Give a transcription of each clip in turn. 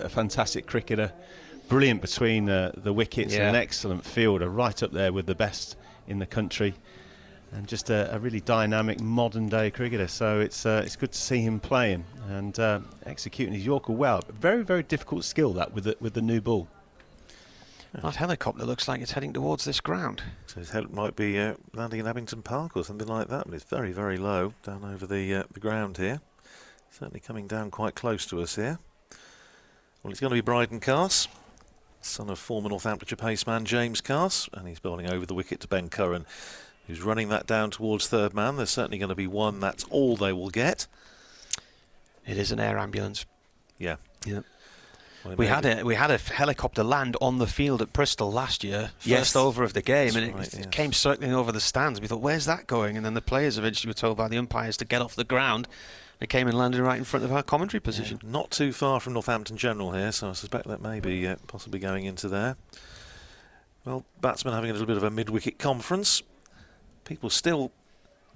a fantastic cricketer, brilliant between the wickets, and an excellent fielder, right up there with the best in the country, and just a really dynamic modern day cricketer. So it's good to see him playing and executing his Yorker well. Very, very difficult skill that with the new ball. That helicopter looks like it's heading towards this ground. So his head might be landing in Abington Park or something like that, but it's very, very low down over the ground here. Certainly coming down quite close to us here. Well, it's going to be Bryden Carse, son of former Northamptonshire paceman James Carse, and he's bowling over the wicket to Ben Curran, who's running that down towards third man. There's certainly going to be one. That's all they will get. It is an air ambulance. Yeah. Yeah. Well, we had a helicopter land on the field at Bristol last year, first over of the game, and it came circling over the stands. We thought, where's that going? And then the players eventually were told by the umpires to get off the ground. It came and landed right in front of our commentary position. Yeah, not too far from Northampton General here, so I suspect that may be possibly going into there. Well, batsmen having a little bit of a mid-wicket conference. People still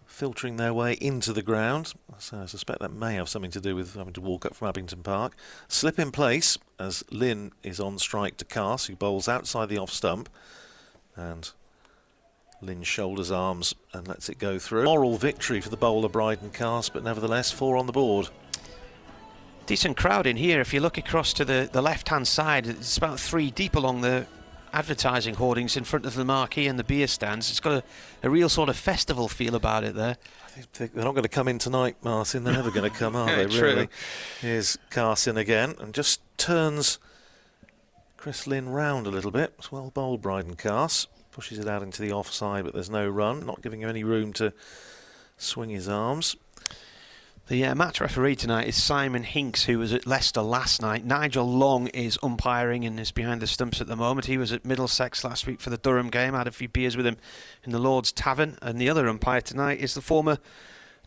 filtering their way into the ground, so I suspect that may have something to do with having to walk up from Abington Park. Slip in place as Lynn is on strike to Carse, who bowls outside the off stump, and Lynn shoulders arms and lets it go through. Moral victory for the bowler Bryden Carse, but nevertheless 4 on the board. Decent crowd in here. If you look across to the left-hand side, it's about 3 deep along the advertising hoardings in front of the marquee and the beer stands. It's got a real sort of festival feel about it there. I think they're not going to come in tonight, Martin. They're never going to come, are they, True. really? Here's Carse in again and just turns Chris Lynn round a little bit. It's well bowled, Bryden Carse. Pushes it out into the offside, but there's no run, not giving him any room to swing his arms. The match referee tonight is Simon Hinks, who was at Leicester last night. Nigel Long is umpiring and is behind the stumps at the moment. He was at Middlesex last week for the Durham game. I had a few beers with him in the Lord's Tavern. And the other umpire tonight is the former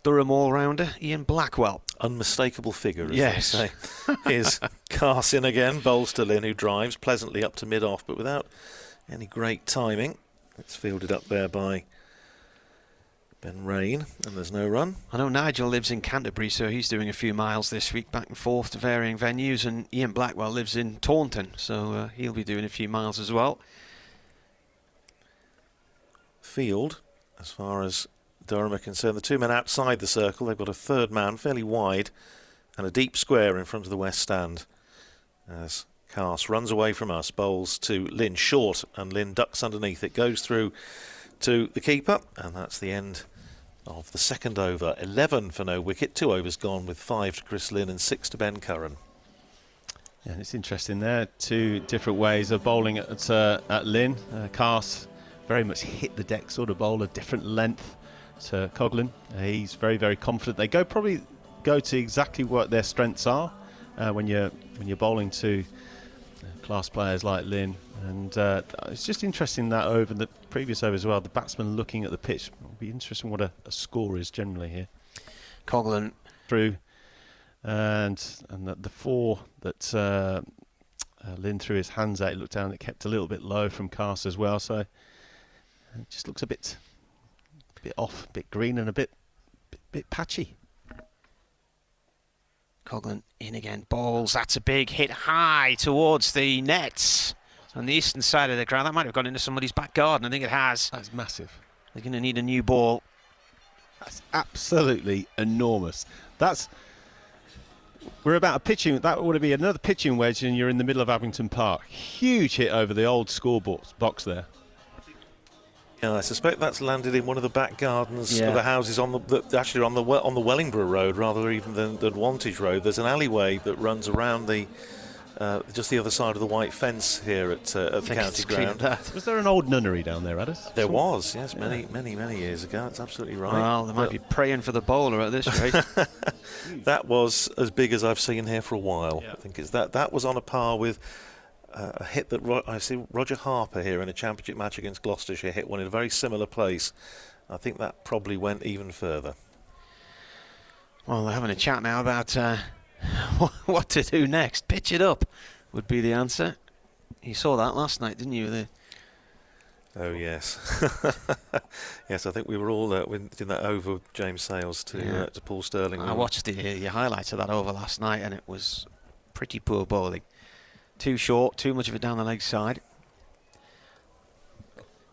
Durham all-rounder, Ian Blackwell. Unmistakable figure, as they say. Here's Carse in again, bowls to Lynn, who drives pleasantly up to mid-off, but without any great timing. It's fielded up there by Ben Rain, and there's no run. I know Nigel lives in Canterbury, so he's doing a few miles this week back and forth to varying venues, and Ian Blackwell lives in Taunton, so he'll be doing a few miles as well. Field, as far as Durham are concerned, the 2 men outside the circle. They've got a third man fairly wide and a deep square in front of the west stand as Carse runs away from us, bowls to Lynn short, and Lynn ducks underneath. It goes through to the keeper, and that's the end of the second over. 11 for no wicket, 2 overs gone with 5 to Chris Lynn and 6 to Ben Curran. Yeah, and it's interesting there, 2 different ways of bowling at Lynn. Carse very much hit the deck sort of bowler, different length to Coughlin. He's very, very confident. They probably go to exactly what their strengths are when you're bowling to class players like Lynn, and it's just interesting that over the previous over as well, the batsman looking at the pitch. It'll be interesting what a score is generally here. Coughlin through, and the 4 that Lynn threw his hands at, it looked down, it kept a little bit low from Carse as well, so it just looks a bit off, a bit green and a bit patchy. Coughlin in again, bowls. That's a big hit high towards the nets on the eastern side of the ground. That might have gone into somebody's back garden. I think it has. That's massive. They're going to need a new ball. That's absolutely enormous. We're about a pitching. That would be another pitching wedge, and you're in the middle of Abington Park. Huge hit over the old score box there. Yeah, I suspect that's landed in one of the back gardens of the houses on the Wellingborough Road rather even than Wantage Road. There's an alleyway that runs around the just the other side of the white fence here at the county ground. Was there an old nunnery down there, Addis? There was, yes, many years ago. That's absolutely right. Well, they might be praying for the bowler at this rate. That was as big as I've seen here for a while. Yeah. I think it's that was on a par with a hit that I see Roger Harper here in a championship match against Gloucestershire hit one in a very similar place. I think that probably went even further. Well, they're having a chat now about what to do next. Pitch it up would be the answer. You saw that last night, didn't you? Oh, yes. Yes, I think we were all in that over with James Sales to Paul Sterling. I watched your highlights of that over last night, and it was pretty poor bowling. Too short, too much of it down the leg side.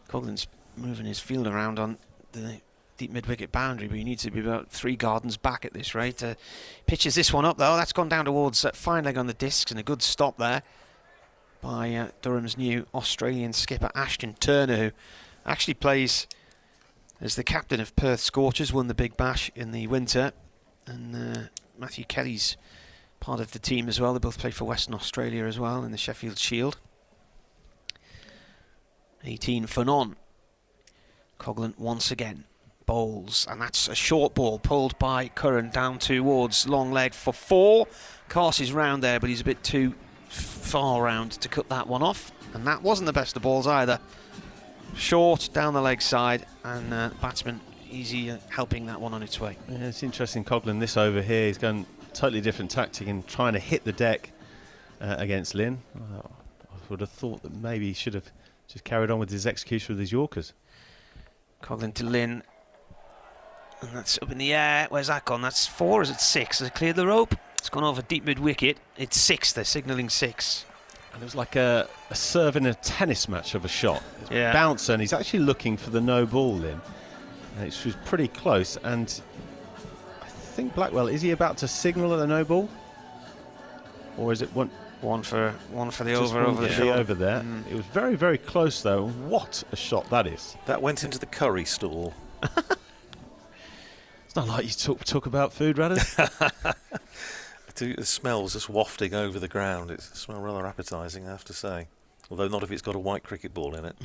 Coughlin's moving his field around on the deep mid-wicket boundary, but he needs to be about 3 gardens back at this rate. Pitches this one up, though. That's gone down towards fine leg on the discs, and a good stop there by Durham's new Australian skipper, Ashton Turner, who actually plays as the captain of Perth Scorchers, won the Big Bash in the winter, and Matthew Kelly's part of the team as well. They both play for Western Australia as well in the Sheffield Shield. 18 for none. Coughlin once again bowls, and that's a short ball pulled by Curran down towards long leg for 4. Carse is round there, but he's a bit too far round to cut that one off, and that wasn't the best of balls either. Short down the leg side, and batsman easy helping that one on its way. Yeah, it's interesting. Coughlin this over here, he's going totally different tactic and trying to hit the deck against Lynn. I would have thought that maybe he should have just carried on with his execution with his Yorkers. Coughlin to Lynn, and that's up in the air. Where's that gone? That's 4, is it 6? Has it cleared the rope? It's gone over deep mid-wicket. It's 6, they're signalling 6. And it was like a serve in a tennis match of a shot. It's Yeah. bouncer, and he's actually looking for the no ball, Lynn. And it was pretty close, and I think Blackwell, is he about to signal at the no ball? Or is it one for the just over one the for shoulder. over there? Mm. It was very, very close, though. What a shot that is. That went into the curry stall. It's not like you talk about food, Radders. The smell's just wafting over the ground. It smells rather appetising, I have to say. Although not if it's got a white cricket ball in it.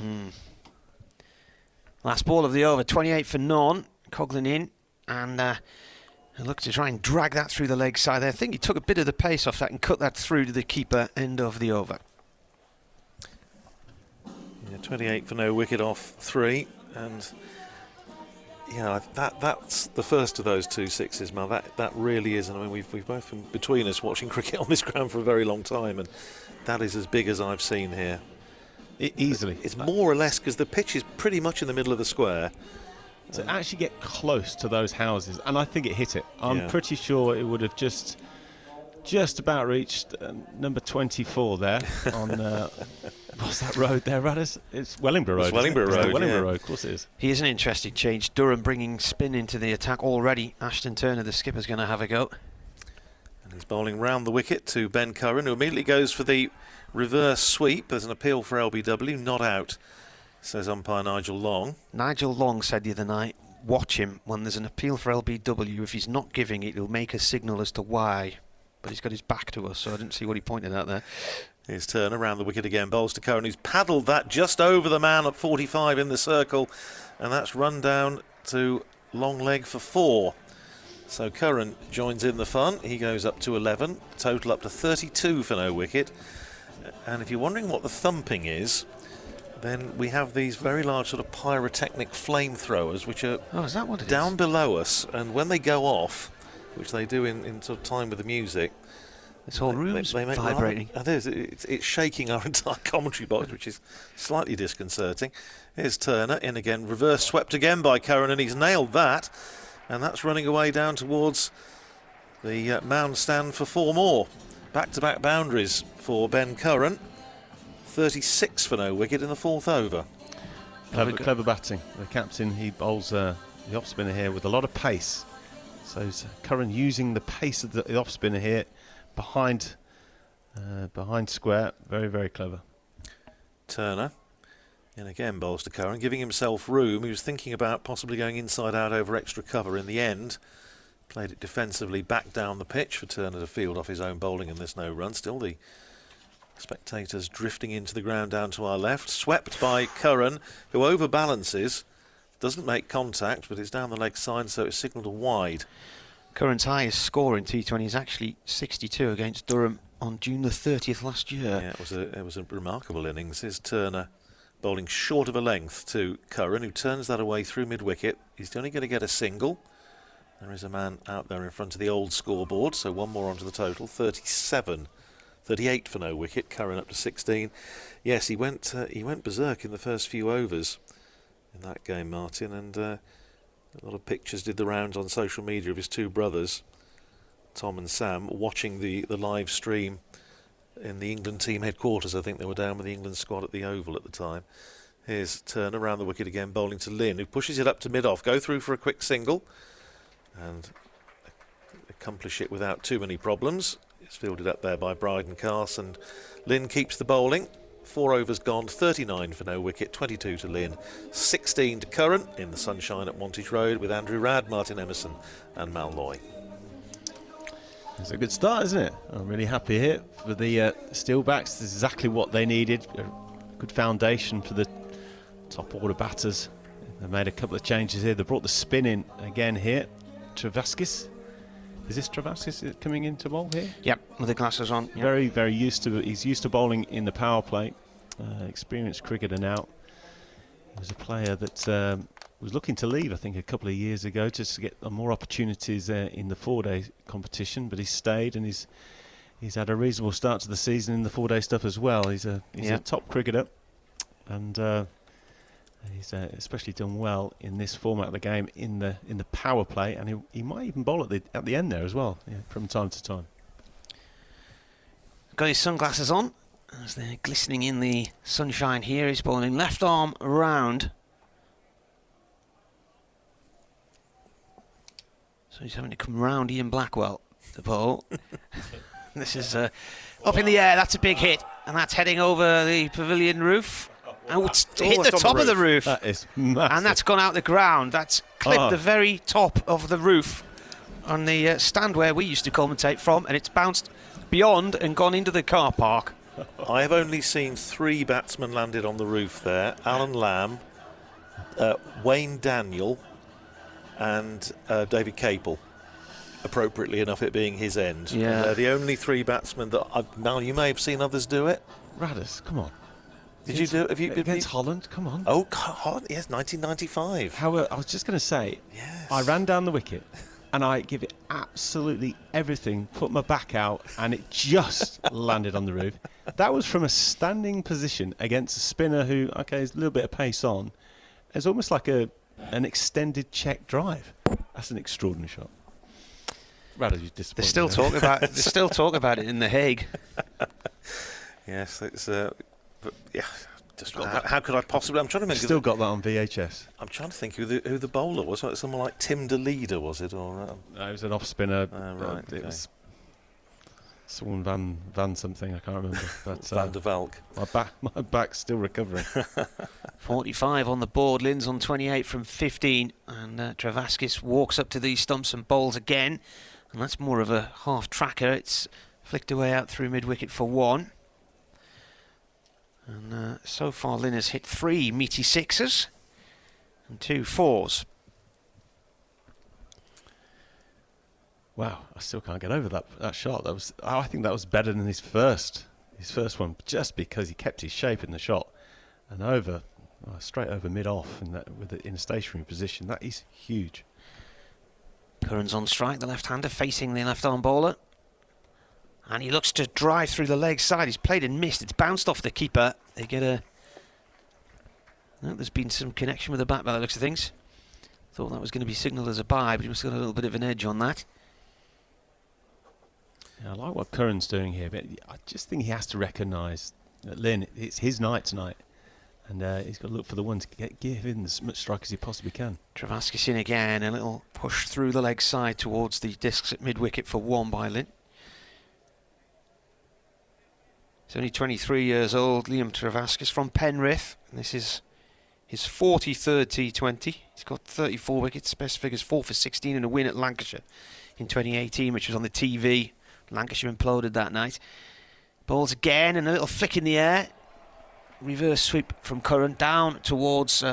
Last ball of the over, 28 for none. Coughlin in, and look to try and drag that through the leg side there. I think he took a bit of the pace off that and cut that through to the keeper end of the over. Yeah, 28 for no wicket off 3, and yeah, that's the first of those 2 sixes, Mal. That really is, and I mean we've both been between us watching cricket on this ground for a very long time, and that is as big as I've seen here. Easily. It's more or less because the pitch is pretty much in the middle of the square. To actually get close to those houses, and I think it hit it. I'm pretty sure it would have just about reached number 24 there on what's that road there, Radders? It's Wellingborough Road. It's Wellingborough Road, Wellingborough Road, of course it is. Here's an interesting change. Durham bringing spin into the attack already. Ashton Turner, the skipper's going to have a go. And he's bowling round the wicket to Ben Curran, who immediately goes for the reverse sweep. There's an appeal for LBW, not out, says umpire Nigel Long. Nigel Long said the other night, watch him when there's an appeal for LBW. If he's not giving it, he'll make a signal as to why. But he's got his back to us, so I didn't see what he pointed out there. Here's Turner around the wicket again, bowls to Curran, who's paddled that just over the man at 45 in the circle, and that's run down to long leg for 4. So Curran joins in the fun. He goes up to 11, total up to 32 for no wicket. And if you're wondering what the thumping is, then we have these very large sort of pyrotechnic flamethrowers, which are is that what it down is? below us, and when they go off, which they do in sort of time with the music, This whole room's vibrating. It's shaking our entire commentary box, which is slightly disconcerting. Here's Turner in again, reverse swept again by Curran, and he's nailed that, and that's running away down towards the mound stand for 4 more. Back-to-back boundaries for Ben Curran. 36 for no wicket in the 4th over. Clever batting. The captain, he bowls the off spinner here with a lot of pace. So Curran using the pace of the off spinner here behind square. Very, very clever. Turner in again, bowls to Curran, giving himself room. He was thinking about possibly going inside out over extra cover. In the end, played it defensively back down the pitch for Turner to field off his own bowling, and there's no run. Still the spectators drifting into the ground down to our left. Swept by Curran, who overbalances. Doesn't make contact, but it's down the leg side, so it's signalled a wide. Curran's highest score in T20 is actually 62 against Durham on June the 30th last year. Yeah, it was a remarkable innings. Here's Turner bowling short of a length to Curran, who turns that away through mid-wicket. He's only going to get a single. There is a man out there in front of the old scoreboard, so 1 more onto the total. 38 for no wicket. Curran up to 16. Yes, he went berserk in the first few overs in that game, Martin, and a lot of pictures did the rounds on social media of his 2 brothers, Tom and Sam, watching the live stream in the England team headquarters. I think they were down with the England squad at the Oval at the time. Here's Turner around the wicket again, bowling to Lynn, who pushes it up to mid-off. Go through for a quick single and accomplish it without too many problems. It's fielded up there by Bryden Carse, and Lynn keeps the bowling. 4 overs gone, 39 for no wicket, 22 to Lynn, 16 to Curran in the sunshine at Montage Road with Andrew Radd, Martin Emerson and Mal Loy. It's a good start, isn't it? I'm really happy here for the Steelbacks. This is exactly what they needed. A good foundation for the top order batters. They made a couple of changes here. They brought the spin in again here. Travaskis. Is this Travaskis coming into bowl here? Yep, with the glasses on. Yep. Very, very used to. He's used to bowling in the power play. Experienced cricketer now. He was a player that was looking to leave, I think, a couple of years ago just to get more opportunities in the 4-day competition, but he's stayed and he's had a reasonable start to the season in the 4-day stuff as well. He's a top cricketer, and he's especially done well in this format of the game in the power play, and he might even bowl at the end there as well, from time to time. Got his sunglasses on as they're glistening in the sunshine here. He's bowling left arm round. So he's having to come round Ian Blackwell, the bowl. This is up in the air. That's a big hit, and that's heading over the pavilion roof. Oh, it's hit the top of the roof. That is massive. And that's gone out the ground. That's clipped the very top of the roof on the stand where we used to commentate from, and it's bounced beyond and gone into the car park. I have only seen 3 batsmen landed on the roof there. Alan Lamb, Wayne Daniel and David Capel. Appropriately enough, it being his end. Yeah. They're the only 3 batsmen that now you may have seen others do it. Raddus, come on. Did you do it? Have you against Holland? Come on. Oh, Holland, yes, 1995. I was just going to say, yes. I ran down the wicket and I give it absolutely everything, put my back out, and it just landed on the roof. That was from a standing position against a spinner who, is a little bit of pace on. It's almost like an extended check drive. That's an extraordinary shot. Rather, you disappointed. They still talk about. They still talk about it in The Hague. Yes, it's. But yeah, just how could I possibly? I'm trying to remember. Still got that on VHS. I'm trying to think who the bowler was. Was it someone like Tim DeLeader, was it, or? No, it was an off spinner. Right. It was someone Van something. I can't remember. But, Van der Valk. My back's still recovering. 45 on the board. Lynn's on 28 from 15, and Travaskis walks up to these stumps and bowls again, and that's more of a half tracker. It's flicked away out through mid wicket for 1. And so far Lynn has hit 3 meaty 6s and 2 4s. Wow, I still can't get over that shot. I think that was better than his first one, just because he kept his shape in the shot and straight over mid off in a stationary position. That is huge. Curran's on strike, the left-hander facing the left-arm bowler. And he looks to drive through the leg side. He's played and missed. It's bounced off the keeper. They get a... No, there's been some connection with the bat by the looks of things. Thought that was going to be signalled as a bye, but he must have got a little bit of an edge on that. Yeah, I like what Curran's doing here, but I just think he has to recognise that Lynn, it's his night tonight. And he's got to look for the one to give him as much strike as he possibly can. Travaskis in again. A little push through the leg side towards the discs at mid-wicket for 1 by Lynn. He's only 23 years old, Liam Travaskis from Penrith, and this is his 43rd T20. He's got 34 wickets, best figures 4 for 16 in a win at Lancashire in 2018, which was on the TV. Lancashire imploded that night. Bowls again and a little flick in the air. Reverse sweep from Curran down towards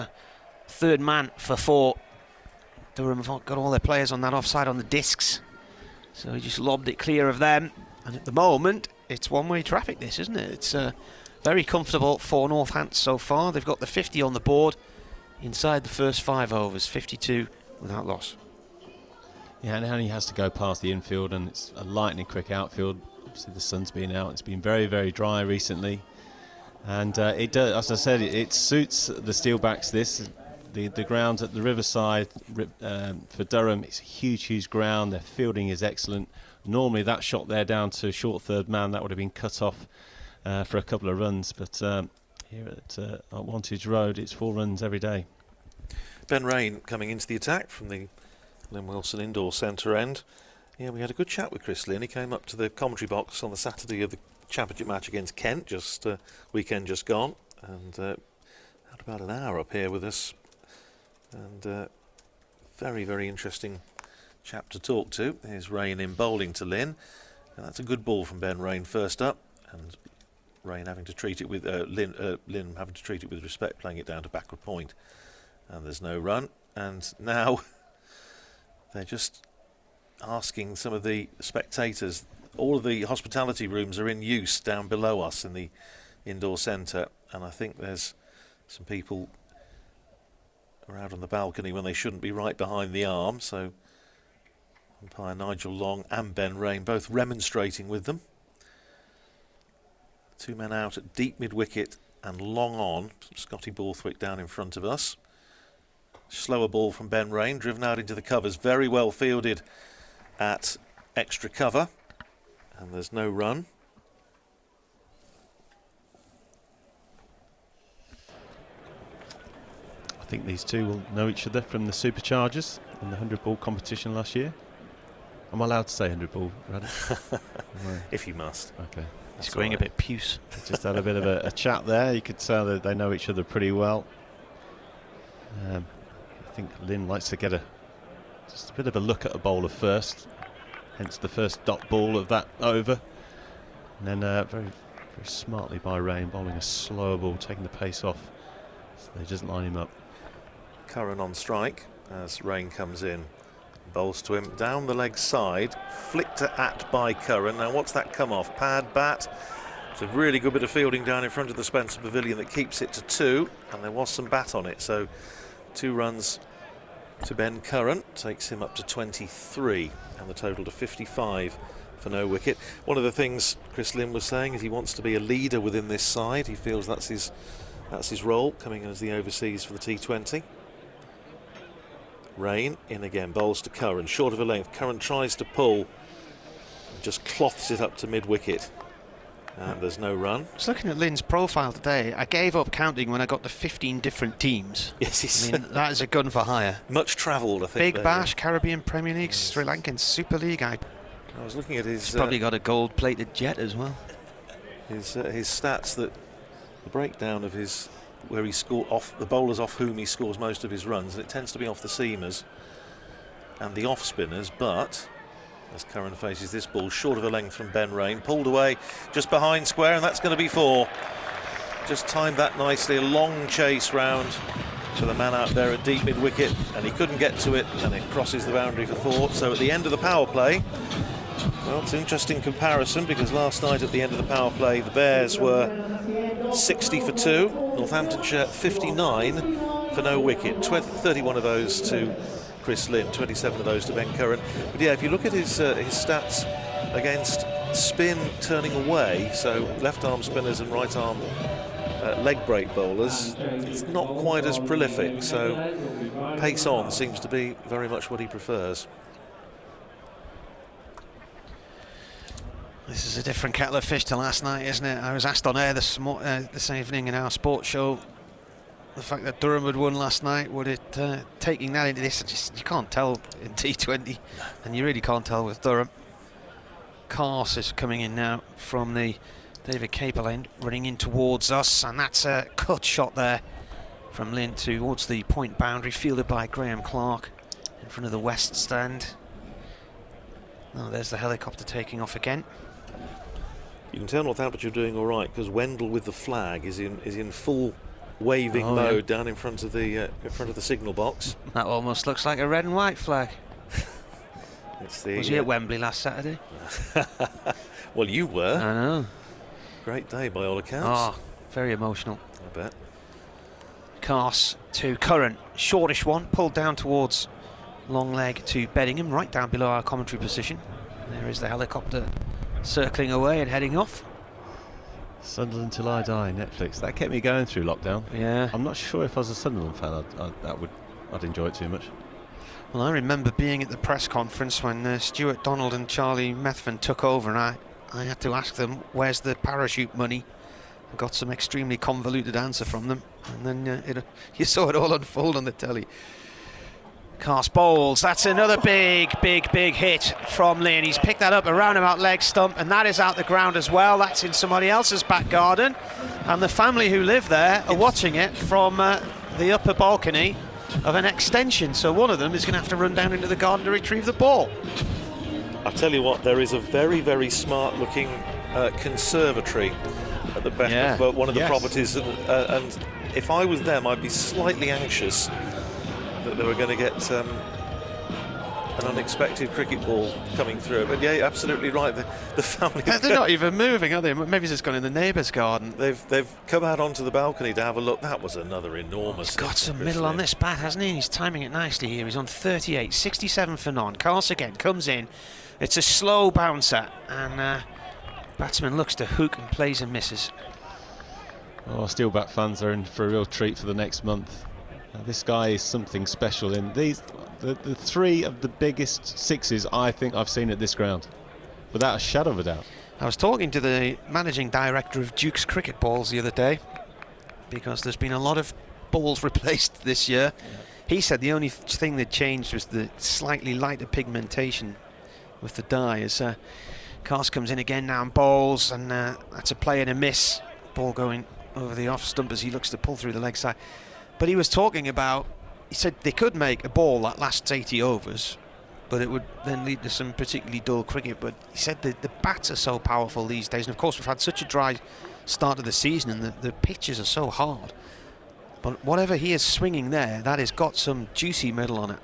third man for 4. Durham have got all their players on that offside on the discs, so he just lobbed it clear of them. And at the moment, it's one-way traffic, this, isn't it? It's very comfortable for Northampton so far. They've got the 50 on the board inside the first 5 overs, 52 without loss. Yeah, and he has to go past the infield, and it's a lightning quick outfield. Obviously, the sun's been out. It's been very, very dry recently. And it does, as I said, it suits the Steelbacks, this. The ground at the Riverside for Durham, it's a huge, huge ground. Their fielding is excellent. Normally that shot there down to short third man, that would have been cut off for a couple of runs, but here at Wantage Road, it's 4 runs every day. Ben Rain coming into the attack from the Lynn Wilson indoor centre end. Yeah, we had a good chat with Chris Lynn. He came up to the commentary box on the Saturday of the championship match against Kent, just weekend just gone, and had about an hour up here with us, and very, very interesting chap to talk to. Here's Rain in bowling to Lynn, and that's a good ball from Ben Rain first up, and Rain having to treat it with Lynn having to treat it with respect, playing it down to backward point, and there's no run. And now they're just asking some of the spectators. All of the hospitality rooms are in use down below us in the indoor centre, and I think there's some people are out on the balcony when they shouldn't be, right behind the arm. So umpire Nigel Long and Ben Rain both remonstrating with them. 2 men out at deep mid-wicket and long on. Scotty Borthwick down in front of us. Slower ball from Ben Rain, driven out into the covers. Very well fielded at extra cover. And there's no run. I think these two will know each other from the Superchargers in the 100-ball competition last year. Am I allowed to say 100-ball, Radha? If you must. Okay. He's going a bit puce. Just had a bit of a chat there. You could tell that they know each other pretty well. I think Lynn likes to get just a bit of a look at a bowler first, hence the first dot ball of that over. And then very, very smartly by Rain, bowling a slower ball, taking the pace off so they doesn't line him up. Curran on strike as Rain comes in. Bowls to him down the leg side, flicked at by Curran. Now what's that come off? Pad, bat. It's a really good bit of fielding down in front of the Spencer Pavilion that keeps it to 2, and there was some bat on it, so 2 runs to Ben Curran, takes him up to 23, and the total to 55 for no wicket. One of the things Chris Lynn was saying is he wants to be a leader within this side. He feels that's his role, coming in as the overseas for the T20. Rain in again, bowls to Curran, short of a length. Curran tries to pull, and just cloths it up to mid-wicket. And there's no run. I was looking at Lynn's profile today. I gave up counting when I got to 15 different teams. Yes, I mean, that is a gun for hire. Much travelled, I think. Big Bash, Caribbean Premier League, Sri Lankan Super League. I was looking at his... He's probably got a gold-plated jet as well. His stats, that the breakdown of his... where he scored off the bowlers off whom he scores most of his runs, and it tends to be off the seamers and the off spinners. But as Curran faces this ball, short of a length from Ben Rain, pulled away just behind square, and that's going to be 4. Just timed that nicely, a long chase round to the man out there at deep mid wicket, and he couldn't get to it, and it crosses the boundary for 4. So at the end of the power play, well, it's an interesting comparison, because last night at the end of the power play the Bears were 60 for 2, Northamptonshire 59 for no wicket, 31 of those to Chris Lynn, 27 of those to Ben Curran. But yeah, if you look at his stats against spin turning away, so left arm spinners and right arm leg break bowlers, it's not quite as prolific, so pace on seems to be very much what he prefers. This is a different kettle of fish to last night, isn't it? I was asked on air this evening in our sports show, the fact that Durham had won last night, would it, taking that into this, you can't tell in T20, and you really can't tell with Durham. Carse is coming in now from the David Capel end, running in towards us, and that's a cut shot there from Lynn towards the point boundary, fielded by Graham Clark in front of the west stand. Oh, there's the helicopter taking off again. You can tell Northamptonshire are doing all right, because Wendell with the flag is in full waving mode down in front of the signal box. That almost looks like a red and white flag. Was he at Wembley last Saturday? Well, you were. I know. Great day by all accounts. Oh, very emotional. I bet. Carse to Curran, shortish one, pulled down towards long leg to Beddingham, right down below our commentary position. There is the helicopter circling away and heading off. Sunderland Till I Die, Netflix. That kept me going through lockdown. Yeah. I'm not sure if I was a Sunderland fan, I'd enjoy it too much. Well, I remember being at the press conference when Stuart Donald and Charlie Methven took over, and I had to ask them, where's the parachute money? I got some extremely convoluted answer from them, and then you saw it all unfold on the telly. Cast bowls, that's another big hit from Lynn. He's picked that up a roundabout leg stump, and that is out the ground as well. That's in somebody else's back garden, and the family who live there are watching it from the upper balcony of an extension, so one of them is going to have to run down into the garden to retrieve the ball. I tell you what, there is a very smart looking conservatory at the back of one of the properties, and if I was them, I'd be slightly anxious that they were going to get an unexpected cricket ball coming through. But yeah, absolutely right. The family, they're not even moving, are they? Maybe it's just gone in the neighbour's garden. They've come out onto the balcony to have a look. That was another enormous. He's got some middle on this bat, hasn't he? He's timing it nicely here. He's on 38, 67 for none. Carse again comes in. It's a slow bouncer, and batsman looks to hook and plays and misses. Oh, Steelback fans are in for a real treat for the next month. This guy is something special. In these, the three of the biggest sixes I think I've seen at this ground, without a shadow of a doubt. I was talking to the managing director of Duke's Cricket Balls the other day, because there's been a lot of balls replaced this year. Yeah. He said the only thing that changed was the slightly lighter pigmentation with the dye. As Carse comes in again now and bowls, and that's a play and a miss. Ball going over the off stump as he looks to pull through the leg side. But he was talking about, he said they could make a ball that lasts 80 overs, but it would then lead to some particularly dull cricket. But he said that the bats are so powerful these days, and of course we've had such a dry start of the season, and the pitches are so hard. But whatever he is swinging there, that has got some juicy middle on it.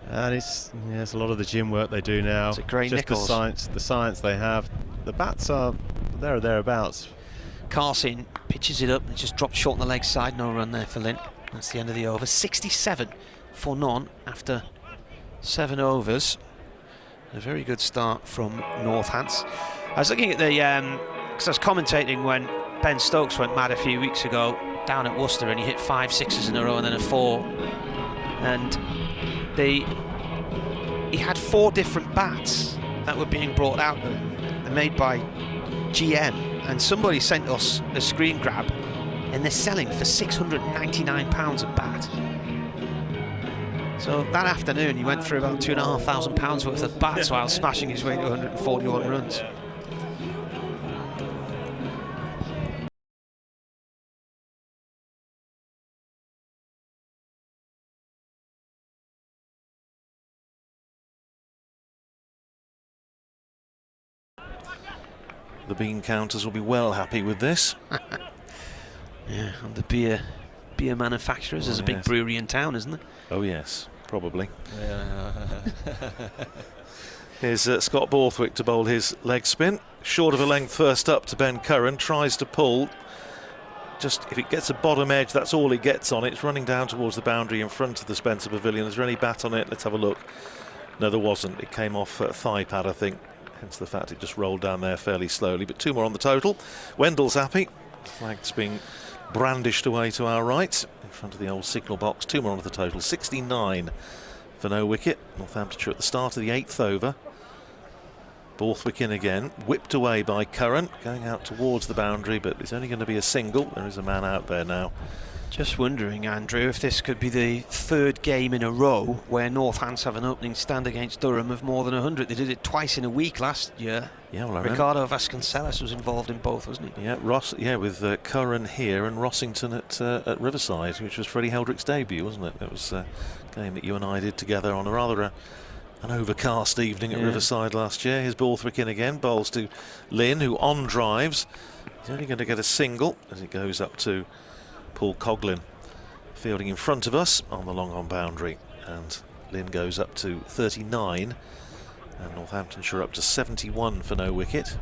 And it's a lot of the gym work they do now. It's a great Nichols. The science they have. The bats are there or thereabouts. Carson pitches it up, it just dropped short on the leg side. No run there for Lynn. That's the end of the over. 67 for none after 7 overs. A very good start from Northants. I was looking at the because I was commentating when Ben Stokes went mad a few weeks ago down at Worcester, and he hit 5 sixes in a row and then a 4, and he had 4 different bats that were being brought out. They're made by GM, and somebody sent us a screen grab, and they're selling for £699 a bat. So that afternoon he went through about £2,500 worth of bats while smashing his way to 141 runs. The bean counters will be well happy with this. Yeah, and the beer manufacturers. There's a big brewery in town, isn't there? Oh yes, probably. Here's Scott Borthwick to bowl his leg spin. Short of a length first up to Ben Curran. Tries to pull. Just if it gets a bottom edge, that's all it gets on it. It's running down towards the boundary in front of the Spencer Pavilion. Is there any bat on it? Let's have a look. No, there wasn't. It came off thigh pad, I think. Hence the fact it just rolled down there fairly slowly. But 2 more on the total. Wendell's happy. Flag's being brandished away to our right in front of the old signal box. 2 more on the total. 69 for no wicket. Northamptonshire at the start of the 8th over. Borthwick in again. Whipped away by Curran. Going out towards the boundary, but it's only going to be a single. There is a man out there now. Just wondering, Andrew, if this could be the 3rd game in a row where Northants have an opening stand against Durham of more than 100. They did it twice in a week last year. Yeah, well, Ricardo Vasconcelos was involved in both, wasn't he? Yeah, with Curran here and Rossington at Riverside, which was Freddie Heldrick's debut, wasn't it? It was a game that you and I did together on a rather an overcast evening at Riverside last year. Here's Borthwick in again, bowls to Lynn, who on drives. He's only going to get a single as it goes up to Paul Coughlin, fielding in front of us on the long on boundary, and Lynn goes up to 39, and Northamptonshire up to 71 for no wicket.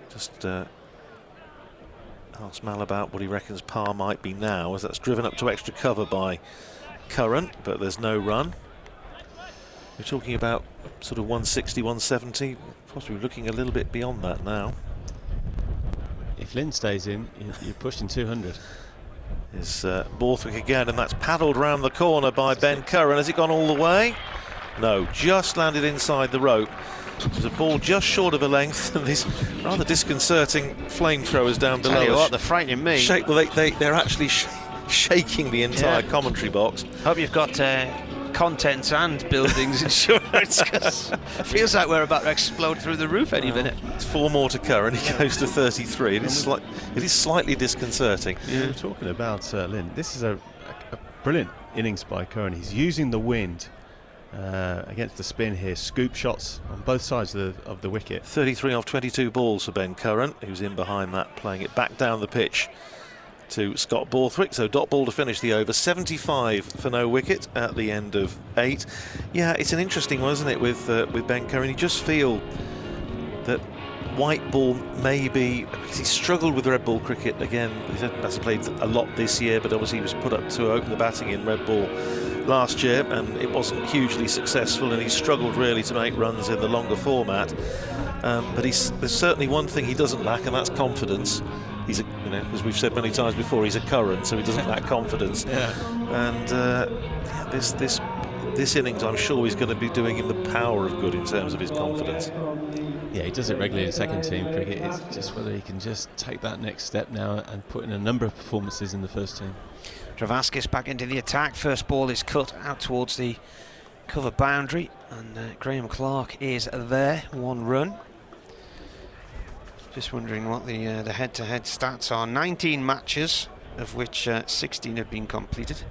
Just ask Mal about what he reckons par might be now, as that's driven up to extra cover by Curran, but there's no run. We're talking about sort of 160, 170, possibly looking a little bit beyond that now. If Lynn stays in, you're pushing 200. is Borthwick again, and that's paddled round the corner by Ben Curran. Has it gone all the way? No, just landed inside the rope. There's a ball just short of a length, and these rather disconcerting flamethrowers down below. Tell you what, they're frightening me. They're actually shaking the entire commentary box. Hope you've got contents and buildings insurance, because it feels like we're about to explode through the roof any minute. It's 4 more to Curran. He goes to 33. It is slightly disconcerting. Yeah, we're talking about Lynn. This is a brilliant innings by Curran. He's using the wind against the spin here. Scoop shots on both sides of the wicket. 33 off 22 balls for Ben Curran, who's in behind that, playing it back down the pitch to Scott Borthwick. So dot ball to finish the over. 75 for no wicket at the end of 8. Yeah, it's an interesting one, isn't it, with Ben Curran. You just feel that white ball maybe, because he struggled with red ball cricket again. He hasn't played a lot this year, but obviously he was put up to open the batting in red ball last year, and it wasn't hugely successful, and he struggled really to make runs in the longer format. But there's certainly one thing he doesn't lack, and that's confidence. He's as we've said many times before, he's a Curran, so he doesn't lack confidence. And this innings, I'm sure he's going to be doing him the power of good in terms of his confidence. Yeah, he does it regularly in second team cricket. It's just whether he can just take that next step now and put in a number of performances in the first team. Travaskis back into the attack. First ball is cut out towards the cover boundary, and Graham Clark is there. 1 run. Just wondering what the head-to-head stats are. 19 matches, of which 16 have been completed.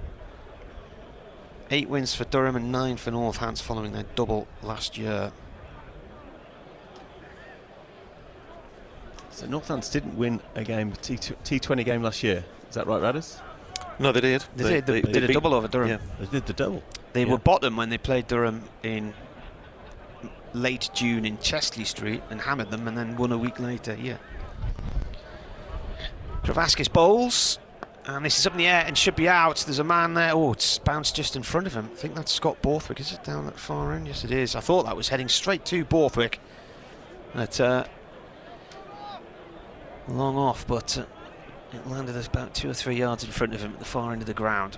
8 wins for Durham and 9 for Northampton following their double last year. So Northampton didn't win a game, T20 game last year. Is that right, Radders? No, they did. They did a double over Durham. Yeah. They did the double. They were bottom when they played Durham in late June in Chesley Street and hammered them, and then won a week later. Yeah. Travaskis bowls, and this is up in the air and should be out. There's a man there. Oh, it's bounced just in front of him. I think that's Scott Borthwick. Is it down that far end? Yes, it is. I thought that was heading straight to Borthwick. But long off, but it landed us about 2 or 3 yards in front of him at the far end of the ground.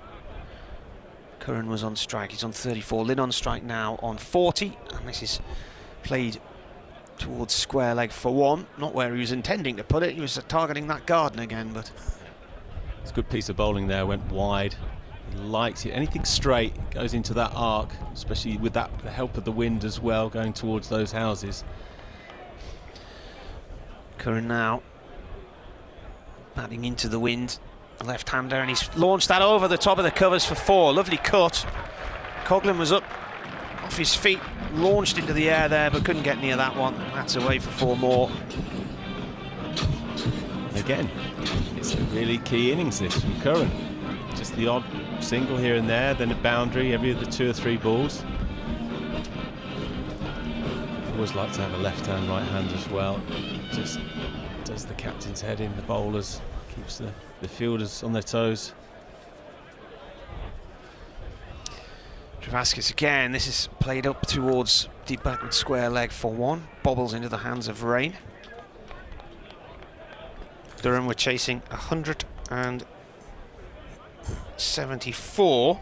Curran was on strike. He's on 34. Lynn on strike now on 40, and this is played towards square leg for 1. Not where he was intending to put it. He was targeting that garden again, but it's a good piece of bowling there. Went wide. He likes it. Anything straight goes into that arc, especially with the help of the wind as well, going towards those houses. Curran now batting into the wind, left-hander, and he's launched that over the top of the covers for 4. Lovely cut. Coghlan was up off his feet, launched into the air there, but couldn't get near that one. That's away for 4 more. And again, it's a really key innings this from Curran. Just the odd single here and there, then a boundary every other 2 or 3 balls. Always like to have a left hand, right hand as well. Just does the captain's head in, the bowlers, keeps the fielders on their toes. Travaskis again. This is played up towards deep backward square leg for 1. Bobbles into the hands of Rain. Durham were chasing 174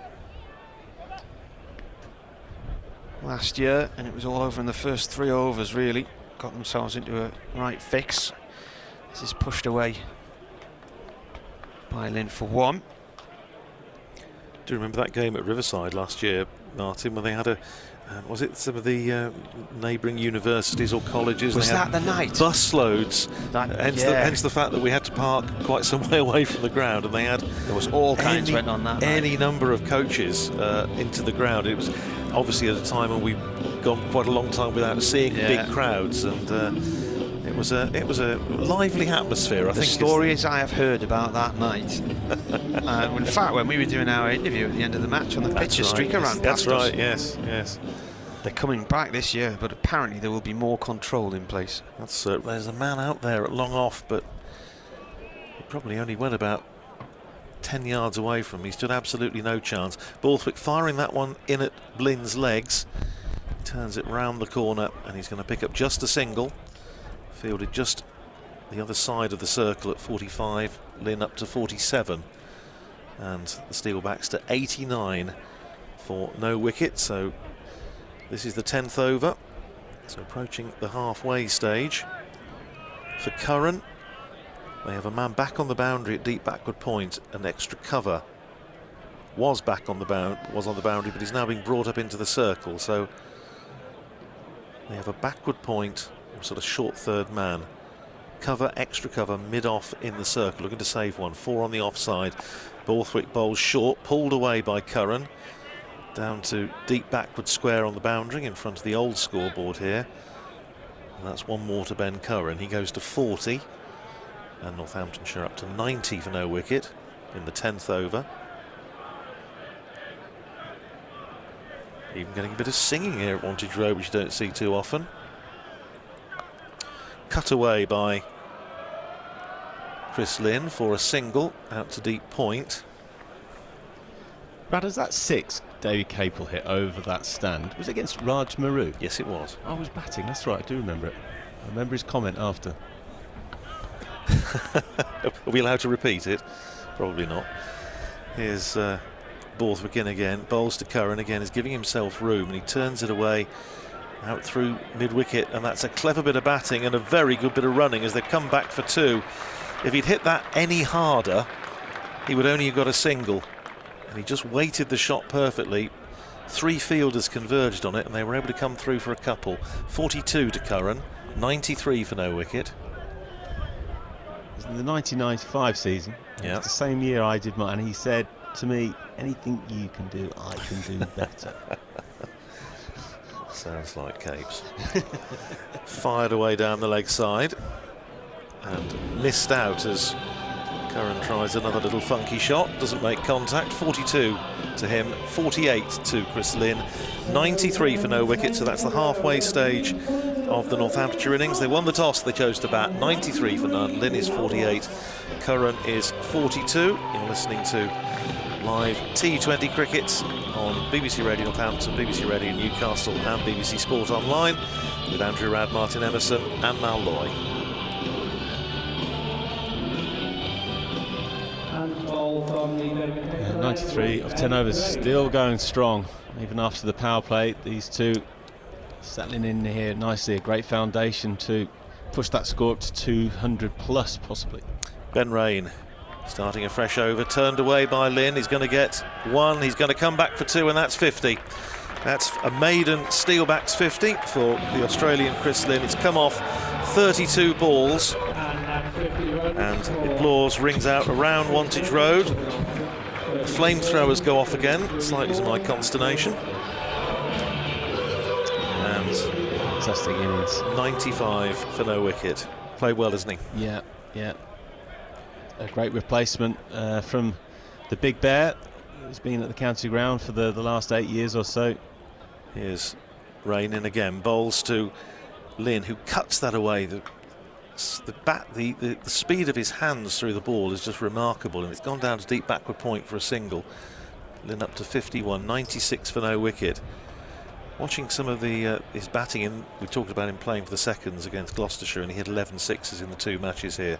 last year, and it was all over in the first 3 overs really. Got themselves into a right fix. This is pushed away by Lynn for 1. Do you remember that game at Riverside last year, Martin, when they had was it some of the neighbouring universities or colleges? Was they that had the night? Busloads. Hence the fact that we had to park quite some way away from the ground, and they had there was all kinds went on that any night. number of coaches into the ground. It was obviously at a time when we'd gone quite a long time without seeing big crowds, and it was a lively atmosphere. I think the stories I have heard about that night. In fact, when we were doing our interview at the end of the match on the pitch, a streaker ran past us. That's right. Yes. They're coming back this year, but apparently there will be more control in place. That's there's a man out there at long off, but he probably only went about 10 yards away from him. He stood absolutely no chance. Borthwick firing that one in at Lynn's legs. He turns it round the corner, and he's going to pick up just a single. Fielded just the other side of the circle at 45. Lynn up to 47. and the Steelbacks to 89 for no wicket. So this is the 10th over, so approaching the halfway stage. For Curran, they have a man back on the boundary at deep backward point, an extra cover was on the boundary, but he's now being brought up into the circle. So they have a backward point, sort of short third man. Cover, extra cover, mid-off in the circle, looking to save one. 4 on the offside. Borthwick bowls short, pulled away by Curran. Down to deep backward square on the boundary in front of the old scoreboard here. And that's one more to Ben Curran. He goes to 40. And Northamptonshire up to 90 for no wicket in the 10th over. Even getting a bit of singing here at Wantage Road, which you don't see too often. Cut away by Chris Lynn for a single out to deep point. Brad, is that 6 David Capel hit over that stand? Was it against Raj Maru? Yes, it was. I was batting, that's right, I do remember it. I remember his comment after. Are we allowed to repeat it? Probably not. Here's Borthwick in again, bowls to Curran again, is giving himself room, and he turns it away out through mid-wicket, and that's a clever bit of batting and a very good bit of running as they've come back for 2. If he'd hit that any harder, he would only have got a single, and he just weighted the shot perfectly. 3 fielders converged on it, and they were able to come through for a couple. 42 to Curran, 93 for no wicket. It was in the 1995 season. Yeah. It's the same year I did mine, and he said to me, anything you can do, I can do better. Sounds like Capes. Fired away down the leg side and missed out as Curran tries another little funky shot, doesn't make contact. 42 to him, 48 to Chris Lynn, 93 for no wicket, so that's the halfway stage of the Northamptonshire innings. They won the toss, they chose to bat. 93 for none. Lynn is 48, Curran is 42. You're listening to live T20 cricket on BBC Radio Northampton, BBC Radio Newcastle and BBC Sport Online with Andrew Rad, Martin Emerson and Mal Loy. 93 of 10 overs, still going strong even after the power play. These two settling in here nicely, a great foundation to push that score up to 200 plus possibly. Ben Rain starting a fresh over, turned away by Lynn. He's going to get 1, he's going to come back for 2, and that's 50. That's a maiden Steelbacks 50 for the Australian Chris Lynn. It's come off 32 balls, and applause rings out around Wantage Road. The flamethrowers go off again, slightly to my consternation. And Fantastic innings. 95 for no wicket. Played well, isn't he? Yeah, yeah. A great replacement from the Big Bear, who's been at the county ground for the last 8 years or so. Here's Rain in again, bowls to Lynn, who cuts that away. The speed of his hands through the ball is just remarkable, and it's gone down to deep backward point for a single. Lynn up to 51, 96 for no wicket. Watching some of his batting, in, we talked about him playing for the seconds against Gloucestershire, and he hit 11 sixes in the 2 matches here.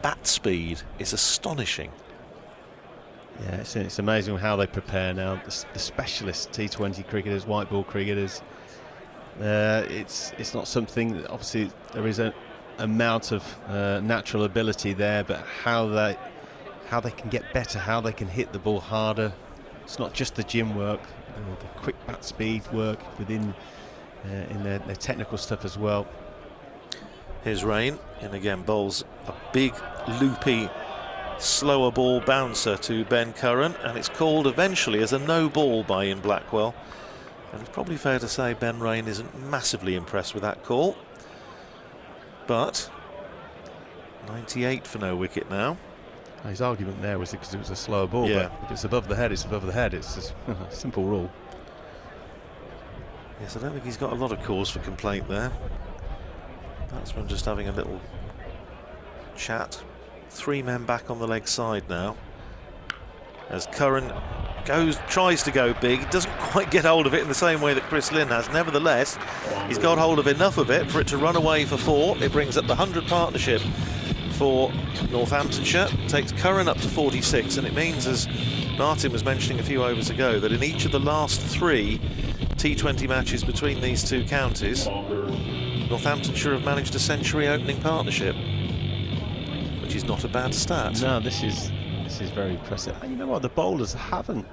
Bat speed is astonishing. Yeah, it's amazing how they prepare now. The specialist T20 cricketers, white ball cricketers. It's not something that, obviously there is an amount of natural ability there, but how they can get better, how they can hit the ball harder. It's not just the gym work, the quick bat speed work within in their technical stuff as well. Here's Rain, and again bowls a big loopy slower ball bouncer to Ben Curran, and it's called eventually as a no ball by Ian Blackwell, and it's probably fair to say Ben Rain isn't massively impressed with that call, but 98 for no wicket now. His argument there was because it was a slower ball, yeah. But if it's above the head, it's above the head. It's just a simple rule. Yes, I don't think he's got a lot of cause for complaint there. Batsman just having a little chat. 3 men back on the leg side now, as Curran tries to go big. He doesn't quite get hold of it in the same way that Chris Lynn has. Nevertheless, he's got hold of enough of it for it to run away for 4. It brings up the 100 partnership for Northamptonshire. Takes Curran up to 46, and it means, as Martin was mentioning a few overs ago, that in each of the last 3 T20 matches between these two counties, Northamptonshire have managed a century opening partnership, which is not a bad stat. No, this is very impressive. And you know what, the bowlers haven't.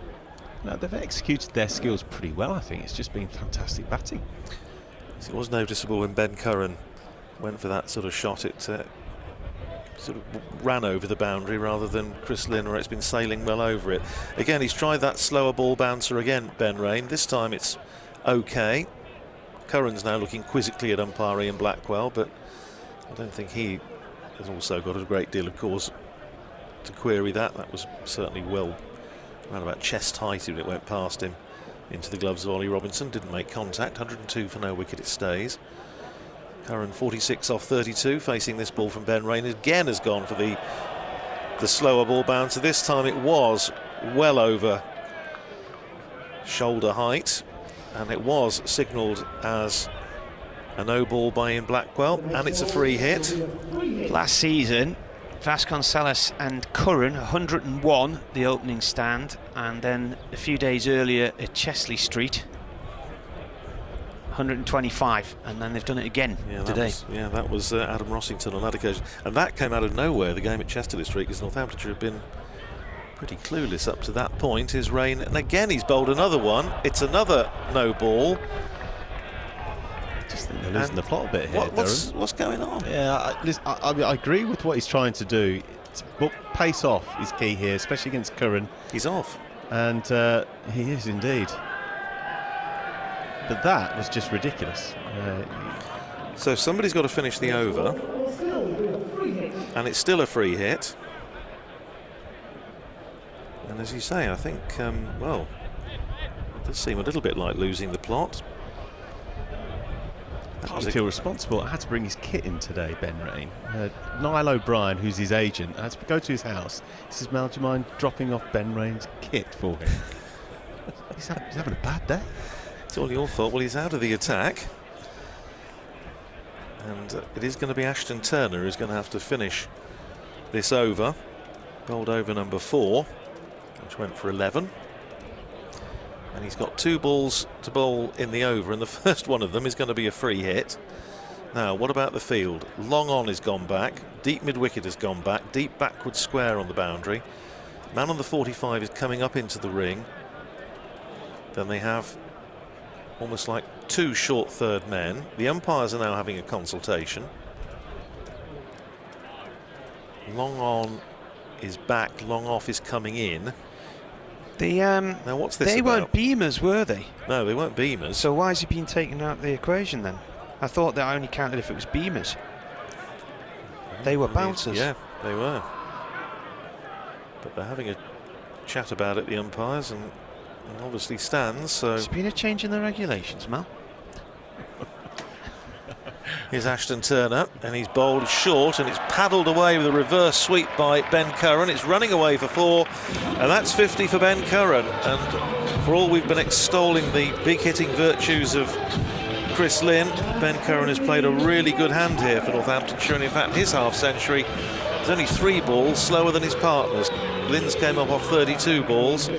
No, they've executed their skills pretty well. I think it's just been fantastic batting. It was noticeable when Ben Curran went for that sort of shot. It sort of ran over the boundary rather than Chris Lynn, where it's been sailing well over it. Again, he's tried that slower ball bouncer again, Ben Rain. This time it's okay. Curran's now looking quizzically at umpire Ian Blackwell, but I don't think he has also got a great deal of cause to query that. That was certainly well around about chest height when it went past him into the gloves of Ollie Robinson. Didn't make contact. 102 for no wicket, it stays. Curran 46 off 32, facing this ball from Ben Rain. Again has gone for the slower ball bouncer. This time it was well over shoulder height, and it was signalled as a no ball by Ian Blackwell, and it's a free hit. Last season, Vasconcelos and Curran 101 the opening stand, and then a few days earlier at Chesley Street 125, and then they've done it again today. That was Adam Rossington on that occasion, and that came out of nowhere, the game at Chesterley Street, because Northamptonshire have been pretty clueless up to that point. Is Rain, and again he's bowled another one. It's another no ball. I just think they're losing the plot a bit here. What's going on? Yeah, I agree with what he's trying to do. But pace off is key here, especially against Curran. He's off. And he is indeed. But that was just ridiculous. So somebody's got to finish the over, and it's still a free hit. And as you say, I think, well, it does seem a little bit like losing the plot. I feel responsible. I had to bring his kit in today, Ben Rain. Niall O'Brien, who's his agent, I had to go to his house. He says, Mel, do you mind dropping off Ben Rain's kit for him? he's having a bad day. It's all your fault. Well, he's out of the attack. And it is going to be Ashton Turner who's going to have to finish this over. Bowled over number 4, which went for 11. And he's got 2 balls to bowl in the over, and the first one of them is going to be a free hit. Now, what about the field? Long on has gone back, deep mid-wicket has gone back, deep backward square on the boundary. Man on the 45 is coming up into the ring. Then they have almost like 2 short third men. The umpires are now having a consultation. Long on is back, long off is coming in. Now what's this They about? weren't beamers, were they? No, they weren't beamers. So why has he been taken out of the equation then? I thought that only counted if it was beamers. They were bouncers. Yeah, they were. But they're having a chat about it, the umpires, and obviously stands. So there's been a change in the regulations, Mel. here's Ashton Turner, and he's bowled short, and it's paddled away with a reverse sweep by Ben Curran. It's running away for 4, and that's 50 for Ben Curran. And for all we've been extolling the big hitting virtues of Chris Lynn, Ben Curran has played a really good hand here for Northamptonshire, and in fact his half century is only 3 balls slower than his partners. Lynn's came up off 32 balls,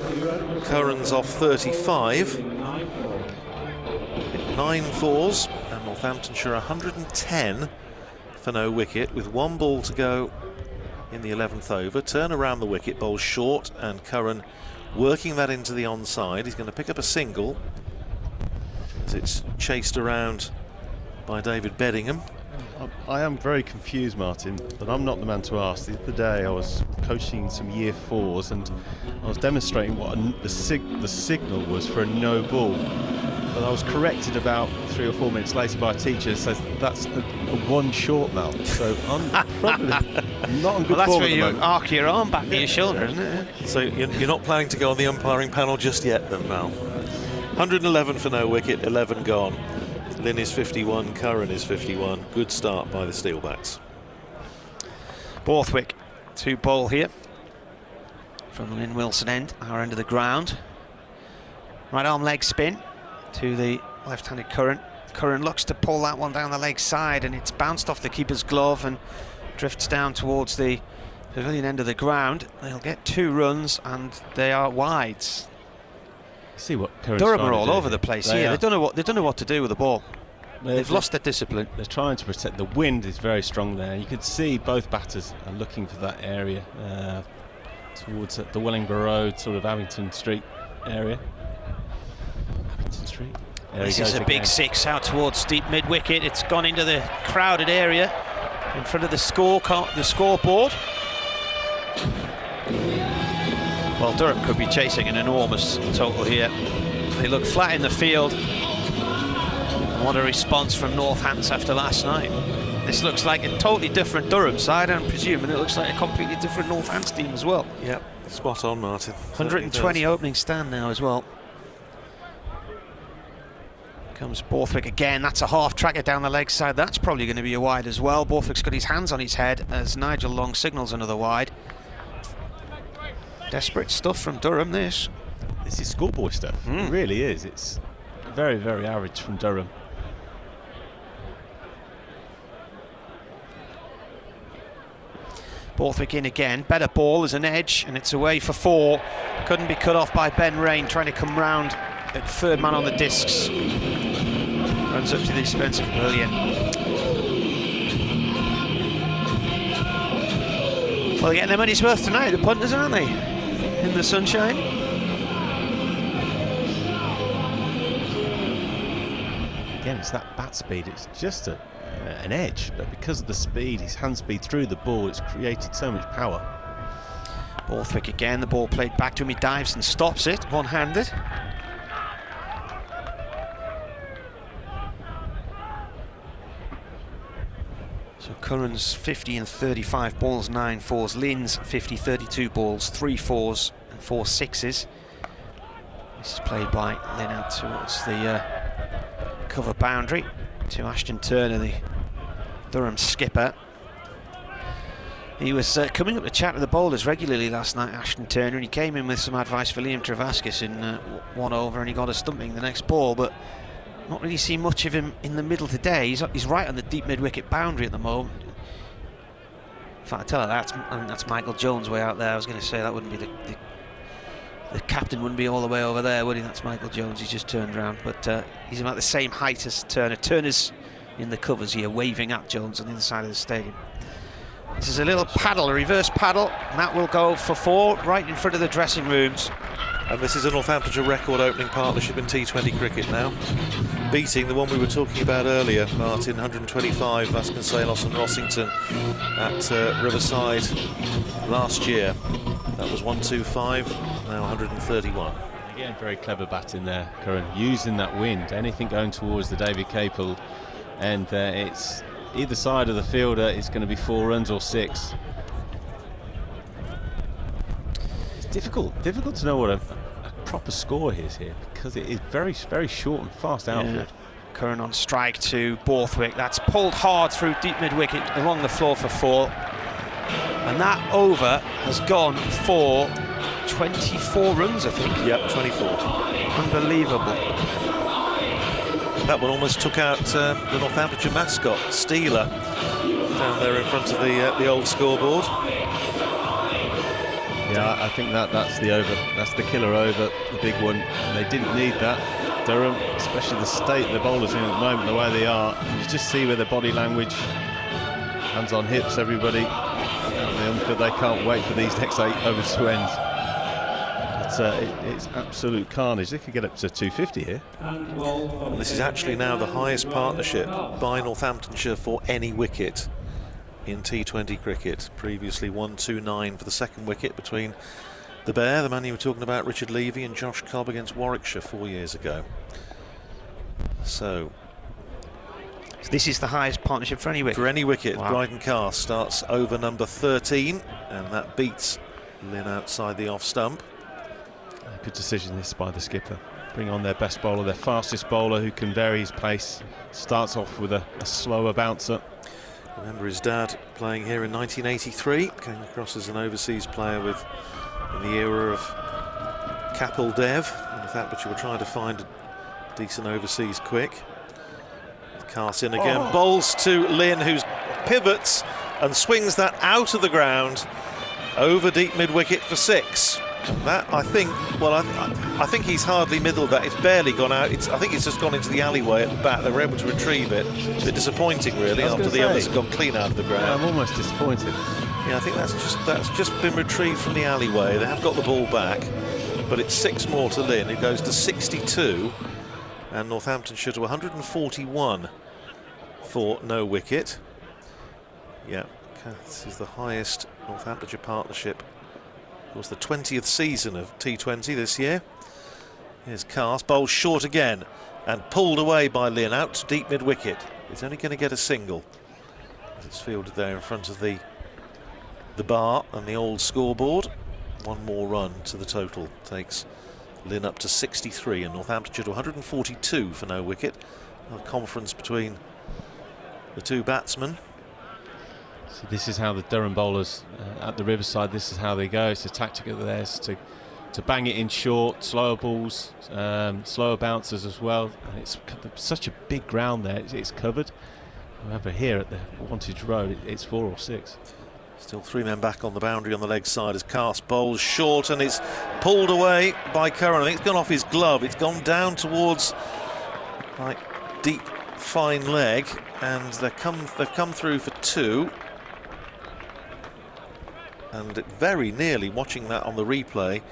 Curran's off 35. 9 fours, and Northamptonshire 110 for no wicket, with 1 ball to go in the 11th over. Turn around the wicket, bowls short, and Curran working that into the onside. He's going to pick up a single as it's chased around by David Beddingham. I am very confused, Martin, but I'm not the man to ask. The other day I was coaching some year 4s, and I was demonstrating what the signal was for a no ball. But I was corrected about 3 or 4 minutes later by a teacher who says that's a 1 short, Mel. So I'm probably not on good Well, that's form where at the you moment. arc your arm back to your shoulder, isn't it? So you're not planning to go on the umpiring panel just yet then, Mal? 111 for no wicket, 11 gone. Lynn is 51, Curran is 51. Good start by the Steelbacks. Borthwick to bowl here from the Lynn Wilson end, our end of the ground. Right arm leg spin to the left-handed Curran. Curran looks to pull that one down the leg side, and it's bounced off the keeper's glove, and drifts down towards the pavilion end of the ground. They'll get 2 runs and they are wides. See what Curran's Durham trying are to all do over here. the place They here. are. They don't know what to do with the ball. They've lost their discipline. They're trying to protect. The wind is very strong there. You can see both batters are looking for that area towards the Wellingborough Road, sort of Abington Street area. Abington Street. There This he is goes a big again. 6 out towards deep mid-wicket. It's gone into the crowded area in front of the scoreboard. Well, Durham could be chasing an enormous total here. They look flat in the field. What a response from Northampton after last night. This looks like a totally different Durham side, I'm presuming. It looks like a completely different Northampton team as well. Yep, spot on, Martin. 120 opening stand now as well. Comes Borthwick again. That's a half tracker down the leg side. That's probably going to be a wide as well. Borthwick's got his hands on his head as Nigel Long signals another wide. Desperate stuff from Durham, this. This is schoolboy stuff. It really is. It's very, very average from Durham. Borthwick in again. Better ball as an edge, and it's away for 4. Couldn't be cut off by Ben Rain, trying to come round at third man on the discs. Runs up to the expensive pavilion. Well, they're getting their money's worth tonight, the punters, aren't they? In the sunshine. Again, it's that bat speed. It's just an edge, but because of the speed, his hand speed through the ball, it's created so much power. Borthwick again, the ball played back to him, he dives and stops it, one-handed. So Curran's 50 and 35 balls, 9 fours. Lynn's 50, 32 balls, 3 fours and 4 sixes. This is played by Lynn out towards the cover boundary to Ashton Turner, the Durham skipper. He was coming up to chat with the bowlers regularly last night, Ashton Turner, and he came in with some advice for Liam Travaskis in 1 over, and he got a stumping the next ball, but not really seen much of him in the middle today. He's right on the deep mid-wicket boundary at the moment. In fact, I tell her that's Michael Jones way out there. I was going to say that wouldn't be the captain wouldn't be all the way over there, would he? That's Michael Jones. He's just turned around, but he's about the same height as Turner. Turner's in the covers here, waving at Jones on the other side of the stadium. This is a little paddle, a reverse paddle, and that will go for 4 right in front of the dressing rooms. And this is a Northamptonshire record opening partnership in T20 cricket now, beating the one we were talking about earlier, Martin. 125, Vasconcelos and Rossington at Riverside last year. That was 125, now 131. Again, very clever batting there, Curran, using that wind. Anything going towards the David Capel, and it's either side of the fielder. It's going to be 4 runs or 6. It's difficult to know what a proper score is here, because it is very, very short and fast outfield. Curran on strike to Borthwick. That's pulled hard through deep mid-wicket along the floor for 4. And that over has gone for 24 runs, I think. Yep, 24. Unbelievable. That one almost took out the Northamptonshire mascot, Steeler, down there in front of the old scoreboard. Yeah, I think that's the over. That's the killer over, the big one. They didn't need that. Durham, especially the state the bowlers in at the moment, the way they are. You just see with their body language, hands on hips, everybody. They can't wait for these next 8 overs to end. It's absolute carnage. They could get up to 250 here. Well, this is actually now the highest partnership by Northamptonshire for any wicket in T20 cricket. Previously 129 for the second wicket between the Bear, the man you were talking about, Richard Levy, and Josh Cobb against Warwickshire 4 years ago. So this is the highest partnership for any wicket. For any wicket. Wow. Bryden Carr starts over number 13, and that beats Lynn outside the off stump. Good decision this by the skipper. Bring on their best bowler, their fastest bowler, who can vary his pace. Starts off with a slower bouncer. Remember his dad playing here in 1983, came across as an overseas player in the era of Capel Dev. In fact, but you were trying to find a decent overseas quick. Cast in again, bowls to Lynn, who's pivots and swings that out of the ground over deep mid-wicket for 6. That, I think, well, I think he's hardly middled that. It's barely gone out. I think it's just gone into the alleyway at the back. They were able to retrieve it. It's a bit disappointing, really, after the others have gone clean out of the ground. Yeah, I'm almost disappointed. Yeah, I think that's just been retrieved from the alleyway. They have got the ball back, but it's 6 more to Lynn. It goes to 62, and Northamptonshire to 141 for no wicket. Yeah, this is the highest Northamptonshire partnership. Of course, the 20th season of T20 this year. Here's Cast, bowled short again and pulled away by Lynn out to deep mid-wicket. He's only going to get a single. It's fielded there in front of the bar and the old scoreboard. 1 more run to the total takes Lynn up to 63 and Northamptonshire to 142 for no wicket. A conference between the 2 batsmen. So this is how the Durham bowlers at the Riverside, this is how they go. It's a tactic of theirs to bang it in short, slower balls, slower bouncers as well. And it's such a big ground there, it's covered. Over here at the Wantage Road, it's 4 or 6. Still 3 men back on the boundary on the leg side as Cast bowls short and it's pulled away by Curran. I think it's gone off his glove. It's gone down towards like deep fine leg, and they've come through for 2. And very nearly, watching that on the replay,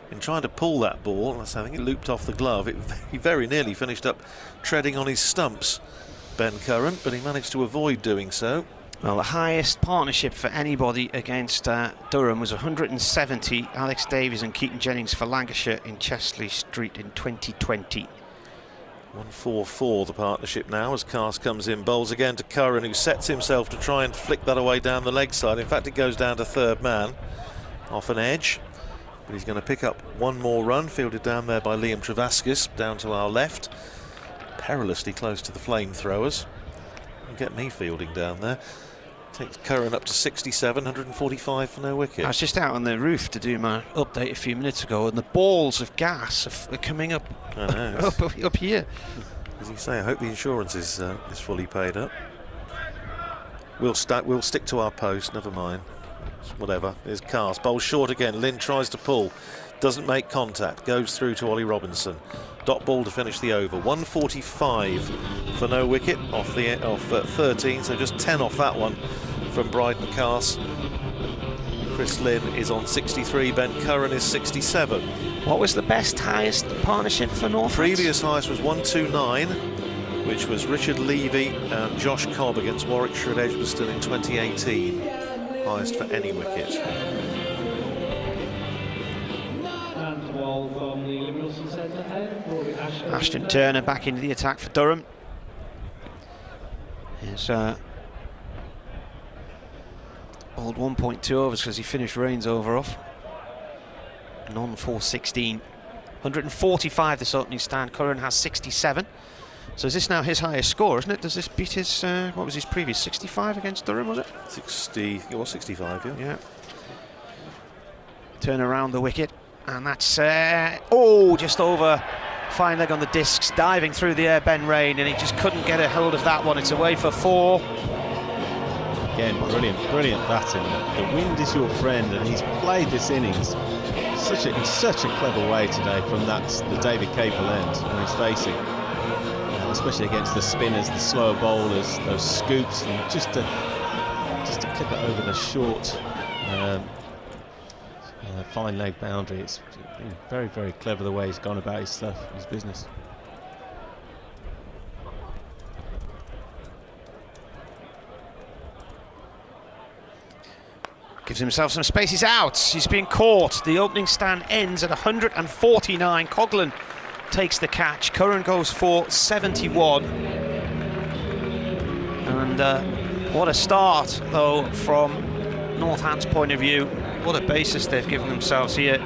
in trying to pull that ball, I think it looped off the glove. He very nearly finished up treading on his stumps, Ben Curran, but he managed to avoid doing so. Well, the highest partnership for anybody against Durham was 170. Alex Davies and Keaton Jennings for Lancashire in Chesley Street in 2020. 1-4-4 the partnership now as Cast comes in, bowls again to Curran, who sets himself to try and flick that away down the leg side. In fact, it goes down to 3rd man off an edge, but he's going to pick up 1 more run, fielded down there by Liam Travaskis down to our left, perilously close to the flamethrowers. Get me fielding down there. Takes Curran up to 67, 145 for no wicket. I was just out on the roof to do my update a few minutes ago, and the balls of gas are coming up, I know, up here. As you say, I hope the insurance is fully paid up. We'll stick to our post, never mind. Whatever. There's Cast, bowls short again. Lynn tries to pull, doesn't make contact, goes through to Ollie Robinson. Dot ball to finish the over. 145 for no wicket off 13, so just 10 off that one from Bryden Cast. Chris Lynn is on 63, Ben Curran is 67. What was the best highest partnership for North? Previous highest was 129, which was Richard Levy and Josh Cobb against Warwickshire at Edgbaston in 2018. Highest for any wicket. Ashton Turner back into the attack for Durham. Here's bowled 1.2 overs because he finished Rains over off. Non 416. 145 this opening stand. Curran has 67. So is this now his highest score, isn't it? Does this beat his, what was his previous, 65 against Durham, was it? 60, it was 65, yeah. Yeah. Turn around the wicket, and that's, just over. Fine leg on the discs, diving through the air, Ben Rain, and he just couldn't get a hold of that one. It's away for 4. Again, brilliant batting. The wind is your friend, and he's played this innings in such a clever way today from the David Capel end when he's facing, especially against the spinners, the slower bowlers, those scoops, and just to clip it over the short fine leg boundary. It's been very, very clever the way he's gone about his stuff, his business. Gives himself some space, he's out, he's been caught. The opening stand ends at 149. Coghlan takes the catch. Curran goes for 71. And what a start, though, from Northants' point of view. What a basis they've given themselves here.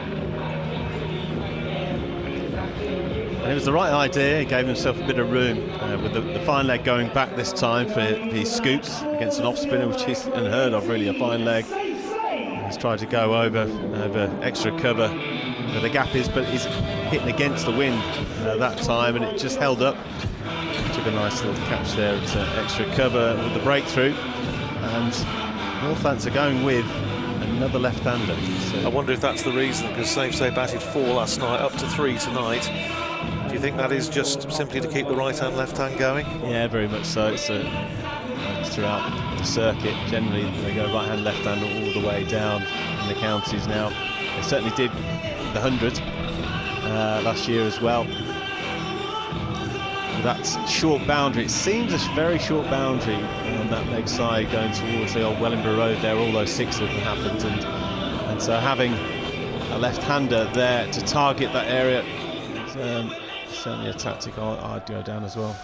And it was the right idea. He gave himself a bit of room with the fine leg going back this time for these scoops against an off spinner, which is unheard of, really, a fine leg. He's tried to go over extra cover where the gap is, but he's hitting against the wind that time, and it just held up. Took a nice little catch there at extra cover with the breakthrough, and Northants are going with another left-hander. I wonder if that's the reason, because Say batted 4 last night, up to 3 tonight. Do you think that is just simply to keep the right-hand, left-hand going? Yeah, very much so. It's throughout the circuit. Generally, they go right-hand, left-hand all the way down in the counties now. They certainly did the 100 last year as well. That's short boundary. It seems a very short boundary on that leg side going towards the old Wellingborough Road there. All those 6 have happened, and so having a left-hander there to target that area is certainly a tactic I'd go down as well.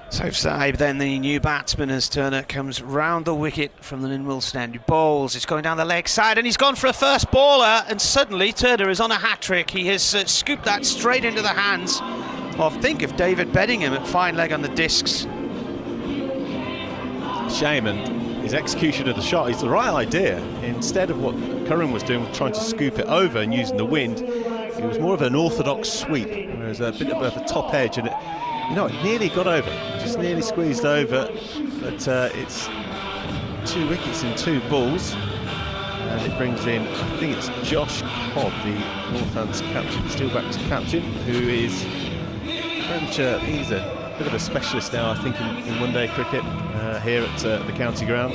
So Saib, then the new batsman, as Turner comes round the wicket from the Ninwell stand. He bowls, it's going down the leg side, and he's gone for a first bowler, and suddenly Turner is on a hat-trick. He has scooped that straight into the hands of David Bedingham at fine leg on the discs. Shame, and his execution of the shot is the right idea. Instead of what Curran was doing, trying to scoop it over and using the wind, it was more of an orthodox sweep, whereas a bit above the top edge, and it nearly got over, just nearly squeezed over, but it's 2 wickets in 2 balls, and it brings in, I think it's Josh Cobb, the Northants captain, Steelbacks captain, who is very much he's a bit of a specialist now, I think, in one-day cricket here at the county ground.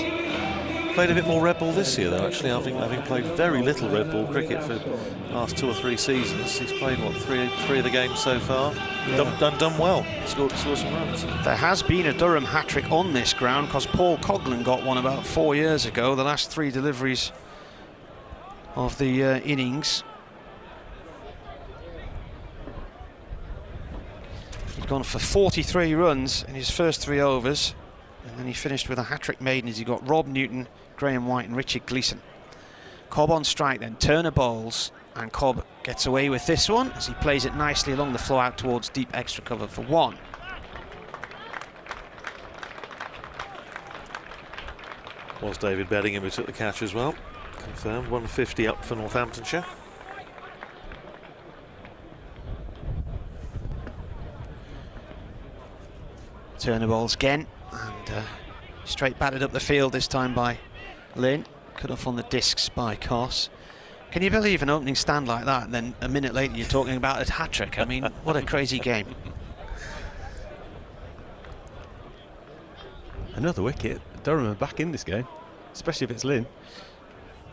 Played a bit more red ball this year, though, actually. Having played very little red ball cricket for the last 2 or 3 seasons. He's played, what, three of the games so far. Yeah. Done well. Scored some runs. There has been a Durham hat-trick on this ground, because Paul Coghlan got one about 4 years ago, the last 3 deliveries of the innings. He'd gone for 43 runs in his first 3 overs, and then he finished with a hat-trick maiden as he got Rob Newton, Graham White and Richard Gleeson. Cobb on strike then, Turner bowls, and Cobb gets away with this one as he plays it nicely along the flow out towards deep extra cover for 1. Was David Bedingham who took the catch as well. Confirmed, 150 up for Northamptonshire. Turner bowls again, and straight batted up the field this time by Lynn, cut off on the discs by Koss. Can you believe an opening stand like that, and then a minute later you're talking about a hat-trick? I mean, what a crazy game. Another wicket. Durham are back in this game, especially if it's Lynn.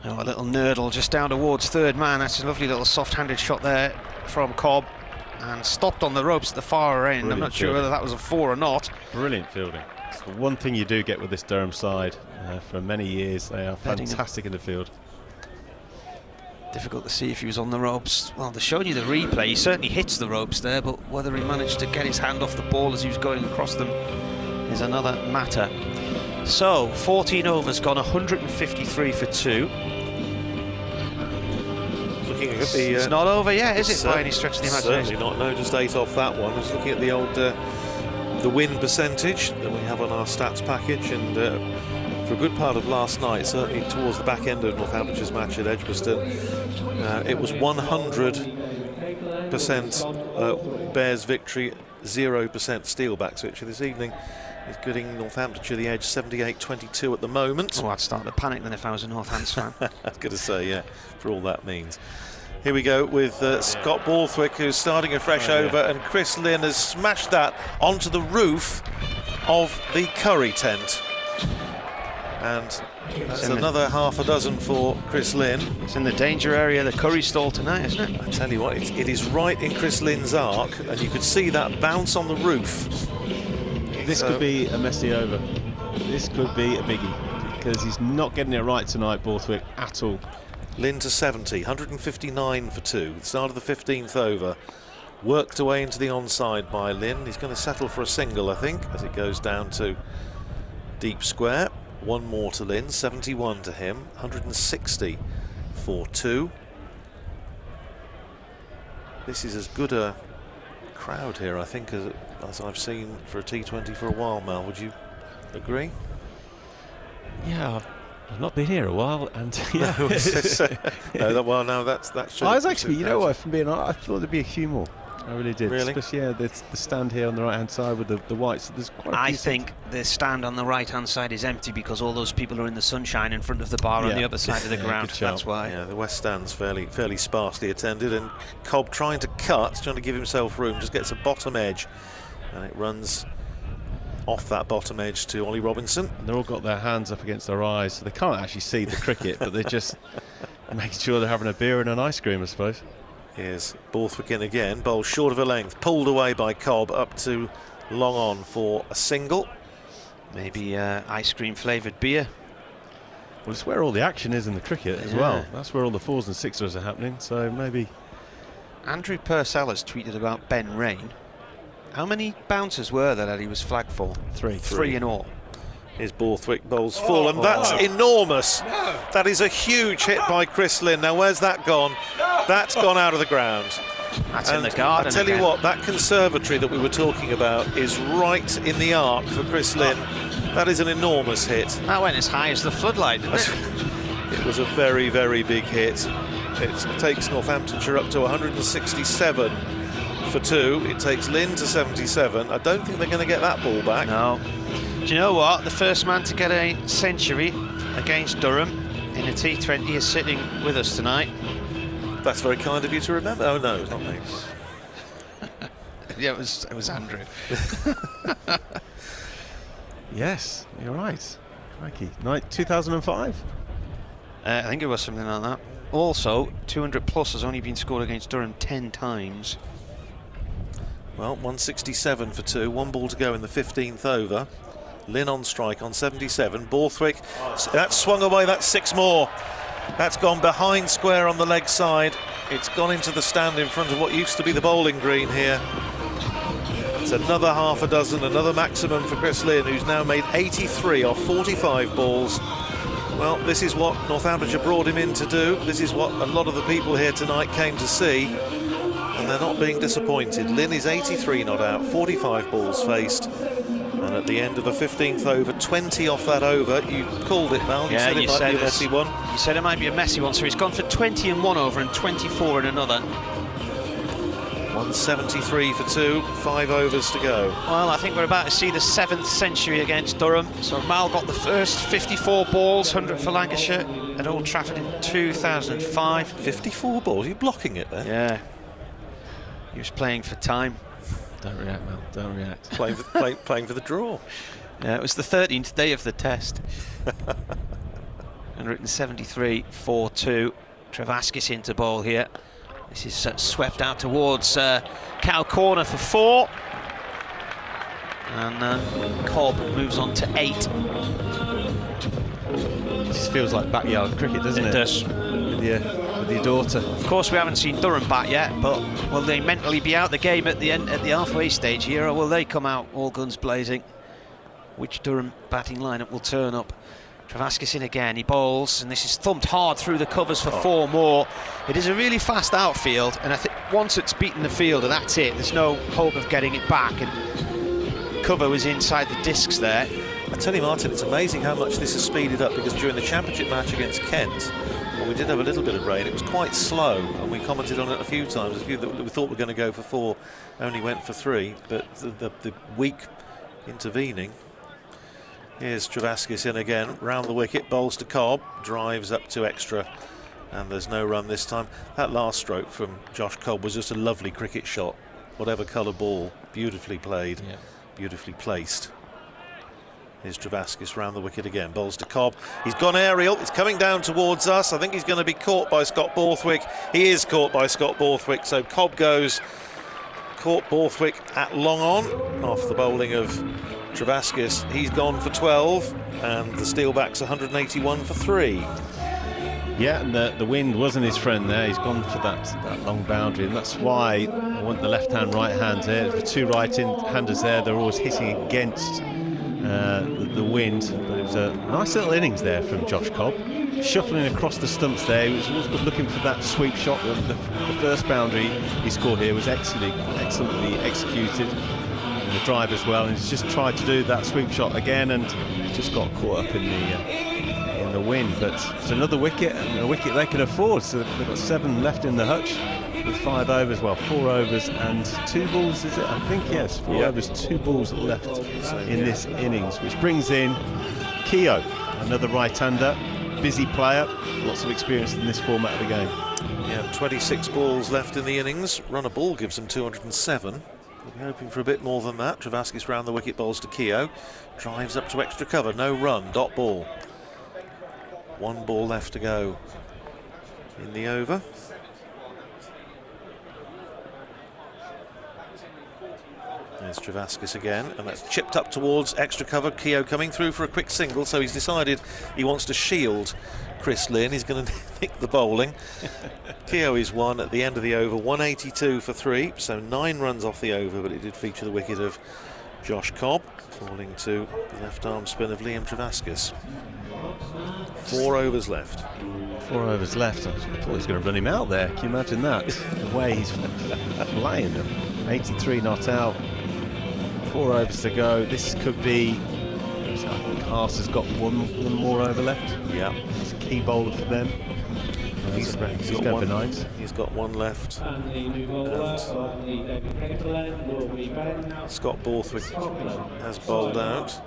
Oh, a little nurdle just down towards third man. That's a lovely little soft-handed shot there from Cobb, and stopped on the ropes at the far end. Brilliant I'm not sure fielding. whether that was a 4 or not. Brilliant fielding. It's the one thing you do get with this Durham side for many years. They are fantastic in the field. Difficult to see if he was on the ropes. Well, they're showing you the replay. He certainly hits the ropes there, but whether he managed to get his hand off the ball as he was going across them is another matter. So, 14 overs gone, 153 for 2. Looking at the... it's not over yet, is it, by any stretch of the imagination? Certainly not, no, just 8 off that one. I was looking at the old the win percentage that we have on our stats package, and for a good part of last night, certainly towards the back end of Northamptonshires match at Edgbaston, it was 100% Bears victory, 0% Steelbacks victory. This evening is giving Northamptonshire the edge, 78-22 at the moment. Oh, I'd start to panic then if I was a Northants fan. I was going to say, yeah, for all that means. Here we go with Scott Borthwick, who's starting a fresh over, and Chris Lynn has smashed that onto the roof of the curry tent. And that's another half a dozen for Chris Lynn. It's in the danger area of the curry stall tonight, isn't it? I tell you what, it is right in Chris Lynn's arc, and you could see that bounce on the roof. This could be a messy over. This could be a biggie, because he's not getting it right tonight, Borthwick, at all. Lynn to 70, 159 for 2. The start of the 15th over. Worked away into the onside by Lynn. He's going to settle for a single, I think, as it goes down to deep square. 1 more to Lynn, 71 to him, 160 for 2. This is as good a crowd here, I think, as I've seen for a T20 for a while, Mal. Would you agree? Yeah, I've not been here a while, and yeah. No, well, no, that's. I was actually, you know what, from being honest, I thought there'd be a few more. I really did. Really? Especially, yeah, the stand here on the right-hand side with the whites. There's quite a I few think the stand on the right-hand side is empty because all those people are in the sunshine in front of the bar on Yeah. the other side of the Yeah, ground. good shout. That's why. Yeah, the west stand's fairly sparsely attended, and Cobb trying to cut, trying to give himself room, just gets a bottom edge, and it runs off that bottom edge to Ollie Robinson. And they've all got their hands up against their eyes, so they can't actually see the cricket, but they're just making sure they're having a beer and an ice cream, I suppose. Here's Borthwick in again, bowled short of a length, pulled away by Cobb up to long on for a single. Maybe ice cream flavoured beer. Well, it's where all the action is in the cricket as Yeah. well. That's where all the fours and sixers are happening, so maybe... Andrew Purcell has tweeted about Ben Rain. How many bouncers were there that he was flagged for? Three in all. Here's Borthwick, bowls full, and that's enormous. That is a huge hit by Chris Lynn. Now, where's that gone? That's gone out of the ground. That's And in the garden I tell you again. what, that conservatory that we were talking about is right in the arc for Chris Lynn. That is an enormous hit. That went as high as the floodlight, didn't it? It was a very, very big hit. It takes Northamptonshire up to 167 for 2. It takes Lynn to 77. I don't think they're going to get that ball back. No. Do you know what? The first man to get a century against Durham in a T20 is sitting with us tonight. That's very kind of you to remember. Oh no, it's not me. Yeah, it was Andrew. Yes, you're right. Crikey. 2005? I think it was something like that. Also, 200 plus has only been scored against Durham 10 times. Well, 167 for 2. 1 ball to go in the 15th over. Lynn on strike on 77. Borthwick, that's swung away. That's 6 more. That's gone behind square on the leg side. It's gone into the stand in front of what used to be the bowling green here. It's another half a dozen, another maximum for Chris Lynn, who's now made 83 off 45 balls. Well, this is what Northamptonshire brought him in to do. This is what a lot of the people here tonight came to see, and they're not being disappointed. Lynn is 83 not out, 45 balls faced. And at the end of the 15th over, 20 off that over. You called it, Mal. You said it might be a messy one. You said it might be a messy one, so he's gone for 20 in one over and 24 in another. 173 for 2, 5 overs to go. Well, I think we're about to see the 7th century against Durham. So Mal got the first 54 balls, 100 for Lancashire at Old Trafford in 2005. 54 balls? You're blocking it there. Yeah. He was playing for time. Don't react, Mel. Don't react. Playing for the draw. Yeah, it was the 13th day of the test. 173 for 2. Travaskis into bowl here. This is swept out towards Cow Corner for 4. And Cobb moves on to 8. This feels like backyard cricket, doesn't it? It does. With your daughter. Of course, we haven't seen Durham bat yet, but will they mentally be out the game at the end, at the halfway stage here, or will they come out all guns blazing? Which Durham batting lineup will turn up? Travaskis in again, he bowls, and this is thumped hard through the covers for 4 more. It is a really fast outfield, and I think once it's beaten the fielder, that's it. There's no hope of getting it back, and cover was inside the discs there. I tell you, Martin, it's amazing how much this has speeded up, because during the championship match against Kent, well, we did have a little bit of rain. It was quite slow, and we commented on it a few times. A few that we thought were going to go for 4 only went for 3, but the week intervening. Here's Travaskis in again, round the wicket, bowls to Cobb, drives up to extra, and there's no run this time. That last stroke from Josh Cobb was just a lovely cricket shot. Whatever colour ball, beautifully played, beautifully placed. Here's Travaskis round the wicket again, bowls to Cobb. He's gone aerial, it's coming down towards us. I think he's going to be caught by Scott Borthwick. He is caught by Scott Borthwick, so Cobb goes, caught Borthwick at long on, off the bowling of Travaskis. He's gone for 12, and the Steelbacks 181 for 3. Yeah, and the wind wasn't his friend there. He's gone for that long boundary, and that's why I want the left hand, right hand here. The 2 right-handers there, they're always hitting against the wind. But it was a nice little innings there from Josh Cobb, shuffling across the stumps there. He was looking for that sweep shot. The first boundary he scored here was excellently executed. The drive as well, and he's just tried to do that sweep shot again, and just got caught up in the wind. But it's another wicket, and a wicket they can afford. So they've got 7 left in the hutch. with 5 overs, well, 4 overs and 2 balls, is it? I think, yes, 4 overs, 2 balls left in this innings, which brings in Keogh, another right-hander, busy player, lots of experience in this format of the game. Yeah, 26 balls left in the innings. Run a ball gives them 207. We'll be hoping for a bit more than that. Travaskis round the wicket, bowls to Keogh. Drives up to extra cover, no run, dot ball. 1 ball left to go in the over. There's Travaskis again, and that's chipped up towards extra cover. Keogh coming through for a quick single, so he's decided he wants to shield Chris Lynn. He's going to nick the bowling. Keogh is 1 at the end of the over, 182 for 3, so 9 runs off the over, but it did feature the wicket of Josh Cobb, falling to the left arm spin of Liam Travaskis. 4 overs left. 4 overs left. I thought he was going to run him out there. Can you imagine that? The way he's playing them. 83 not out. 4 overs to go. This could be. I think Haas has got one more over left. Yeah, he's a key bowler for them. He's got going for 9s. He's got 1 left. And Scott Borthwick has bowled out.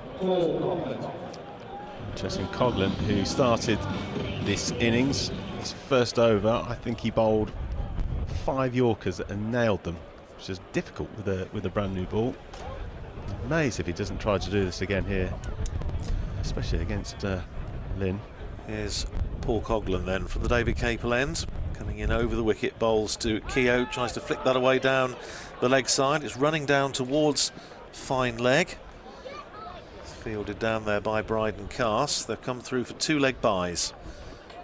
Interesting. Coghlan, who started this innings, his first over, I think he bowled 5 Yorkers and nailed them, which is difficult with a brand new ball. I'm amazed if he doesn't try to do this again here, especially against Lynn. Here's Paul Coghlan then from the David Capel end, coming in over the wicket, bowls to Keogh, tries to flick that away down the leg side. It's running down towards fine leg. Fielded down there by Bryden Cass. They've come through for 2 leg byes,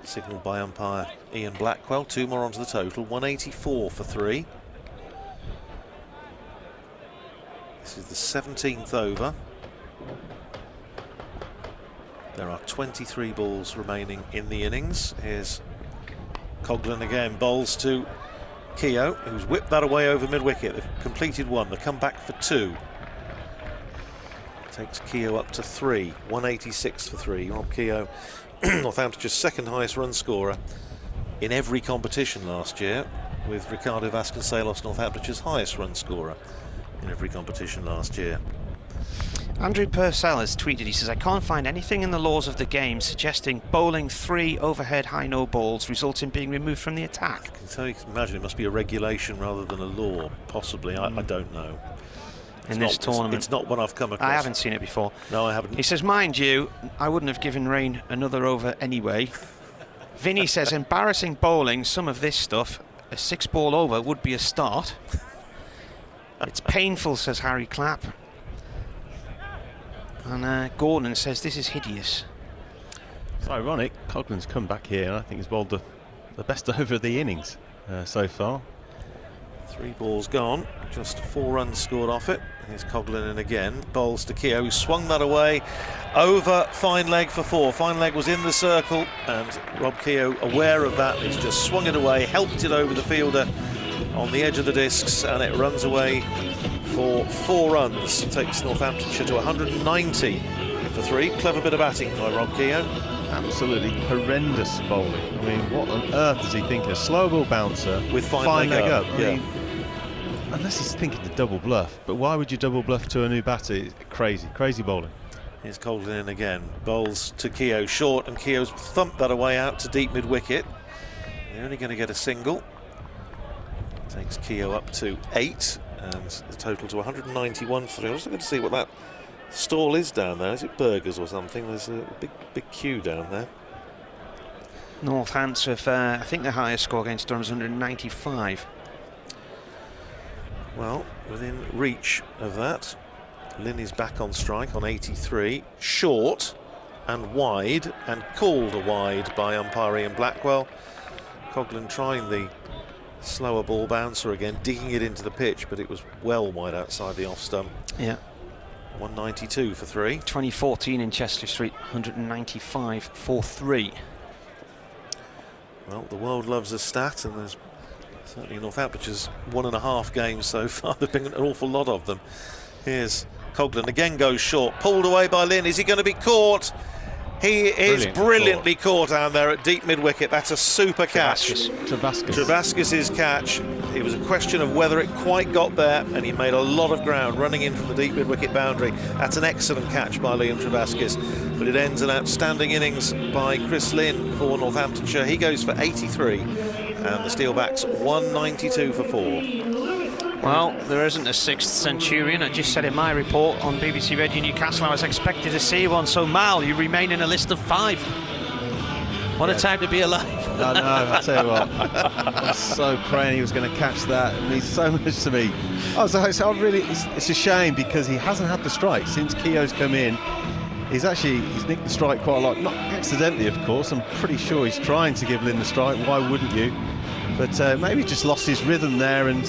signalled by umpire Ian Blackwell. 2 more onto the total, 184 for 3. This is the 17th over. There are 23 balls remaining in the innings. Here's Coghlan again, bowls to Keogh, who's whipped that away over mid-wicket. They've completed 1, they come back for 2. Takes Keogh up to 3, 186 for 3. Rob Keogh, Northamptonshire second highest run scorer in every competition last year, with Ricardo Vasconcelos, Northamptonshire's highest run scorer in every competition last year. Andrew Purcell has tweeted, he says, I can't find anything in the laws of the game suggesting bowling 3 overhead high no balls results in being removed from the attack. So you can imagine it must be a regulation rather than a law, possibly. I don't know. In this tournament. It's not one I've come across. I haven't seen it before. No, I haven't. He says, mind you, I wouldn't have given Rain another over anyway. Vinny says, embarrassing bowling, some of this stuff, a 6-ball over would be a start. It's painful, says Harry Clapp. And Gordon says, this is hideous. It's ironic, Coghlan's come back here and I think he's bowled the best over of the innings so far. 3 balls gone, just 4 runs scored off it. Here's Coghlan in again, bowls to Keogh, who swung that away over fine leg for 4. Fine leg was in the circle and Rob Keogh, aware of that, he's just swung it away, helped it over the fielder on the edge of the discs, and it runs away for 4 runs. Takes Northamptonshire to 190 for 3. Clever bit of batting by Rob Keogh. Absolutely horrendous bowling. I mean, what on earth does he think? A slow ball bouncer with fine leg up. I mean, unless he's thinking to double bluff, but why would you double bluff to a new batter? It's crazy bowling. Here's Coghlan in again, bowls to Keogh short, and Keogh's thumped that away out to deep mid wicket. They're only going to get a single. Takes Keogh up to 8, and the total to 191 for 3. I'm just looking to see what that stall is down there. Is it burgers or something? There's a big queue down there. Northants have, I think their highest score against Durham is 195. Well, within reach of that. Lynn is back on strike on 83. Short and wide, and called a wide by umpire Ian Blackwell. Coghlan trying the slower ball bouncer again, digging it into the pitch, but it was well wide outside the off stump. Yeah. 192 for 3. 2014 in Chester Street, 195 for 3. Well, the world loves a stat, and there's certainly Northamptonshire's 1.5 games so far. There've been an awful lot of them. Here's Coghlan again, goes short, pulled away by Lynn. Is he going to be caught? He is brilliantly caught down there at deep mid-wicket. That's a super catch. Travaskis's catch. It was a question of whether it quite got there, and he made a lot of ground running in from the deep mid-wicket boundary. That's an excellent catch by Liam Travaskis, but it ends an outstanding innings by Chris Lynn for Northamptonshire. He goes for 83, and the Steelbacks 192 for 4. Well, there isn't a sixth centurion. I just said in my report on BBC Radio Newcastle I was expected to see one. So, Mal, you remain in a list of 5. What a time to be alive. I know, I tell you what. I was so praying he was going to catch that. It means so much to me. It's a shame because he hasn't had the strike since Keogh's come in. He's nicked the strike quite a lot. Not accidentally, of course. I'm pretty sure he's trying to give Lynn the strike. Why wouldn't you? But maybe just lost his rhythm there, and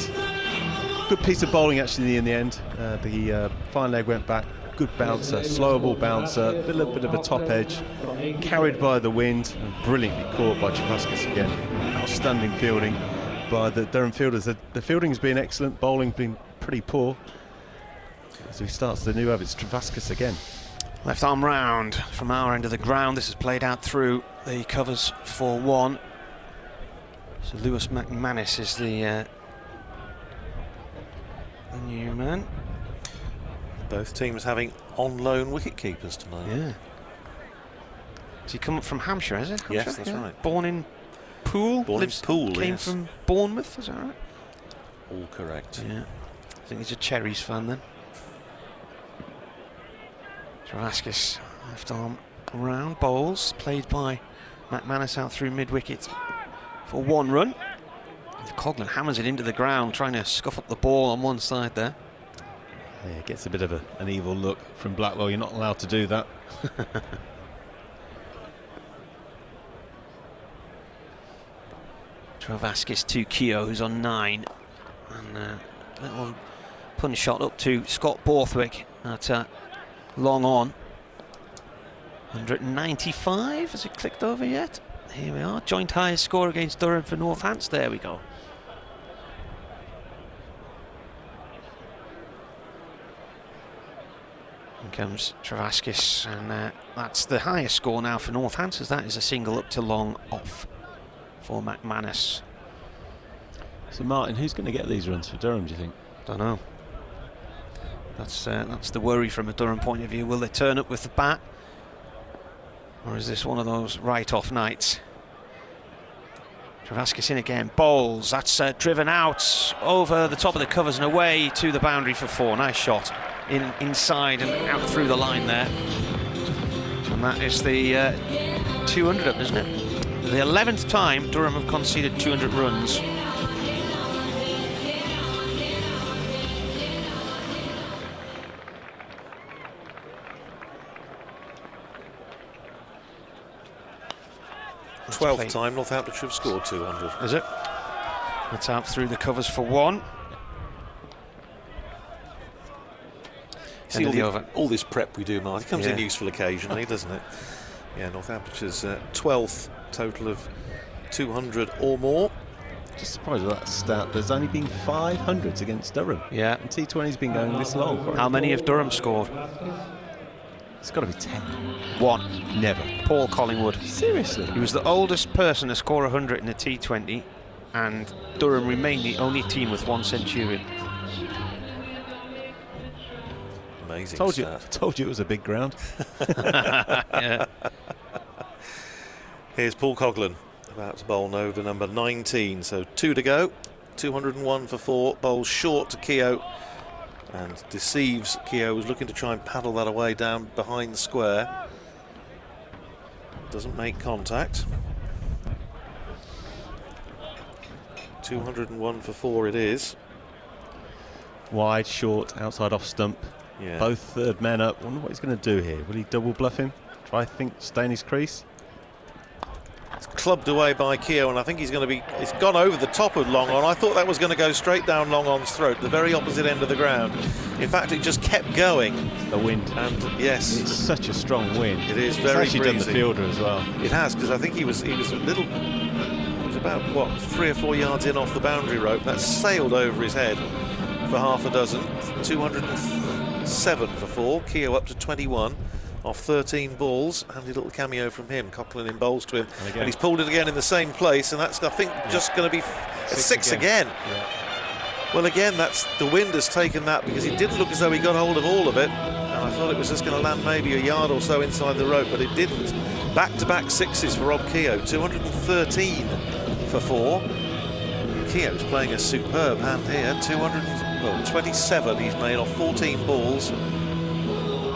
good piece of bowling actually in the end. The fine leg went back, good bouncer, slow ball bouncer, a little bit of a top edge, carried by the wind, and brilliantly caught by Travaskis again. Outstanding fielding by the Durham fielders. The fielding's been excellent, bowling's been pretty poor. As he starts the new over, it's Travaskis again. Left arm round from our end of the ground. This is played out through the covers for 1. So Lewis McManus is the new man. Both teams having on loan wicket keepers tonight. Yeah. Has he come up from Hampshire, is it? Hampshire? Yes, that's right. Born in Poole. Came yes. from Bournemouth, is that right? All correct. Yeah. I think he's a Cherries fan then. Travaskis left arm round, bowls, played by McManus out through mid-wicket for 1 run. Coghlan hammers it into the ground, trying to scuff up the ball on one side there. Yeah, it gets a bit of an evil look from Blackwell. You're not allowed to do that. Travaskis to Keogh, who's on 9. And little punch shot up to Scott Borthwick at long on. 195, has it clicked over yet? Here we are, joint highest score against Durham for Northampton. There we go. In comes Travaskis, and that's the highest score now for Northampton. That is a single up to long off for McManus. So Martin, who's going to get these runs for Durham, do you think? Don't know. That's the worry from a Durham point of view. Will they turn up with the bat? Or is this one of those write-off nights? Travaskis in again, bowls, that's driven out over the top of the covers and away to the boundary for 4. Nice shot inside and out through the line there. And that is the 200 up, isn't it? The 11th time Durham have conceded 200 runs. That's 12th time Northamptonshire have scored 200. Is it? That's out through the covers for 1. See all this prep we do, Mark, it comes in useful occasionally, doesn't it? Yeah, Northamptonshires 12th total of 200 or more. Just surprised with that stat. There's only been 500s against Durham. Yeah. And T20's been going this long. How many have Durham scored? It's got to be 10. 1. Never. Paul Collingwood. Seriously? He was the oldest person to score 100 in a T20, and Durham remain the only team with 1 centurion. Amazing Told you it was a big ground. Yeah. Here's Paul Coghlan about to bowl over number 19. So 2 to go. 201 for 4. Bowls short to Keogh and deceives Keogh, who's looking to try and paddle that away down behind the square. Doesn't make contact. 201 for 4 it is. Wide, short, outside off stump. Yeah. Both third men up. Wonder what he's going to do here. Will he double bluff him? Try stay in his crease? It's clubbed away by Keogh, and I think it's gone over the top of Long On. I thought that was going to go straight down Long On's throat, the very opposite end of the ground. In fact, it just kept going. The wind. And yes. It's such a strong wind. It is it's very actually breezy. Done the fielder as well. It has, because I think he was about, what, 3 or 4 yards in off the boundary rope. That sailed over his head for half a dozen. 207 for 4. Keogh up to 21. off 13 balls. Handy little cameo from him. Coughlin in bowls to him, and he's pulled it again in the same place, and that's, I think, just going to be six again. Yeah. Well, again, that's the wind has taken that, because it didn't look as though he got hold of all of it, and I thought it was just going to land maybe a yard or so inside the rope, but it didn't. Back-to-back sixes for Rob Keogh, 213 for 4. Keogh's playing a superb hand here. 227 he's made off 14 balls.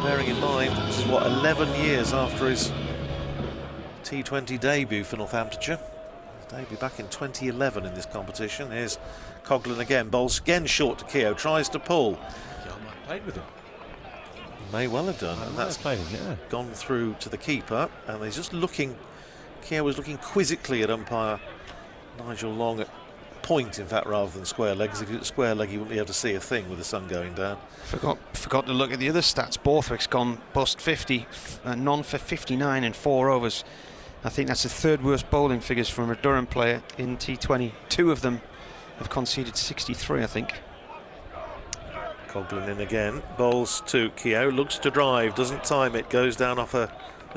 Bearing in mind, this is what, 11 years after his T20 debut for Northamptonshire. His debut back in 2011 in this competition. Here's Coughlin again, bowls again short to Keogh, tries to pull. Yeah, I might have played with him. May well have done, and that's gone through to the keeper, and he's just looking. Keogh was looking quizzically at umpire Nigel Long at point, in fact, rather than square leg, because if you look at square leg you wouldn't be able to see a thing with the sun going down. Forgot to look at the other stats. Borthwick's gone bust 50, none for 59 in 4 overs. I think that's the third worst bowling figures from a Durham player in T20. 2 of them have conceded 63, I think. Coughlin in again, bowls to Keogh, looks to drive, doesn't time it, goes down off the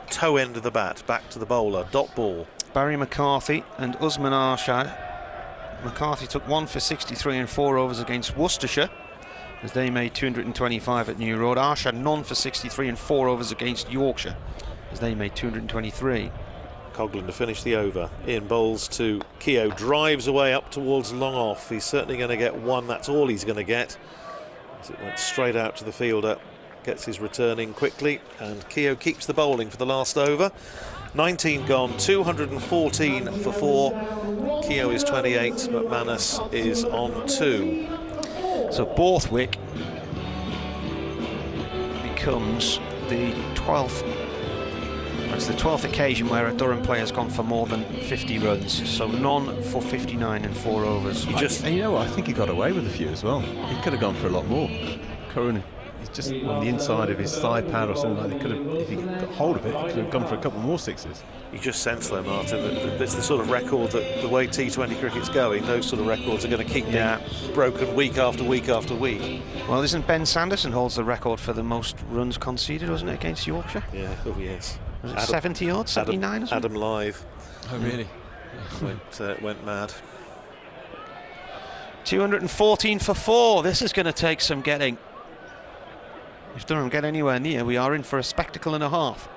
toe end of the bat, back to the bowler, dot ball. Barry McCarthy and Usman Arshad. McCarthy took 1 for 63 in 4 overs against Worcestershire, as they made 225 at New Road. Arshad none for 63 in 4 overs against Yorkshire, as they made 223. Coughlin to finish the over. In bowls to Keogh, drives away up towards long off. He's certainly going to get 1, that's all he's going to get. As it went straight out to the fielder, gets his return in quickly, and Keogh keeps the bowling for the last over. 19 gone, 214 for 4. Keogh is 28, McManus is on 2. So Borthwick becomes the 12th. It's the 12th occasion where a Durham player has gone for more than 50 runs. So none for 59 in 4 overs. And you know what? I think he got away with a few as well. He could have gone for a lot more. Corona, he's just on the inside of his thigh pad or something like that. Could have, if he got hold of it, he could have gone for a couple more sixes. You just sense though, Martin, that it's the sort of record that the way T20 cricket's going, those sort of records are going to keep being broken week after week after week. Well, isn't Ben Sanderson holds the record for the most runs conceded, wasn't it, against Yorkshire? Yeah, oh yes. Was it 70 odd, 79 or something? Adam Live. Oh really? Went mad. 214 for 4. This is going to take some getting. If Durham get anywhere near, we are in for a spectacle and a half.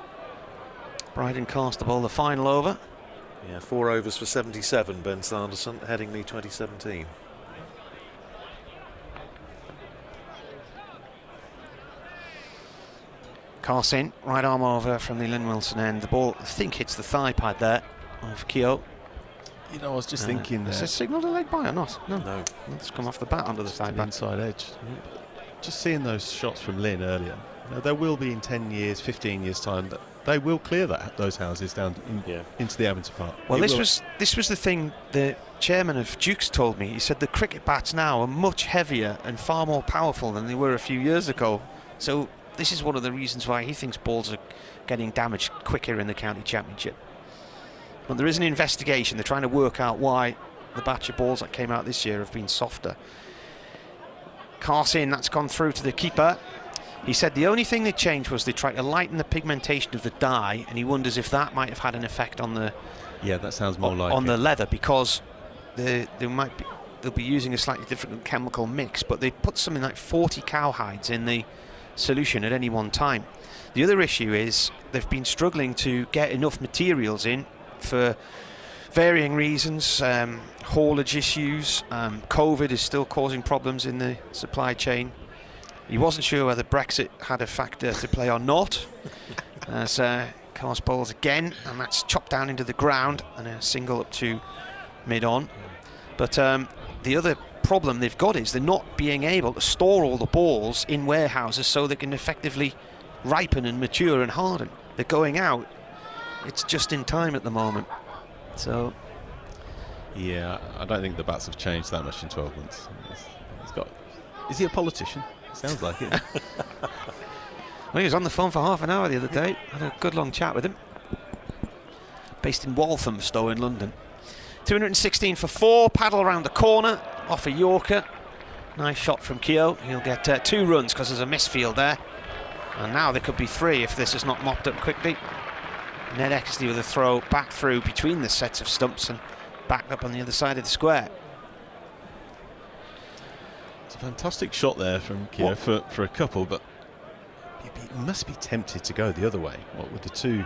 Bryden cast the ball the final over. Yeah, 4 overs for 77, Ben Sanderson, Headingley 2017. Carson, right arm over from the Lynn Wilson end. The ball, I think, hits the thigh pad there of Keogh. You know, I was just thinking is it signalled a leg by or not? No. It's come off the bat under the thigh pad. Inside edge. Just seeing those shots from Lynn earlier, you know, there will be in 10 years, 15 years time that they will clear those houses down into the Abington Park. Well, this was the thing the chairman of Dukes told me. He said the cricket bats now are much heavier and far more powerful than they were a few years ago. So this is one of the reasons why he thinks balls are getting damaged quicker in the county championship. But there is an investigation. They're trying to work out why the batch of balls that came out this year have been softer. Carson, that's gone through to the keeper. He said the only thing they changed was they tried to lighten the pigmentation of the dye, and he wonders if that might have had an effect on the that sounds more like on the leather, because they'll be using a slightly different chemical mix, but they put something like 40 cowhides in the solution at any one time. The other issue is they've been struggling to get enough materials in for varying reasons, haulage issues. COVID is still causing problems in the supply chain. He wasn't sure whether Brexit had a factor to play or not. As cast balls again, and that's chopped down into the ground, and a single up to mid-on. But the other problem they've got is they're not being able to store all the balls in warehouses so they can effectively ripen and mature and harden. They're going out. It's just in time at the moment. So yeah, I don't think the bats have changed that much in 12 months. Is he a politician? Sounds like it. Well, he was on the phone for half an hour the other day. Had a good long chat with him. Based in Walthamstow in London. 216 for 4. Paddle around the corner. Off a Yorker. Nice shot from Keogh. He'll get 2 runs because there's a misfield there. And now there could be 3 if this is not mopped up quickly. Ned Exley with a throw back through between the sets of stumps and back up on the other side of the square. It's a fantastic shot there from Keogh for a couple, but he must be tempted to go the other way. What with the two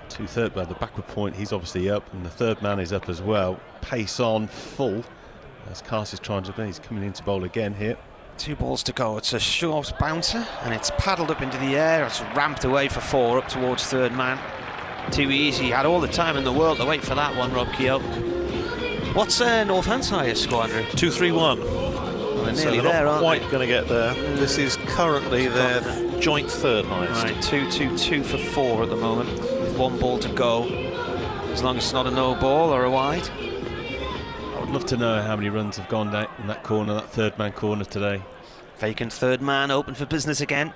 third man, the backward point, he's obviously up, and the third man is up as well. Pace on full as Cast is trying to be. He's coming in to bowl again here. 2 balls to go. It's a short bouncer and it's paddled up into the air. It's ramped away for 4 up towards third man. Too easy. Had all the time in the world to wait for that one, Rob Keogh. What's Northamptonshire's squadron? 2-3-1. Well, they're So nearly they're there, not aren't quite they? going to get there. This is currently their joint third highest. Right, 2-2-2 for 4 at the moment, with 1 ball to go. As long as it's not a no ball or a wide. I would love to know how many runs have gone down in that corner, that third man corner today. Vacant third man, open for business again.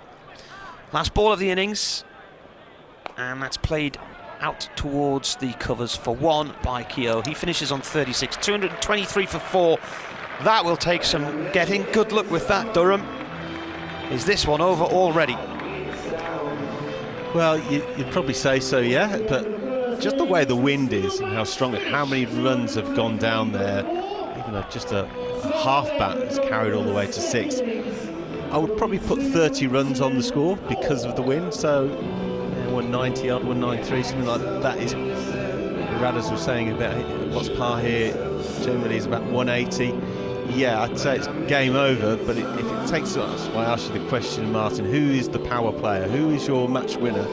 Last ball of the innings, and that's played out towards the covers for 1 by Keogh. He finishes on 36, 223 for 4. That will take some getting. Good luck with that, Durham. Is this one over already? Well, you'd probably say so, yeah, but just the way the wind is and how strong, how many runs have gone down there, even just a half bat is carried all the way to 6. I would probably put 30 runs on the score because of the wind, so 190 odd, 193, something like that. Is Radders was saying about what's par here generally is about 180. Yeah, I'd say it's game over, but if it takes us, I asked you the question, Martin, who is the power player? Who is your match winner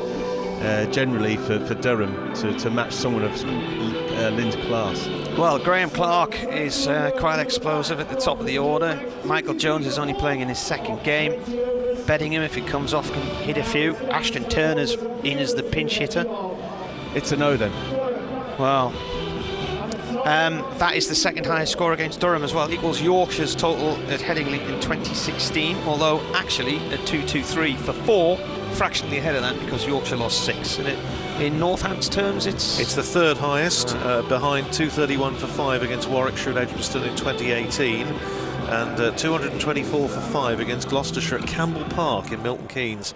generally for Durham to match someone of Lynn's class? Well, Graham Clark is quite explosive at the top of the order. Michael Jones is only playing in his 2nd game. Bettingham, if it comes off, can hit a few. Ashton Turner's in as the pinch hitter. It's a no then. Well, that is the 2nd highest score against Durham as well. Equals Yorkshire's total at Headingley in 2016, although actually at 223 for 4, fractionally ahead of that because Yorkshire lost 6. And in Northampton's terms, it's the 3rd highest, behind 231 for 5 against Warwickshire at Edgbaston in 2018, and 224 for 5 against Gloucestershire at Campbell Park in Milton Keynes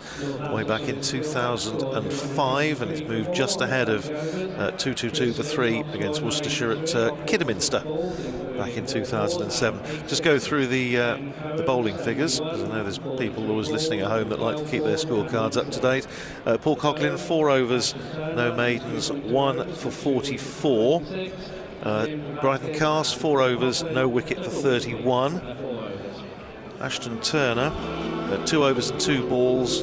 way back in 2005, and it's moved just ahead of 222 for 3 against Worcestershire at Kidderminster back in 2007. Just go through the bowling figures, because I know there's people always listening at home that like to keep their scorecards up to date. Paul Coughlin, 4 overs, no maidens, 1 for 44. Brighton Cast, 4 overs, no wicket for 31. Ashton Turner, 2 overs and 2 balls,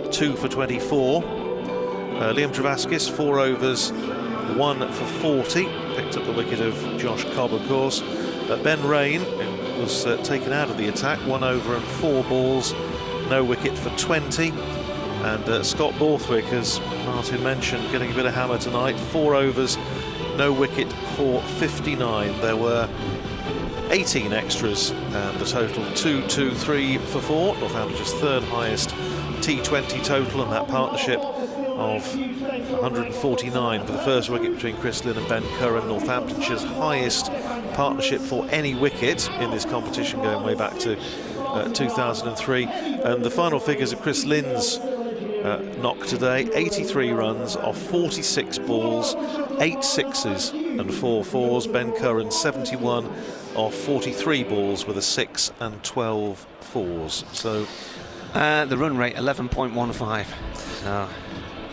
2 for 24. Liam Travaskis, 4 overs, 1 for 40. Picked up the wicket of Josh Cobb, of course. Ben Rain was taken out of the attack, 1 over and 4 balls, no wicket for 20. And Scott Borthwick, as Martin mentioned, getting a bit of hammer tonight, 4 overs, no wicket for 59. There were 18 extras and a total 223 for 4. Northamptonshire's 3rd highest T20 total, and that partnership of 149 for the first wicket between Chris Lynn and Ben Curran. Northamptonshire's highest partnership for any wicket in this competition, going way back to 2003. And the final figures of Chris Lynn's knock today: 83 runs off 46 balls, 8 sixes and 4 fours. Ben Curran 71 off 43 balls with a 6 and 12 fours. So the run rate 11.15. So.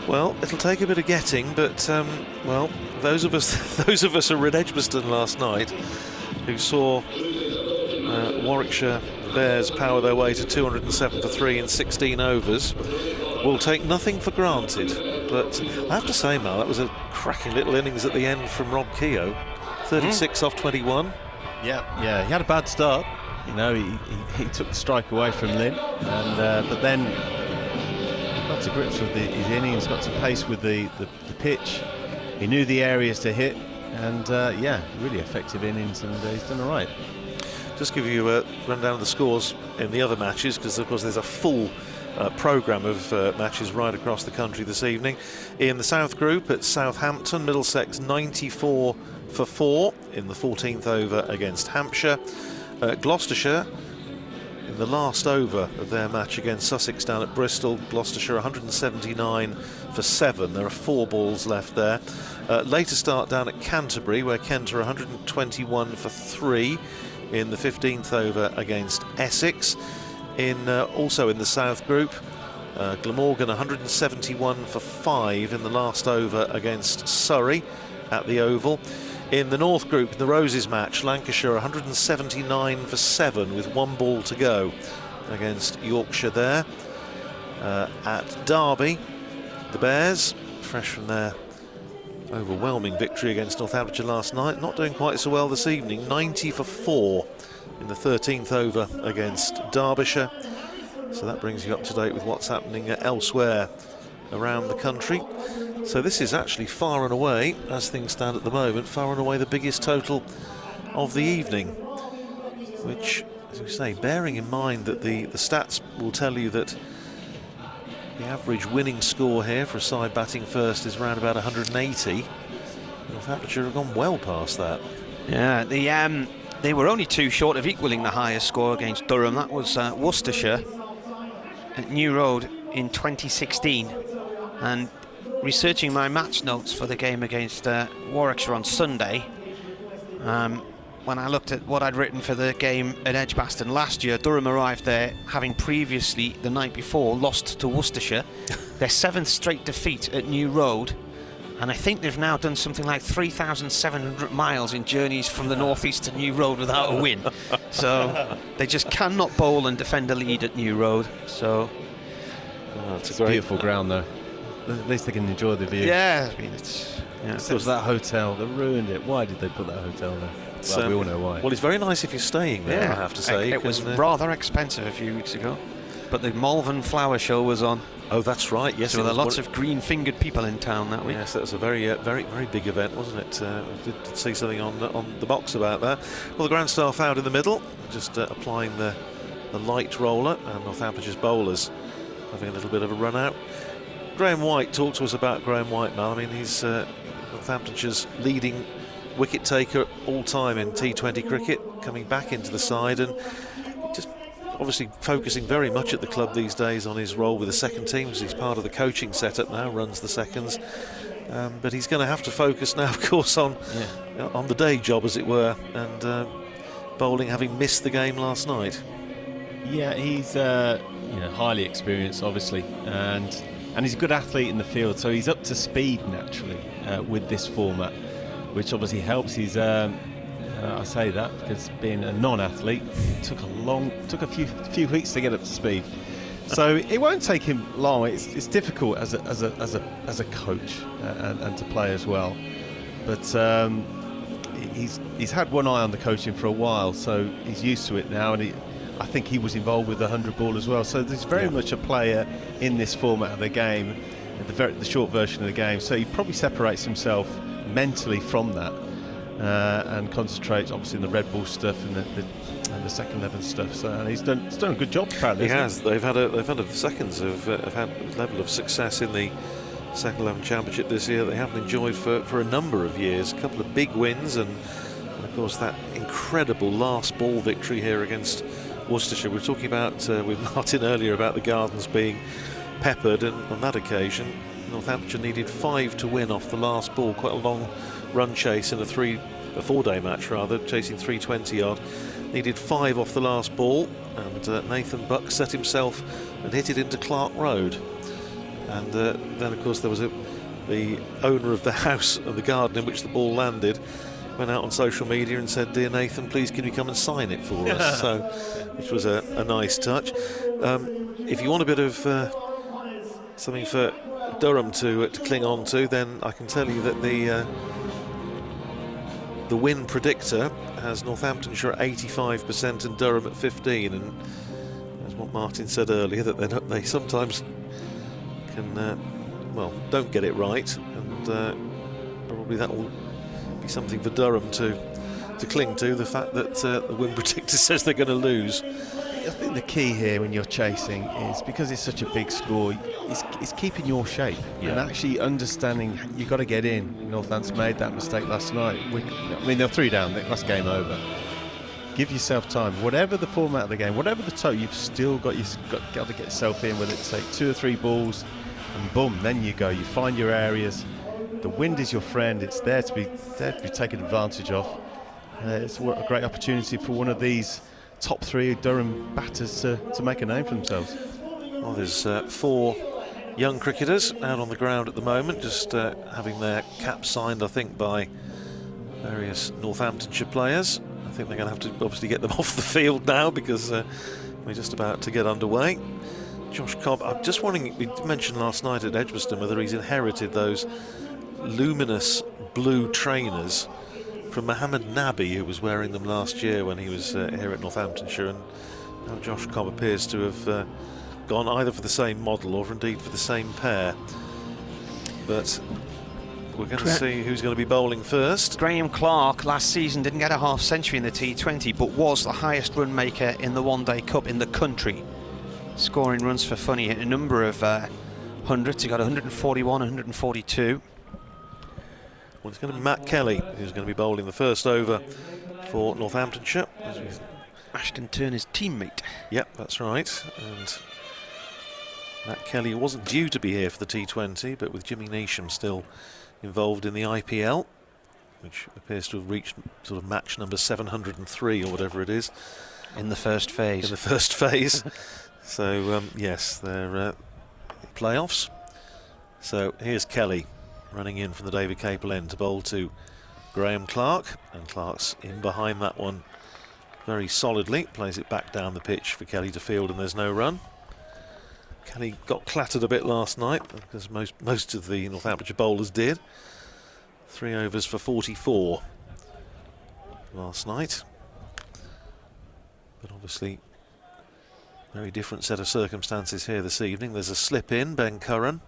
Well, it'll take a bit of getting, but well, those of us who were at Edgbaston last night, who saw Warwickshire Bears power their way to 207 for 3 in 16 overs, will take nothing for granted. But I have to say, Mal, that was a cracking little innings at the end from Rob Keogh. 36 off 21. Yeah, he had a bad start. You know, he took the strike away from Lynn, and but then got to grips with his innings, got to pace with the pitch. He knew the areas to hit, and yeah, really effective innings, and he's done all right. Just give you a rundown of the scores in the other matches, because of course there's a full programme of matches right across the country this evening. In the South Group at Southampton, Middlesex 94 for 4 in the 14th over against Hampshire. Gloucestershire in the last over of their match against Sussex down at Bristol. Gloucestershire 179 for 7. There are 4 balls left there. Later start down at Canterbury, where Kent are 121 for 3 in the 15th over against Essex. Also in the South Group, Glamorgan 171 for 5 in the last over against Surrey at the Oval. In the North Group, the Roses match, Lancashire 179 for 7 with 1 ball to go against Yorkshire there. At Derby, the Bears, fresh from their overwhelming victory against Northamptonshire last night, not doing quite so well this evening, 90 for 4 in the 13th over against Derbyshire. So that brings you up to date with what's happening elsewhere around the country. So this is actually far and away, as things stand at the moment, far and away the biggest total of the evening, which, as we say, bearing in mind that the stats will tell you that the average winning score here for a side batting first is around about 180. Northamptonshire have gone well past that. Yeah, they were only 2 short of equalling the highest score against Durham. That was Worcestershire at New Road in 2016. And researching my match notes for the game against Warwickshire on Sunday, when I looked at what I'd written for the game at Edgbaston last year, Durham arrived there having previously, the night before, lost to Worcestershire. Their 7th straight defeat at New Road, and I think they've now done something like 3,700 miles in journeys from the northeast to New Road without a win. So they just cannot bowl and defend a lead at New Road. So it's a beautiful ground though. At least they can enjoy the view. Yeah, I mean, it's... Yeah. It was that hotel that ruined it. Why did they put that hotel there? Well, we all know why. Well, it's very nice if you're staying there, I have to say. It was rather expensive a few weeks ago, but the Malvern Flower Show was on. Oh, that's right. Yes, so there were lots of green-fingered people in town that week. Yes, that was a very, very big event, wasn't it? I did see something on the box about that. Well, the grand staff out in the middle, just applying the light roller, and Northamptonshire's bowlers having a little bit of a run out. Graham White, talk to us about Graham White, Mal. I mean, he's Northamptonshire's leading wicket taker all time in T20 cricket, coming back into the side and just obviously focusing very much at the club these days on his role with the second team, because he's part of the coaching setup now, runs the seconds. But he's going to have to focus now, of course, on the day job, as it were, and bowling, having missed the game last night. Yeah, he's highly experienced, obviously, and he's a good athlete in the field, so he's up to speed naturally with this format, which obviously helps. He's I say that because being a non-athlete, it took a few weeks to get up to speed. So it won't take him long. It's difficult as a coach and to play as well. But he's had one eye on the coaching for a while, so he's used to it now, and I think he was involved with the 100 ball as well. So there's very much a player in this format of the game, the short version of the game. So he probably separates himself mentally from that and concentrates obviously on the red ball stuff and the second 11 stuff. So and he's done a good job apparently. He has. They've had the seconds have had a level of success in the second 11 championship this year they haven't enjoyed for a number of years. A couple of big wins and of course that incredible last ball victory here against Worcestershire. We were talking about with Martin earlier about the Gardens being peppered, and on that occasion Northamptonshire needed 5 to win off the last ball. Quite a long run chase in a 4-day match rather, chasing 320 odd. Needed 5 off the last ball, and Nathan Buck set himself and hit it into Clark Road. And then of course there was the owner of the house of the garden in which the ball landed went out on social media and said, "Dear Nathan, please can you come and sign it for us?" So, which was a nice touch. If you want a bit of something for Durham to cling on to, then I can tell you that the win predictor has Northamptonshire at 85% and Durham at 15%, and as what Martin said earlier, that they sometimes can don't get it right, and probably that will be something for Durham to cling to, the fact that the win predictor says they're going to lose. I think the key here when you're chasing is, because it's such a big score, it's keeping your shape and actually understanding you've got to get in. Northampton made that mistake last night. I mean, they're 3 down, that's game over. Give yourself time. Whatever the format of the game, whatever the total, you've still got to get yourself in. Whether it's say 2 or 3 balls, and boom, then you go. You find your areas. The wind is your friend. It's there to be taken advantage of. It's a great opportunity for one of these top 3 Durham batters to make a name for themselves. Well, there's 4 young cricketers out on the ground at the moment, just having their caps signed, I think, by various Northamptonshire players. I think they're going to have to obviously get them off the field now, because we're just about to get underway. Josh Cobb, I'm just wondering, we mentioned last night at Edgbaston whether he's inherited those luminous blue trainers from Mohammed Nabi, who was wearing them last year when he was here at Northamptonshire, and now Josh Cobb appears to have gone either for the same model or indeed for the same pair. But we're going to see who's going to be bowling first. Graham Clark last season didn't get a half century in the T20, but was the highest run maker in the One Day Cup in the country, scoring runs for fun. He hit a number of hundreds. He got 141, 142. Well, it's going to be Matt Kelly who's going to be bowling the first over for Northamptonshire. Ashton Turner's teammate. Yep, that's right. And Matt Kelly wasn't due to be here for the T20, but with Jimmy Neesham still involved in the IPL, which appears to have reached sort of match number 703 or whatever it is. In the first phase. In the first phase. So, yes, they're playoffs. So here's Kelly running in from the David Capel end to bowl to Graham Clark, and Clark's in behind that one very solidly, plays it back down the pitch for Kelly to field, and there's no run. Kelly got clattered a bit last night, because most of the Northamptonshire bowlers did. 3 overs for 44 last night, but obviously very different set of circumstances here this evening. There's a slip in, Ben Curran.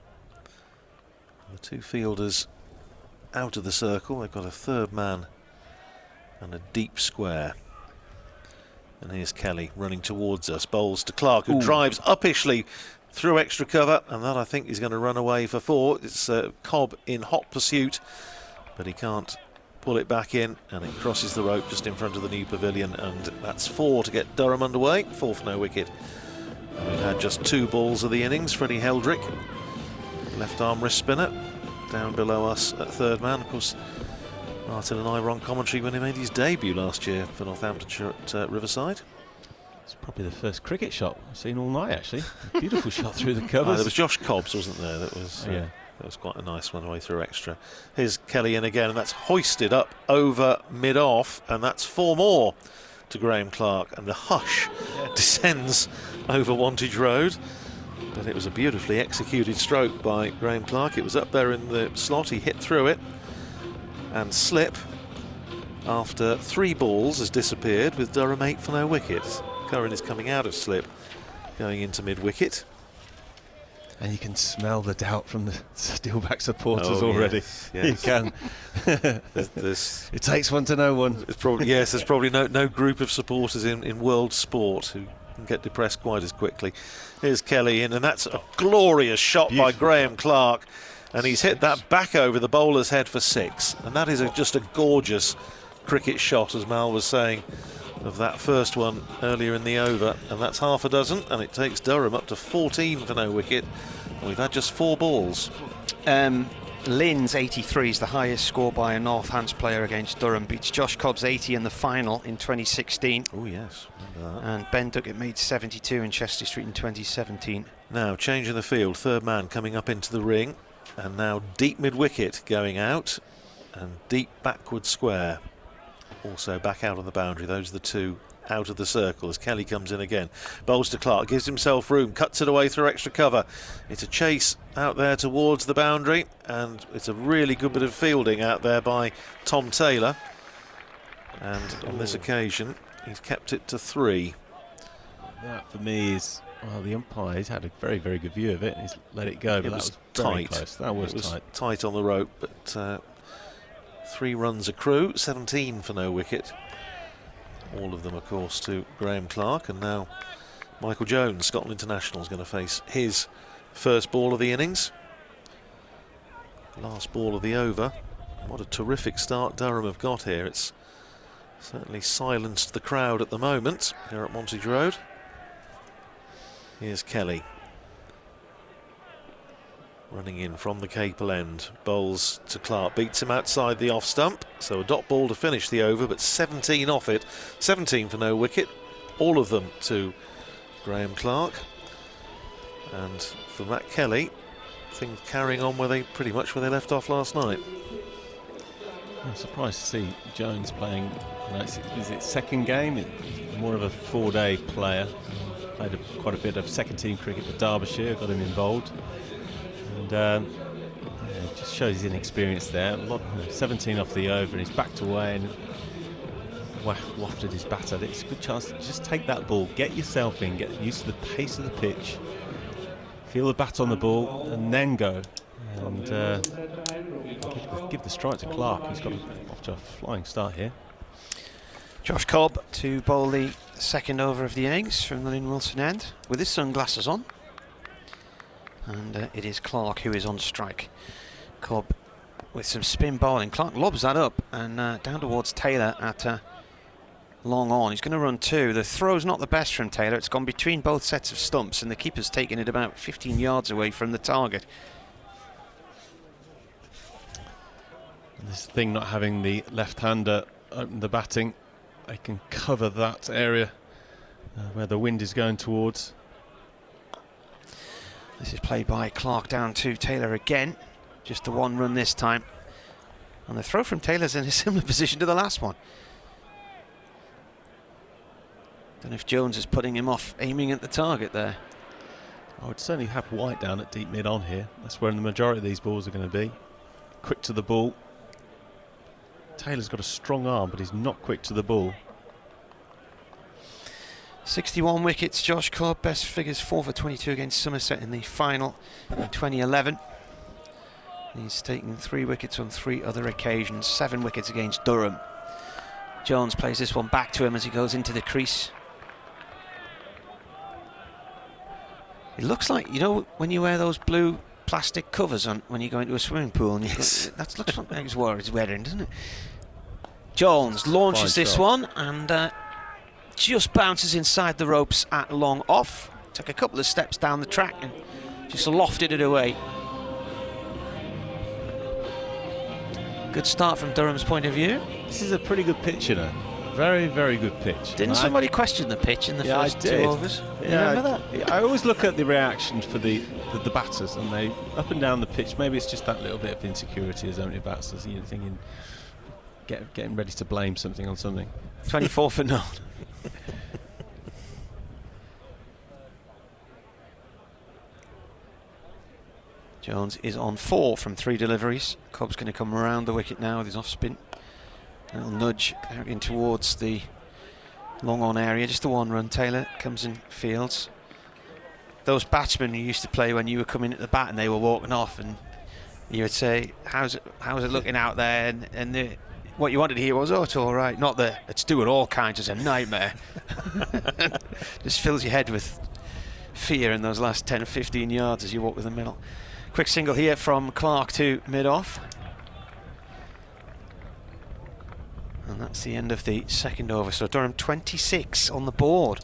The 2 fielders out of the circle. They've got a third man and a deep square. And here's Kelly running towards us. Bowls to Clark, who drives uppishly through extra cover, and that I think is going to run away for 4. It's Cobb in hot pursuit, but he can't pull it back in, and it crosses the rope just in front of the new pavilion, and that's 4 to get Durham underway. 4 for no wicket. And we've had just 2 balls of the innings. Freddie Heldrick, left arm wrist spinner, down below us at third man. Of course, Martin and I were on commentary when he made his debut last year for Northamptonshire at Riverside. It's probably the first cricket shot I've seen all night, actually. A beautiful shot through the covers. There was Josh Cobbs, wasn't there? That was that was quite a nice one away through extra. Here's Kelly in again, and that's hoisted up over mid-off, and that's 4 more to Graham Clark, and the hush descends over Wantage Road. But it was a beautifully executed stroke by Graham Clark. It was up there in the slot. He hit through it, and slip after 3 balls has disappeared, with Durham 8 for no wickets. Curran is coming out of slip, going into mid-wicket. And you can smell the doubt from the Steelback supporters already. Yes. You can. It takes one to know one. It's probably, there's probably no group of supporters in world sport who can get depressed quite as quickly. Here's Kelly in, and that's a glorious shot by Graham Clark, and he's hit that back over the bowler's head for 6, and that is just a gorgeous cricket shot, as Mal was saying, of that first one earlier in the over, and that's half a dozen, and it takes Durham up to 14 for no wicket, and we've had just 4 balls. Lynn's 83 is the highest score by a Northants player against Durham, beats Josh Cobb's 80 in the final in 2016. Oh yes, remember that. And Ben Duckett made 72 in Chester Street in 2017. Now changing the field, third man coming up into the ring, and now deep mid-wicket going out, and deep backward square also back out on the boundary. Those are the 2 out of the circle as Kelly comes in again. Bowls to Clark, gives himself room, cuts it away through extra cover. It's a chase out there towards the boundary, and it's a really good bit of fielding out there by Tom Taylor. And on this occasion, he's kept it to 3. That for me is, well, the umpire's had a very, very good view of it. He's let it go, but that was tight. Close. That was tight. Tight on the rope, but 3 runs accrue, 17 for no wicket. All of them, of course, to Graham Clark. And now Michael Jones, Scotland International, is going to face his first ball of the innings. Last ball of the over. What a terrific start Durham have got here. It's Certainly silenced the crowd at the moment here at Montage Road. Here's Kelly. Running in from the Capel end. Bowls to Clark. Beats him outside the off stump. So a dot ball to finish the over, but 17 off it. 17 for no wicket. All of them to Graham Clark. And for Matt Kelly, things carrying on pretty much where they left off last night. I'm surprised to see Jones playing. Is it second game? More of a 4-day player. Played quite a bit of second team cricket for Derbyshire, got him involved. And it just shows his inexperience there. 17 off the over, and he's backed away and wafted his bat at it. It's a good chance to just take that ball, get yourself in, get used to the pace of the pitch, feel the bat on the ball, and then go. And give the strike to Clark, who's got off to a flying start here. Josh Cobb to bowl the second over of the innings from the Lynn Wilson end with his sunglasses on. And it is Clark who is on strike. Cobb with some spin bowling. Clark lobs that up and down towards Taylor at long on. He's going to run 2. The throw's not the best from Taylor. It's gone between both sets of stumps and the keeper's taken it about 15 yards away from the target. This thing not having the left-hander open the batting, they can cover that area where the wind is going towards. This is played by Clark down to Taylor again. Just the 1 run this time. And the throw from Taylor's in a similar position to the last one. Don't know if Jones is putting him off aiming at the target there. I would certainly have White down at deep mid on here. That's where the majority of these balls are going to be. Quick to the ball. Taylor's got a strong arm, but he's not quick to the ball. 61 wickets, Josh Cobb. Best figures 4 for 22 against Somerset in the final in 2011. He's taken 3 wickets on 3 other occasions. 7 wickets against Durham. Jones plays this one back to him as he goes into the crease. It looks like, you know, when you wear those blue plastic covers on when you go into a swimming pool, and yes. That looks like he's wearing, doesn't it? Jones launches this one and just bounces inside the ropes at long off. Took a couple of steps down the track and just lofted it away. Good start from Durham's point of view. This is a pretty good pitch, you know. Very, very good pitch. Didn't somebody question the pitch in the first 2 overs? Yeah, remember that? I always look at the reactions for the batters, and they up and down the pitch. Maybe it's just that little bit of insecurity as only batters. You're thinking, getting ready to blame something on something. 24 for none. Jones is on 4 from 3 deliveries. Cobb's going to come around the wicket now with his off spin. A little nudge out in towards the long on area. Just the 1 run. Taylor comes in fields. Those batsmen who used to play when you were coming at the bat and they were walking off, and you would say, how's it looking out there? And what you wanted to hear was, oh, it's all right. Not that it's doing all kinds. It's a nightmare. Just fills your head with fear in those last 10 or 15 yards as you walk with the middle. Quick single here from Clark to mid-off. And that's the end of the second over. So Durham 26 on the board.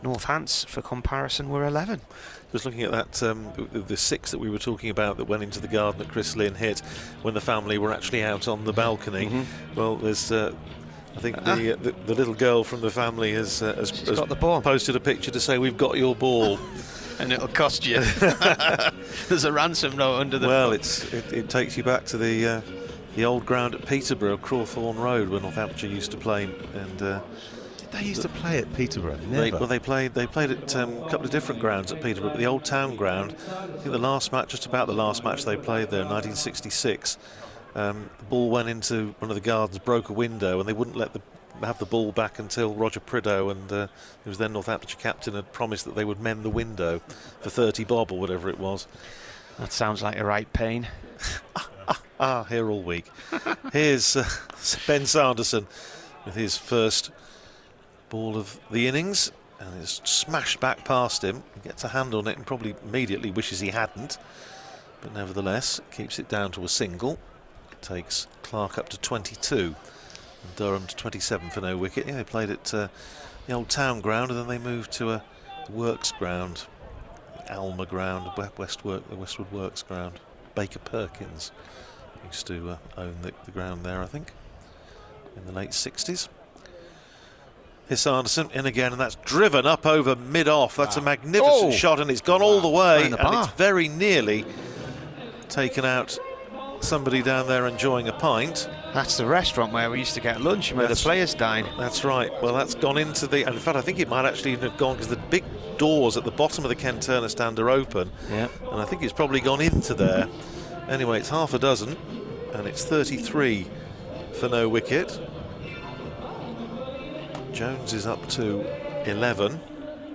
Northants, for comparison, were 11. Just looking at that, the 6 that we were talking about that went into the garden that Chris Lynn hit when the family were actually out on the balcony. Well, there's, I think the little girl from the family has got the ball. Posted a picture to say, "We've got your ball." And it'll cost you. There's a ransom note under the. Well, it takes you back to the old ground at Peterborough, Crawthorne Road, where Northamptonshire used to play. And did they used to play at Peterborough? They played at a couple of different grounds at Peterborough, but the old town ground. I think just about the last match they played there in 1966. The ball went into one of the gardens, broke a window, and they wouldn't have the ball back until Roger Prideaux, and who was then Northamptonshire captain, had promised that they would mend the window for 30 bob or whatever it was. That sounds like a right pain. Here all week. Here's Ben Sanderson with his first ball of the innings, and it's smashed back past him. He gets a hand on it and probably immediately wishes he hadn't, but nevertheless keeps it down to a single. It takes Clark up to 22. And Durham to 27 for no wicket. Yeah, they played at the old town ground, and then they moved to a works ground, Alma ground, the Westwood Works ground. Baker Perkins used to own the ground there, I think, in the late 60s. Here's Anderson in again, and that's driven up over mid-off. That's a magnificent shot, and it's gone all the way, and it's very nearly taken out somebody down there enjoying a pint. That's the restaurant where we used to get lunch and where the players dine. That's right. Well, that's gone into the... In fact, I think it might actually even have gone, because the big doors at the bottom of the Ken Turner stand are open. Yeah. And I think it's probably gone into there. Anyway, it's half a dozen, and it's 33 for no wicket. Jones is up to 11.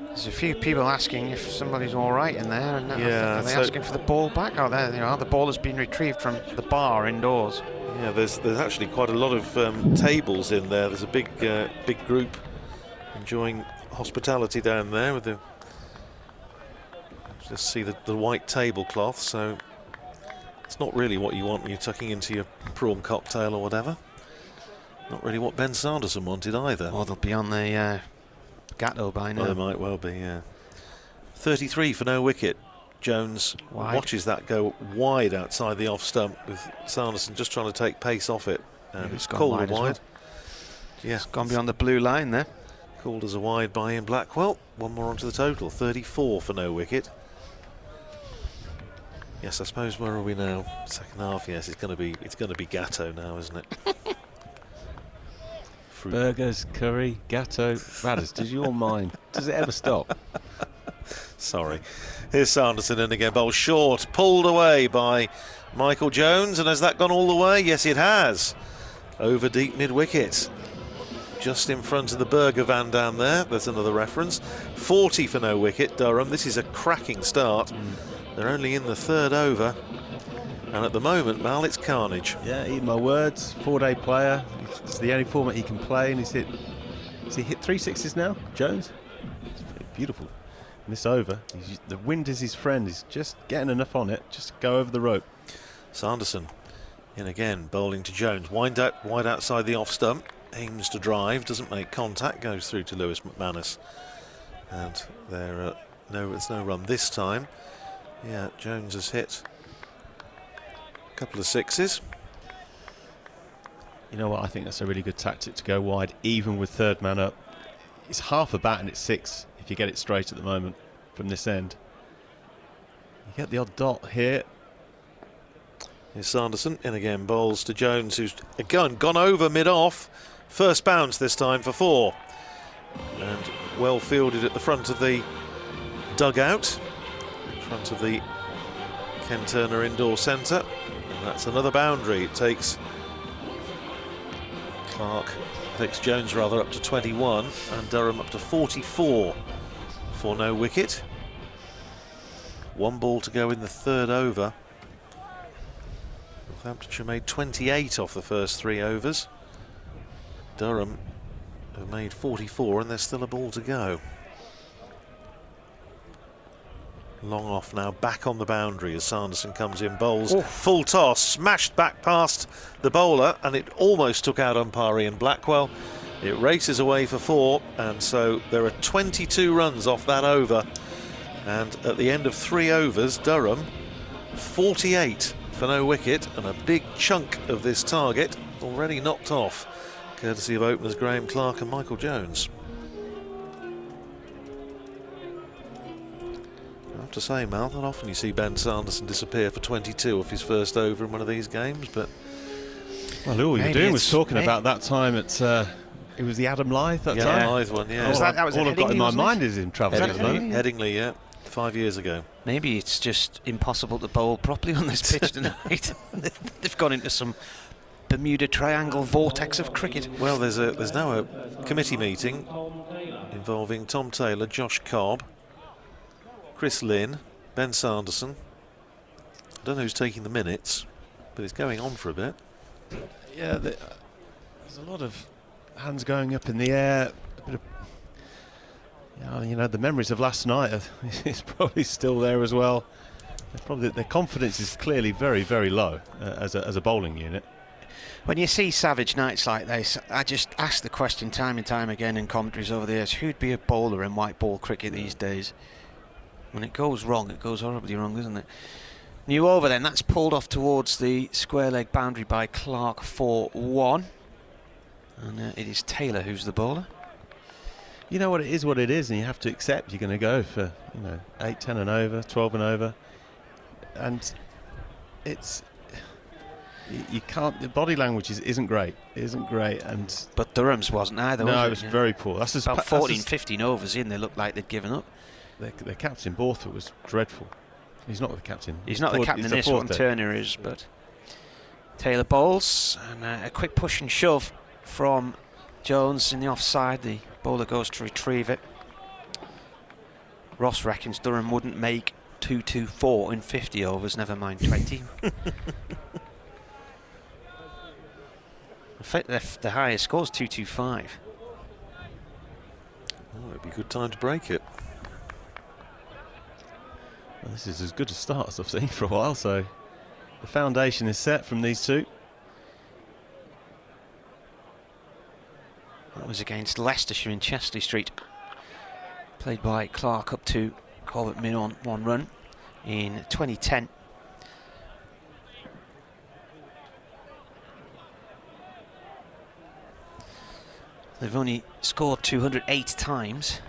There's a few people asking if somebody's all right in there, and yeah, are they asking for the ball back? Oh, there you are. The ball has been retrieved from the bar indoors. Yeah, there's actually quite a lot of tables in there. There's a big group enjoying hospitality down there with the... Just see the white tablecloth, so it's not really what you want when you're tucking into your prawn cocktail or whatever. Not really what Ben Sanderson wanted either. Or they'll be on the Gatto by now. Well, they might well be, yeah. 33 for no wicket. Jones watches that go wide outside the off stump, with Sanderson just trying to take pace off it. And it's called wide. Well. Yeah, it's gone beyond the blue line there. Called as a wide by Ian Blackwell. One more onto the total. 34 for no wicket. Yes, I suppose, where are we now? Second half. Yes, it's going to be Gatto now, isn't it? Burgers, curry, Gatto. Radders, does your mind? Does it ever stop? Sorry. Here's Sanderson in again. Bowl short, pulled away by Michael Jones. And has that gone all the way? Yes, it has. Over deep mid-wicket. Just in front of the burger van down there. There's another reference. 40 for no wicket, Durham. This is a cracking start. They're only in the third over. And at the moment, Mal, it's carnage. Yeah, eat my words. 4-day player. It's the only format he can play, and has he hit 3 sixes now, Jones? It's beautiful. And this over, the wind is his friend. He's just getting enough on it, just to go over the rope. Sanderson in again, bowling to Jones. Wide outside the off stump. Aims to drive, doesn't make contact, goes through to Lewis McManus. And there's no run this time. Yeah, Jones has hit a couple of sixes. You know what, I think that's a really good tactic to go wide, even with third man up. It's half a bat and it's 6 if you get it straight at the moment from this end. You get the odd dot here. Here's Sanderson in again, bowls to Jones, who's again gone over mid-off. First bounce this time for 4. And well fielded at the front of the dugout, in front of the Ken Turner Indoor Centre. And that's another boundary. It takes Jones up to 21, and Durham up to 44 for no wicket. 1 ball to go in the third over. Northamptonshire made 28 off the first 3 overs. Durham have made 44, and there's still a ball to go. Long off now, back on the boundary as Sanderson comes in, bowls. Full toss, smashed back past the bowler, and it almost took out umpire Ian Blackwell. It races away for 4, and so there are 22 runs off that over. And at the end of 3 overs, Durham 48 for no wicket, and a big chunk of this target already knocked off, courtesy of openers Graham Clark and Michael Jones. I have to say, Mal, not often you see Ben Sanderson disappear for 22 off his first over in one of these games, but... Well, all you were doing was talking about that time at... it was the Adam Lyth that time? Yeah, Lyth one, yeah. All I've got in my mind is him travelling at the moment. Headingley, yeah. 5 years ago. Maybe it's just impossible to bowl properly on this pitch tonight. They've gone into some Bermuda Triangle vortex of cricket. Well, there's now a committee meeting involving Tom Taylor, Josh Cobb, Chris Lynn, Ben Sanderson. I don't know who's taking the minutes, but it's going on for a bit. Yeah, there's a lot of hands going up in the air. A bit of, you know, the memories of last night is probably still there as well. Their confidence is clearly very, very low as a bowling unit. When you see savage nights like this, I just ask the question time and time again in commentaries over the years, who'd be a bowler in white ball cricket these days? When it goes wrong, it goes horribly wrong, doesn't it? New over then, that's pulled off towards the square leg boundary by Clark for 1. And it is Taylor who's the bowler. You know what it is, and you have to accept you're going to go for 8, 10 and over, 12 and over, and it's you can't. The body language isn't great, and but Durham's wasn't either. No, was it was very poor. That's about 14, 15 overs in. They looked like they'd given up. Their captain Borthwick was dreadful. He's not the captain. He's not the captain in this one. Turner is, but Taylor bowls, and a quick push and shove from Jones in the offside. The bowler goes to retrieve it. Ross reckons Durham wouldn't make 224 in 50 overs, never mind 20. In fact, the highest score is 225. Oh, it'd be a good time to break it. Well, this is as good a start as I've seen for a while, so the foundation is set from these two. That was against Leicestershire in Chesley Street. Played by Clark up to Corbett Min on 1 run in 2010. They've only scored 208 times.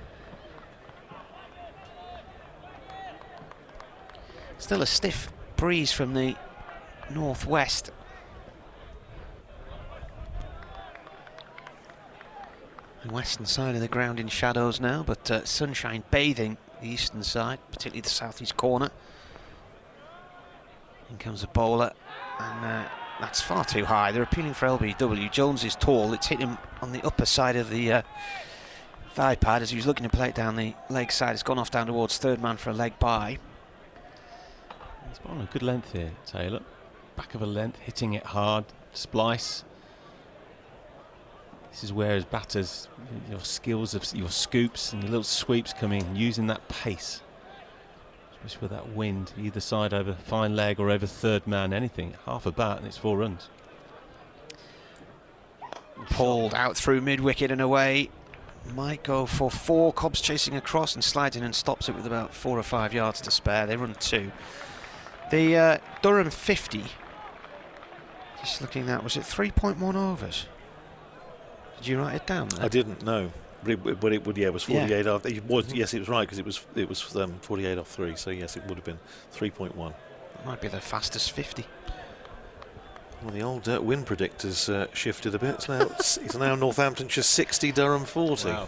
Still a stiff breeze from the northwest. The western side of the ground in shadows now, but sunshine bathing the eastern side, particularly the southeast corner. In comes a bowler, and that's far too high. They're appealing for LBW. Jones is tall. It's hit him on the upper side of the thigh pad as he was looking to play it down the leg side. It's gone off down towards third man for a leg by. He's on a good length here, Taylor. Back of a length, hitting it hard, splice. This is where as batters, your skills of your scoops and your little sweeps come in, using that pace. Especially with that wind, either side over fine leg or over third man, anything. Half a bat and it's 4 runs. Pulled out through mid-wicket and away. Might go for 4. Cobbs chasing across and slides in and stops it with about 4 or 5 yards to spare. They run 2. The Durham 50, just looking at, was it 3.1 overs? Did you write it down there? I didn't, no. But it would, yeah, it was 48 off. It was, yes, it was right, because it was 48 off 3, so yes, it would have been 3.1. That might be the fastest 50. Well, the old win predictors shifted a bit. It's now Northamptonshire 60, Durham 40. Wow.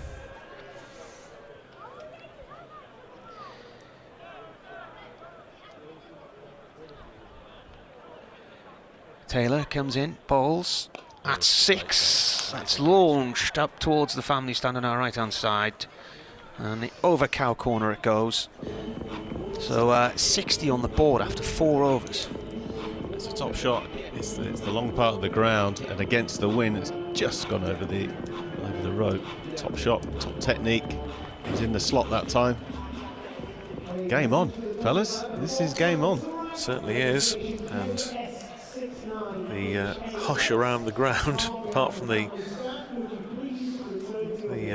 Taylor comes in, bowls at 6. That's launched up towards the family stand on our right hand side, and over cow corner it goes. So 60 on the board after 4 overs. It's a top shot. It's the long part of the ground, and against the wind, it's just gone over the rope. Top shot, top technique. He's in the slot that time. Game on, fellas. This is game on. Certainly is, and the hush around the ground, apart from the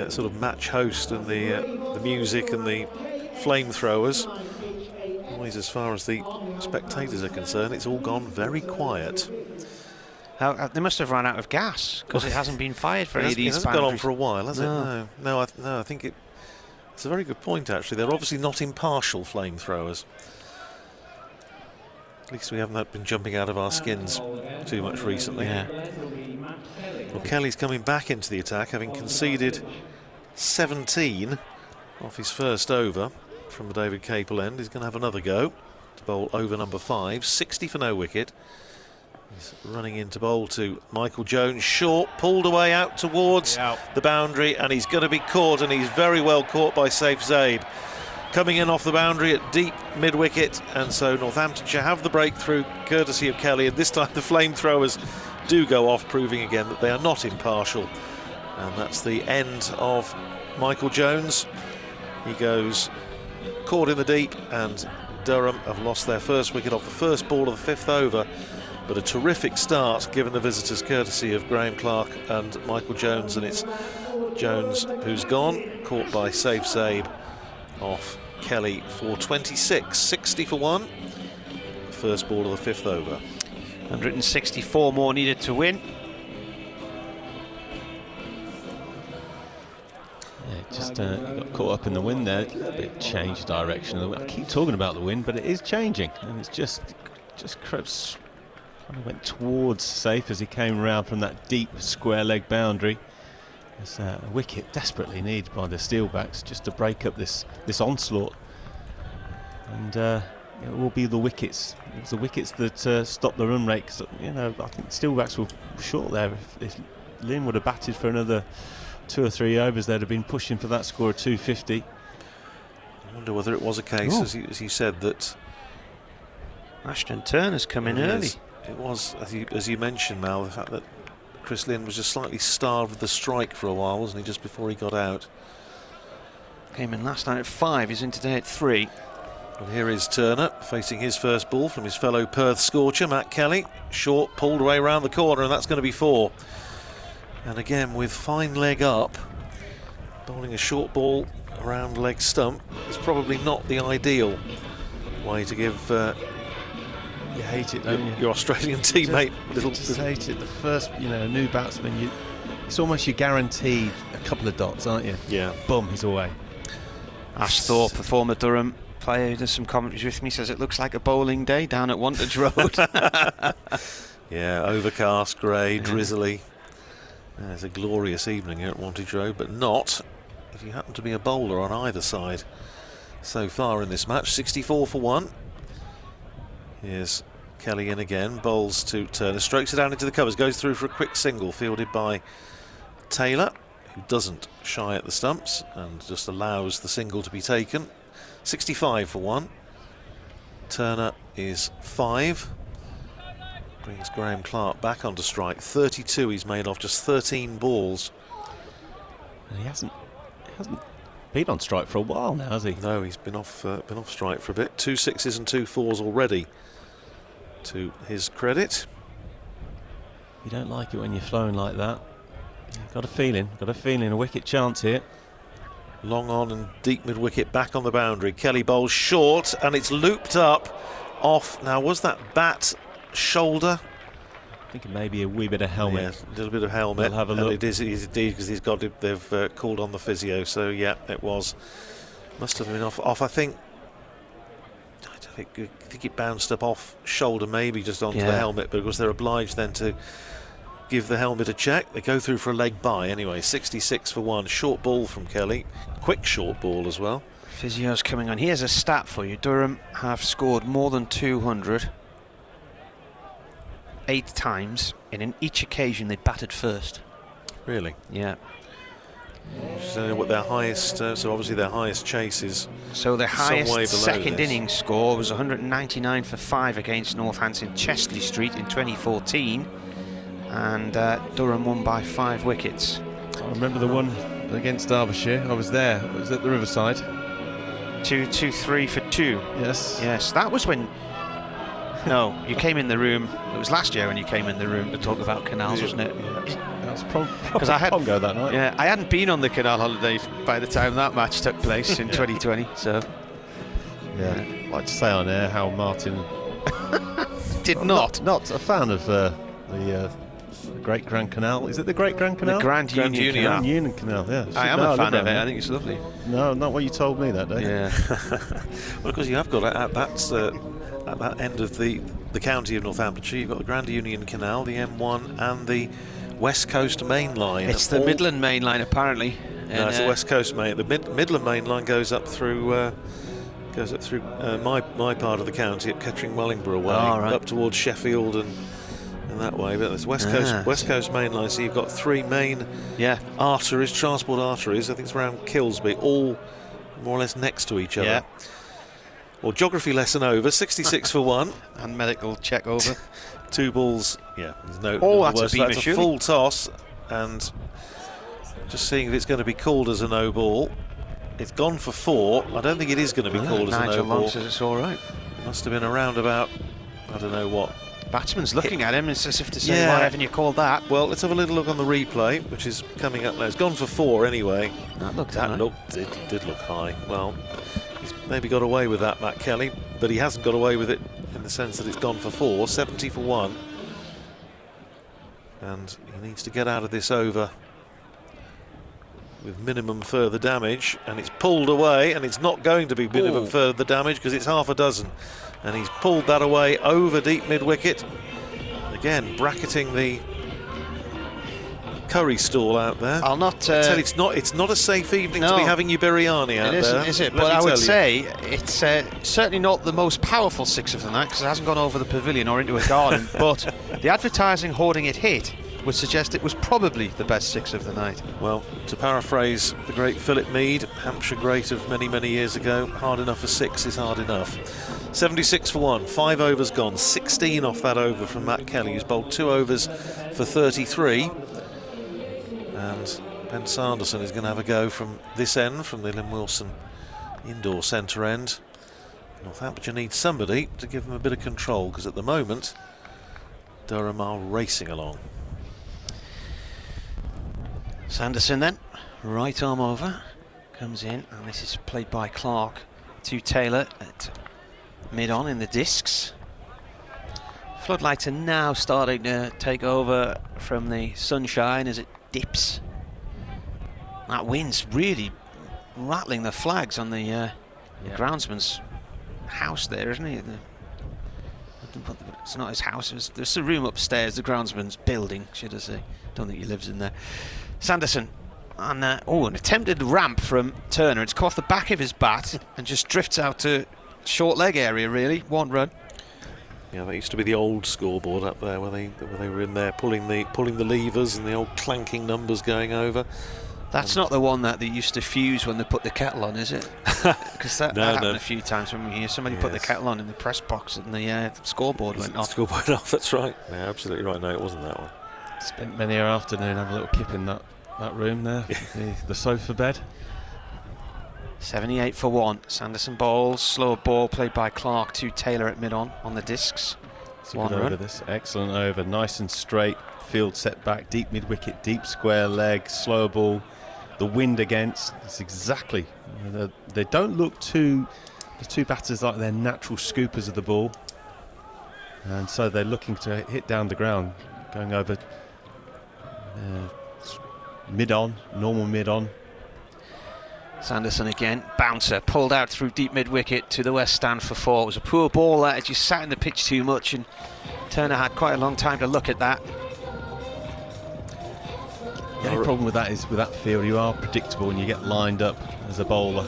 sort of match host and the music and the flamethrowers, always as far as the spectators are concerned, it's all gone very quiet. They must have run out of gas, because it hasn't been fired for any of these. It hasn't gone on for a while, has it? No, I think it's a very good point, actually. They're obviously not impartial flamethrowers. At least we haven't been jumping out of our skins too much recently. Yeah. Well, Kelly's coming back into the attack, having conceded 17 off his first over from the David Capel end. He's going to have another go to bowl over number 5. 60 for no wicket. He's running in to bowl to Michael Jones. Short, pulled away out towards the boundary, and he's going to be caught, and he's very well caught by Saif Zaid. Coming in off the boundary at deep mid-wicket, and so Northamptonshire have the breakthrough courtesy of Kelly, and this time the flamethrowers do go off, proving again that they are not impartial. And that's the end of Michael Jones. He goes caught in the deep, and Durham have lost their first wicket off the first ball of the 5th over, But a terrific start given the visitors, courtesy of Graham Clark and Michael Jones, and it's Jones who's gone, caught by Safe Sabe off Kelly for 26, 60 for one. The first ball of the fifth over. 164 more needed to win. Just got caught up in the wind there. A little bit changed direction of the wind. I keep talking about the wind, but it is changing, and it's just crept, kind of went towards Safe as he came around from that deep square leg boundary. It's a wicket desperately needed by the Steelbacks just to break up this onslaught, and it will be the wickets. It was the wickets that stopped the run rate. Cause, you know, I think the Steelbacks were short there. If Lynn would have batted for another 2 or 3 overs, they'd have been pushing for that score of 250. I wonder whether it was a case, as you said, that Ashton Turner's come in early. It was, as you mentioned, Mal, the fact that Chris Lynn was just slightly starved with the strike for a while, wasn't he, just before he got out. Came in last night at 5, he's in today at 3. Well, here is Turner facing his first ball from his fellow Perth scorcher, Matt Kelly. Short, pulled away round the corner, and that's going to be 4. And again, with fine leg up, bowling a short ball around leg stump is probably not the ideal way to give You hate it, don't you? your Australian teammate Just hate it. The first, new batsman, it's almost you guaranteed a couple of dots, aren't you? Yeah. Boom, he's away. Ash Thorpe, the former Durham player who does some commentaries with me, says it looks like a bowling day down at Wantage Road. Yeah, overcast, grey, drizzly. It's a glorious evening here at Wantage Road, but not if you happen to be a bowler on either side so far in this match. 64 for 1. Here's Kelly in again, bowls to Turner, strokes it down into the covers, goes through for a quick single, fielded by Taylor, who doesn't shy at the stumps and just allows the single to be taken. 65 for 1. Turner is 5. Brings Graham Clark back onto strike. 32 he's made off just 13 balls. And he hasn't been on strike for a while now, has he? No, he's been off strike for a bit. 2 6s and 2 4s already, to his credit. You don't like it when you're flowing like that. Got a feeling, a wicket chance here. Long on and deep mid-wicket, back on the boundary. Kelly bowls short, and it's looped up off. Now, was that bat shoulder? I think it may be a wee bit of helmet. Yeah, a little bit of helmet. We'll have a and look. it is indeed, because they've called on the physio. So yeah, it was. Must have been off. I think it bounced up off shoulder, maybe just onto the helmet. But of course they're obliged then to give the helmet a check. They go through for a leg bye anyway. 66 for 1. Short ball from Kelly. Quick short ball as well. Physio's coming on. Here's a stat for you. Durham have scored more than 200 8 times, and in each occasion they batted first. Really? Yeah. So what their highest? So obviously their highest chase is. So their highest below second this. innings score was 199 for 5 against Northampton Chesley Street in 2014, and Durham won by 5 wickets. I remember the one against Derbyshire. I was there. It was at the Riverside. 2-2-3 for 2. Yes. Yes, that was when. No, you came in the room. It was last year when you came in the room to talk about canals, wasn't it? That was proper I had Congo that night. Yeah, I hadn't been on the canal holiday by the time that match took place in 2020. So Yeah. I'd like to say on air how Martin did not. Not a fan of the Great Grand Canal. Is it the Great Grand Canal? The Grand Union Canal. Grand Union Canal. Yeah. I am a fan of it. I think it's lovely. No, not what you told me that day. Yeah. Well, because you have got at that end of the county of Northamptonshire, you've got the Grand Union Canal, the M1, and the West Coast Main Line. It's the Midland Main Line, apparently. No, it's the West Coast Main. The Midland Main Line goes up through my part of the county at Kettering Wellingborough way, up towards Sheffield and that way. But it's West Coast Main Line. So you've got 3 main arteries, transport arteries. I think it's around Kilsby, all more or less next to each other. Yeah. Well, geography lesson over. 66 for 1. And medical check over. 2 balls. Yeah. There's no. That's that's a full toss, and just seeing if it's going to be called as a no ball. It's gone for 4. I don't think it is going to be called as a no Nigel ball. Long says it's all right. It must have been around about, I don't know what. Batsman's looking at him, it's as if to say, Yeah. why haven't you called that? Well, let's have a little look on the replay, which is coming up now. It's gone for 4 anyway. It did look high. Well, he's maybe got away with that, Matt Kelly, but he hasn't got away with it in the sense that it's gone for 4, 70 for 1. And he needs to get out of this over with minimum further damage, and it's pulled away, and it's not going to be minimum further damage because it's half a dozen. And he's pulled that away over deep mid-wicket. Again, bracketing the curry stall out there. I'll not... I tell you, it's not a safe evening to be having your biryani out there. It isn't, is it? But I would say it's certainly not the most powerful 6 of the night because it hasn't gone over the pavilion or into a garden. But the advertising hoarding it hit would suggest it was probably the best 6 of the night. Well, to paraphrase the great Philip Mead, Hampshire great of many, many years ago, hard enough for 6 is hard enough. 76 for 1, 5 overs gone, 16 off that over from Matt Kelly, who's bowled 2 overs for 33. And Ben Sanderson is going to have a go from this end, from the Lynn Wilson indoor centre end. Northamptonshire needs somebody to give them a bit of control, because at the moment Durham are racing along. Sanderson then, right arm over, comes in, and this is played by Clark to Taylor at mid-on in the discs. Floodlights are now starting to take over from the sunshine as it dips. That wind's really rattling the flags on the groundsman's house there, isn't it? It's not his house, there's a room upstairs, the groundsman's building, should I say. Don't think he lives in there. Sanderson, and an attempted ramp from Turner. It's caught off the back of his bat and just drifts out to short leg area, really. 1 run. Yeah, that used to be the old scoreboard up there where they were in there pulling the levers and the old clanking numbers going over. That's not the one that they used to fuse when they put the kettle on, is it? Because that happened a few times when we hear somebody put the kettle on in the press box and the scoreboard went off. Scoreboard off, that's right. Yeah, absolutely right. No, it wasn't that one. Spent many an afternoon having a little kip in that room there, the sofa bed. 78 for 1. Sanderson bowls, slow ball played by Clark to Taylor at mid-on the discs. It's a good over this, excellent over, nice and straight, field set back, deep mid-wicket, deep square leg, slow ball, the wind against. It's exactly, they don't look the two batters like they're natural scoopers of the ball, and so they're looking to hit down the ground, going over mid-on, normal mid-on. Sanderson again, bouncer, pulled out through deep mid-wicket to the west stand for 4. It was a poor ball that just sat in the pitch too much, and Turner had quite a long time to look at that. The only problem with that is, with that field, you are predictable and you get lined up as a bowler.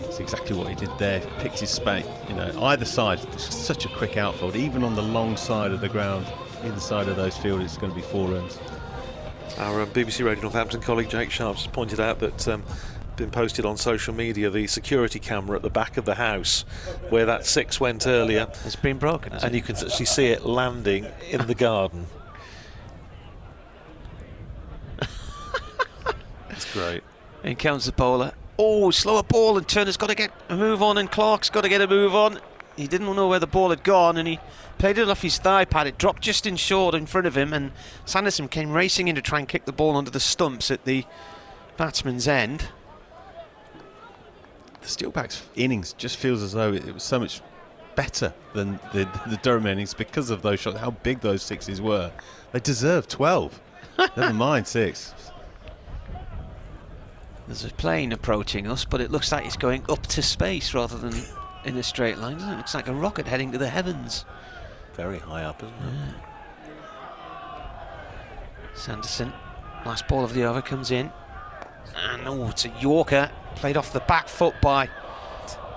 That's exactly what he did there. Picked his space, either side. It's such a quick outfield, even on the long side of the ground. Either side of those fields, it's going to be 4 runs. Our BBC Radio Northampton colleague Jake Sharps has pointed out that been posted on social media the security camera at the back of the house where that 6 went earlier. It's been broken, and you can actually see it landing in the garden. That's great. In comes the bowler. Oh, slower ball, and Turner's got to get a move on, and Clark's got to get a move on. He didn't know where the ball had gone, and he played it off his thigh pad. It dropped just in short in front of him, and Sanderson came racing in to try and kick the ball under the stumps at the batsman's end. The Steelbacks innings just feels as though it was so much better than the Durham innings because of those shots, how big those 6s were. They deserve 12. Never mind 6. There's a plane approaching us, but it looks like it's going up to space rather than in a straight line, doesn't it? It looks like a rocket heading to the heavens. Very high up, isn't it? Sanderson, last ball of the over, comes in. And it's a Yorker, played off the back foot by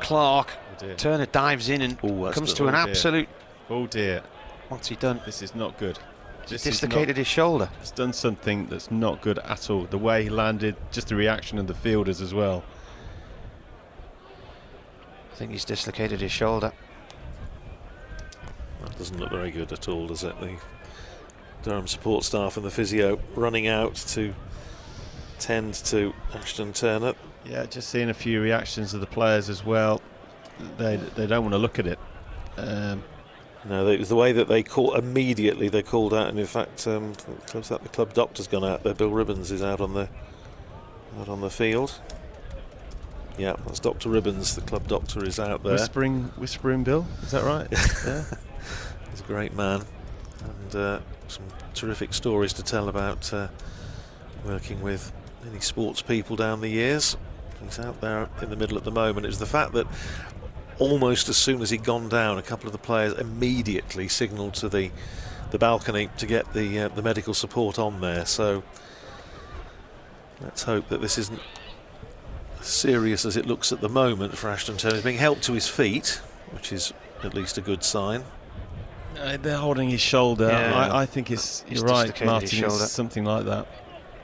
Clark. Turner dives in and comes to an absolute... Oh dear. What's he done? This is not good. Dislocated his shoulder. He's done something that's not good at all. The way he landed, just the reaction of the fielders as well. I think he's dislocated his shoulder. That doesn't look very good at all, does it? The Durham support staff and the physio running out to tend to Ashton Turner. Yeah, just seeing a few reactions of the players as well. They don't want to look at it. No, it was the way that they called immediately. They called out, and in fact, the club doctor's gone out there. Bill Ribbons is out on the field. Yeah, that's Dr. Ribbons. The club doctor is out there. Whispering Bill. Is that right? Yeah. He's a great man, and some terrific stories to tell about working with many sports people down the years. He's out there in the middle at the moment. It's the fact that almost as soon as he'd gone down, a couple of the players immediately signalled to the balcony to get the medical support on there. So let's hope that this isn't as serious as it looks at the moment for Ashton Turner. He's being helped to his feet, which is at least a good sign. They're holding his shoulder. Yeah. I think you're right, Martin. It's something like that.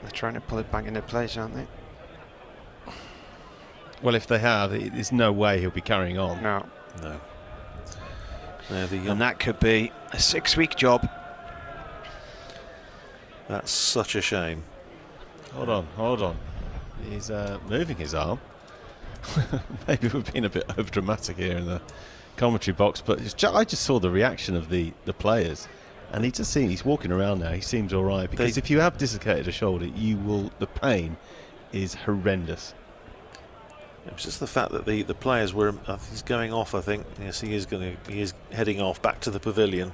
They're trying to pull it back into place, aren't they? Well, if they have, there's no way he'll be carrying on. No. And that could be a 6-week job. That's such a shame. Hold on. He's moving his arm. Maybe we've been a bit over dramatic here in the commentary box, but I just saw the reaction of the players, and he's walking around now. He seems all right, because if you have dislocated a shoulder, the pain is horrendous. It was just the fact that the players were. He's going off, I think. Yes, he is heading off back to the pavilion,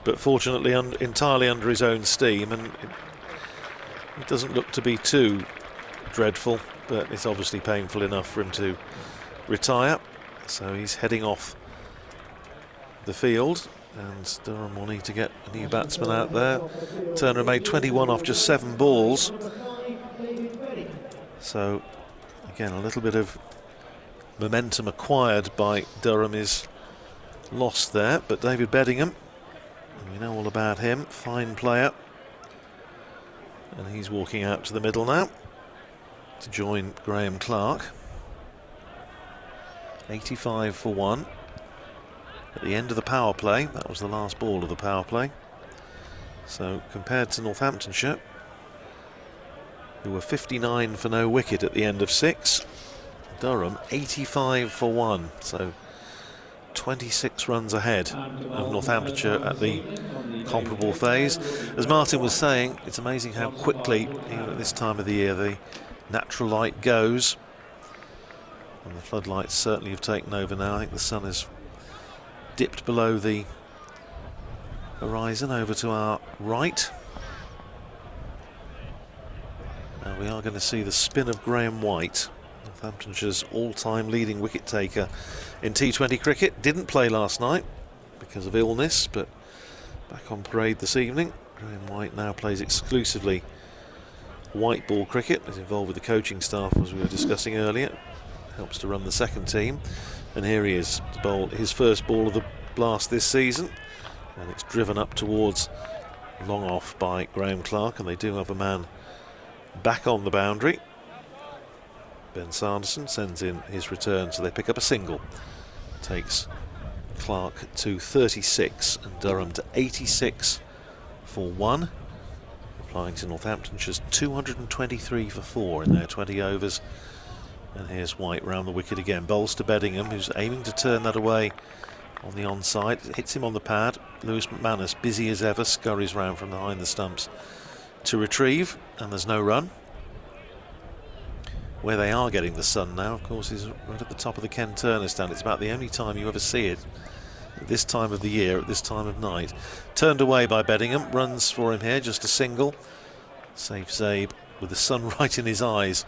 but fortunately entirely under his own steam, and it doesn't look to be too dreadful, but it's obviously painful enough for him to retire. So he's heading off the field, and Durham will need to get a new batsman out there. Turner made 21 off just 7 balls. So again, a little bit of momentum acquired by Durham is lost there, but David Beddingham, we know all about him, fine player, and he's walking out to the middle now to join Graham Clark. 85 for 1 at the end of the power play. That was the last ball of the power play. So compared to Northamptonshire, who were 59 for no wicket at the end of 6, Durham 85 for 1, so 26 runs ahead of Northamptonshire at the comparable phase. As Martin was saying, it's amazing how quickly, even at this time of the year, the natural light goes, and the floodlights certainly have taken over now. I think the sun has dipped below the horizon over to our right. Now we are going to see the spin of Graham White, Northamptonshire's all-time leading wicket taker in T20 cricket. Didn't play last night because of illness, but back on parade this evening. Graham White now plays exclusively white ball cricket. Is involved with the coaching staff, as we were discussing earlier. Helps to run the second team, and here he is to bowl his first ball of the blast this season, and it's driven up towards long off by Graham Clark, and they do have a man back on the boundary. Ben Sanderson sends in his return, so they pick up a single. Takes Clark to 36 and Durham to 86 for 1, applying to Northamptonshire's 223 for 4 in their 20 overs. And here's White round the wicket again. Bowls to Beddingham, who's aiming to turn that away on the onside. Hits him on the pad. Lewis McManus, busy as ever, scurries round from behind the stumps to retrieve, and there's no run. Where they are getting the sun now, of course, is right at the top of the Ken Turner stand. It's about the only time you ever see it at this time of the year, at this time of night. Turned away by Beddingham. Runs for him here, just a single. Safe Zabe with the sun right in his eyes.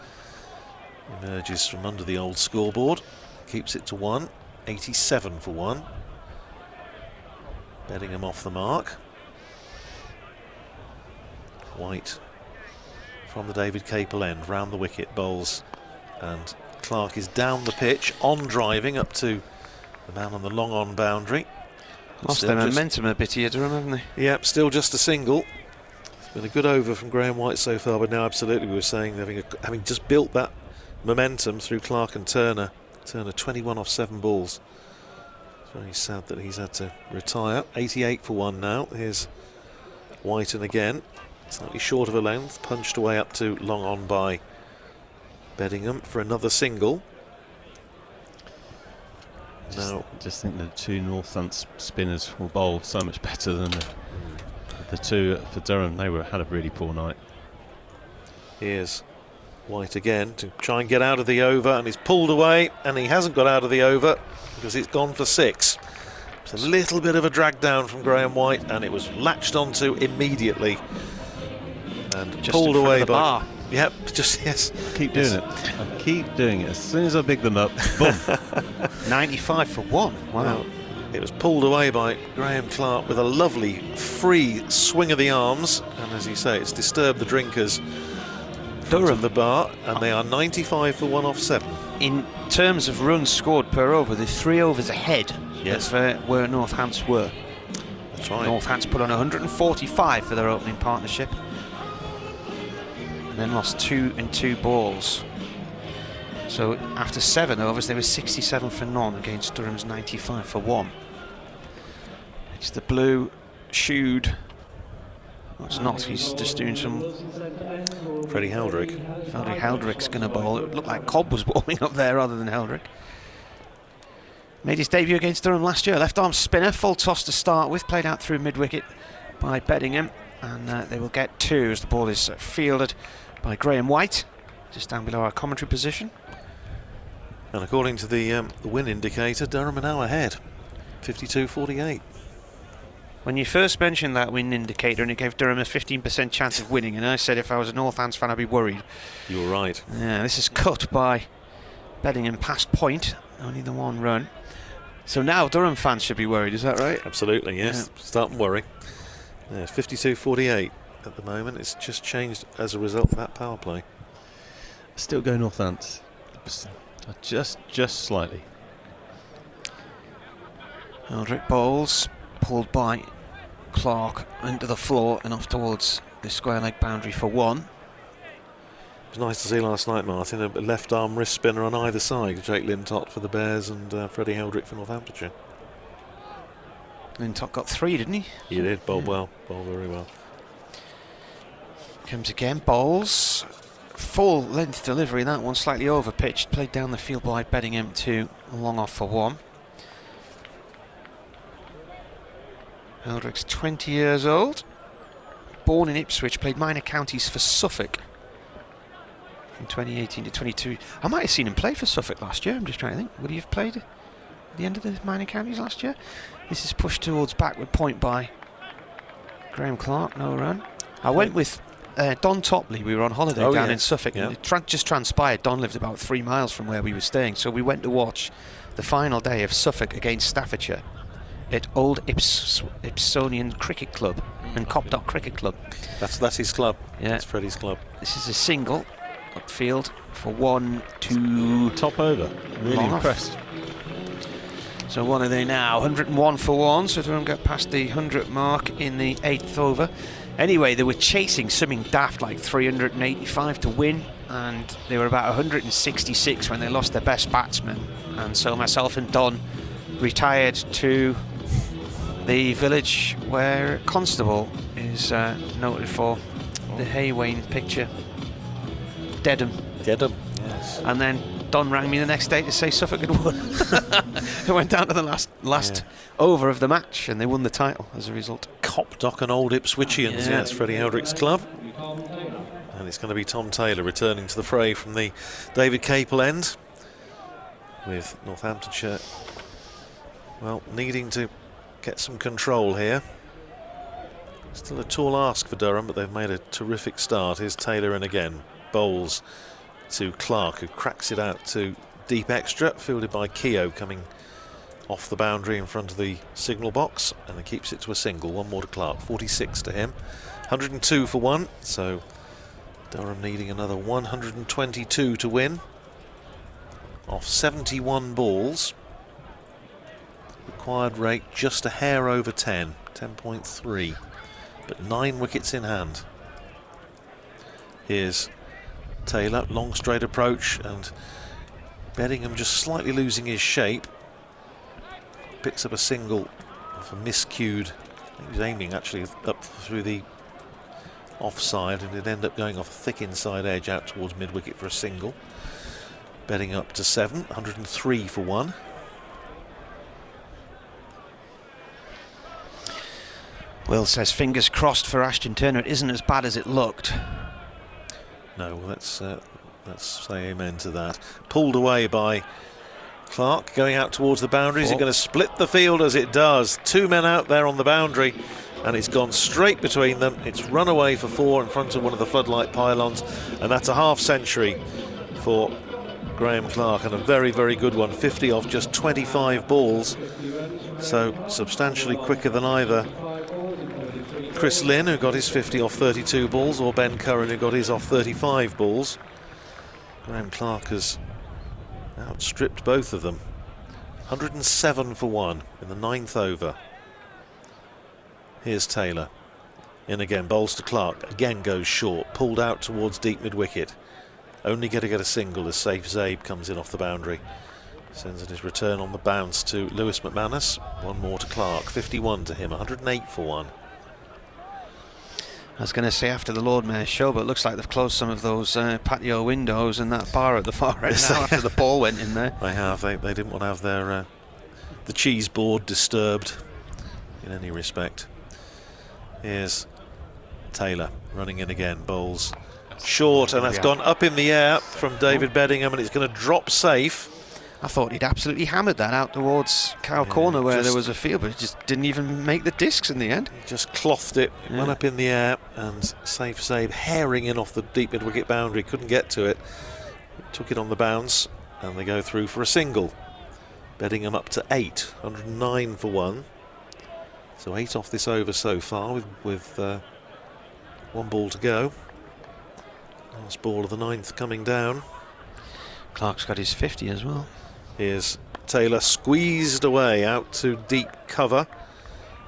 Emerges from under the old scoreboard, keeps it to 1, 87 for 1. Beddingham off the mark. White from the David Capel end, round the wicket, bowls, and Clark is down the pitch, on driving up to the man on the long on boundary. Lost their momentum a bit here, Durham, haven't they? Yep, still just a single. It's been a good over from Graham White so far, but now absolutely we were saying having just built that momentum through Clark and Turner. Turner 21 off 7 balls. It's very sad that he's had to retire. 88 for 1 now. Here's Whiten again, slightly short of a length, punched away up to long on by Beddingham for another single. Just think the two Northants spinners will bowl so much better than the two for Durham. They had a really poor night. Here's White again to try and get out of the over, and he's pulled away, and he hasn't got out of the over because it's gone for 6. It's a little bit of a drag down from Graham White, and it was latched onto immediately and just pulled away by. Bar. Yep, just yes. I keep doing it. I keep doing it. As soon as I big them up, boom. 95 for 1. Wow. Well, it was pulled away by Graham Clark with a lovely free swing of the arms, and as you say, it's disturbed the drinkers. Durham of the bar, and they are 95 for 1 off 7. In terms of runs scored per over, they're 3 overs ahead Yes. of where Northants were. That's right. Northants put on 145 for their opening partnership, and then lost 2 in 2 balls. So after 7 overs, they were 67 for none against Durham's 95 for 1. It's the blue shoed. Well, it's not. He's just doing some. Freddie Heldrick. Freddie Heldrick's going to bowl. It looked like Cobb was warming up there rather than Heldrick. Made his debut against Durham last year. Left arm spinner, full toss to start with. Played out through mid-wicket by Beddingham. And they will get 2 as the ball is fielded by Graham White, just down below our commentary position. And according to the win indicator, Durham are now ahead. 52-48. When you first mentioned that win indicator and it gave Durham a 15% chance of winning, and I said if I was a Northants fan I'd be worried. You were right. Yeah, this is cut by Beddingham past point, only the 1 run. So now Durham fans should be worried, is that right? Absolutely, yes. Yeah. Start and worry. Yeah, it's 52-48 at the moment. It's just changed as a result of that power play. Still go Northants. Just slightly. Heldrick bowls, pulled by Clark into the floor and off towards the square leg boundary for 1. It was nice to see last night, Martin, a left arm wrist spinner on either side. Jake Lintott for the Bears and Freddie Heldrick for Northamptonshire. Lintott got 3, didn't he? He did, bowled well, bowled very well. Comes again, bowls. Full length delivery, that one slightly over pitched, played down the field by Beddingham to long off for 1. Heldrick's 20 years old, born in Ipswich, played minor counties for Suffolk from 2018 to 22. I might have seen him play for Suffolk last year, I'm just trying to think. Would he have played at the end of the minor counties last year? This is pushed towards backward point by Graham Clark, no run. I went with Don Topley. We were on holiday down in Suffolk, and it just transpired Don lived about 3 miles from where we were staying, so we went to watch the final day of Suffolk against Staffordshire at Old Ipsonian Cricket Club and Copdock Cricket Club. That's his club. Yeah, that's Freddie's club. This is a single upfield for 1, 2. Top over. Really impressed. So what are they now? 101 for 1. So Durham get past the 100 mark in the 8th over. Anyway, they were chasing something daft like 385 to win, and they were about 166 when they lost their best batsman. And so myself and Don retired to the village where Constable is noted for the Haywain picture, Dedham. Dedham, yes. And then Don rang me the next day to say Suffolk had won. They went down to the last over of the match, and they won the title as a result. Copdock and Old Ipswichians, yeah, it's Freddie Heldrick's club. And it's going to be Tom Taylor returning to the fray from the David Capel end, with Northamptonshire, well, needing to get some control here. Still a tall ask for Durham, but they've made a terrific start. Here's Taylor in again. Bowls to Clark, who cracks it out to deep extra, fielded by Keogh, coming off the boundary in front of the signal box, and he keeps it to a single. 1 more to Clark, 46 to him. 102 for 1, so Durham needing another 122 to win. Off 71 balls. Required rate just a hair over 10, 10.3, but 9 wickets in hand. Here's Taylor, long straight approach, and Beddingham just slightly losing his shape. Picks up a single off a miscued. I think he's aiming actually up through the offside, and it'd end up going off a thick inside edge out towards mid-wicket for a single. Bedding up to 7, 103 for 1. Will says fingers crossed for Ashton Turner. It isn't as bad as it looked. No, let's say amen to that. Pulled away by Clark, going out towards the boundary. Is it going to split the field? As it does. 2 men out there on the boundary, and it's gone straight between them. It's run away for 4 in front of one of the floodlight pylons, and that's a half century for Graham Clark, and a very, very good one. 50 off just 25 balls, so substantially quicker than either Chris Lynn, who got his 50 off 32 balls, or Ben Curran, who got his off 35 balls. Graham Clark has outstripped both of them. 107 for 1 in the 9th over. Here's Taylor. In again, bowls to Clark. Again goes short. Pulled out towards deep mid-wicket. Only going to get a single as Safe Zabe comes in off the boundary. Sends in his return on the bounce to Lewis McManus. 1 more to Clark. 51 to him. 108 for 1. I was going to say after the Lord Mayor's show, but it looks like they've closed some of those patio windows and that bar at the far end now after the ball went in there. They have. They didn't want to have their the cheese board disturbed in any respect. Here's Taylor running in again. Bowls short, and that's gone up in the air from David Beddingham, and it's going to drop safe. I thought he'd absolutely hammered that out towards Cow Corner where there was a field, but it just didn't even make the discs in the end. He just clothed it, went up in the air, and Safe Zabe herring in off the deep mid-wicket boundary, couldn't get to it. Took it on the bounce, and they go through for a single. Beddingham up to 8, 109 for 1. So 8 off this over so far, with 1 ball to go. Last ball of the 9th coming down. Clark's got his 50 as well. Here's Taylor squeezed away out to deep cover,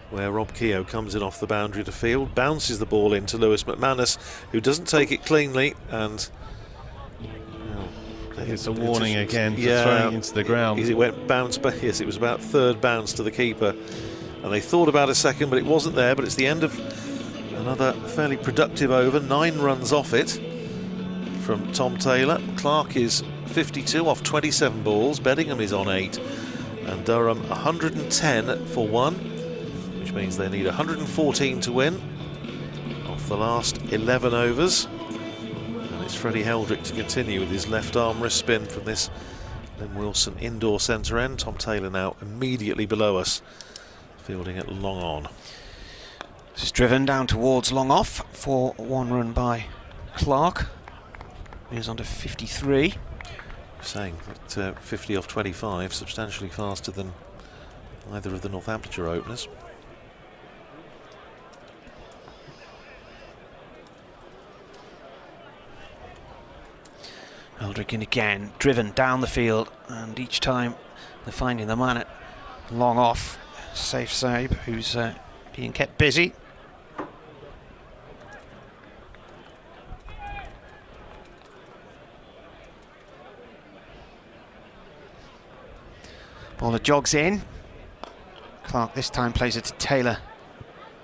where Rob Keogh comes in off the boundary to field, bounces the ball into Lewis McManus, who doesn't take it cleanly, and it's a warning again for throwing into the ground. It went bounce back. Yes, it was about 3rd bounce to the keeper, and they thought about a second, but it wasn't there. But it's the end of another fairly productive over. 9 runs off it from Tom Taylor. Clark is 52 off 27 balls. Beddingham is on 8, and Durham 110 for 1, which means they need 114 to win off the last 11 overs. And it's Freddie Heldrick to continue with his left arm wrist spin from this Lynn Wilson indoor centre end. Tom Taylor now immediately below us, fielding at long on. This is driven down towards long off for 1 run by Clark. He's on to 53. Saying that 50 off 25, substantially faster than either of the Northamptonshire openers. Heldrick in again, driven down the field, and each time they're finding the man at long off. Safe Zabe, who's being kept busy. Bowler jogs in. Clark this time plays it to Taylor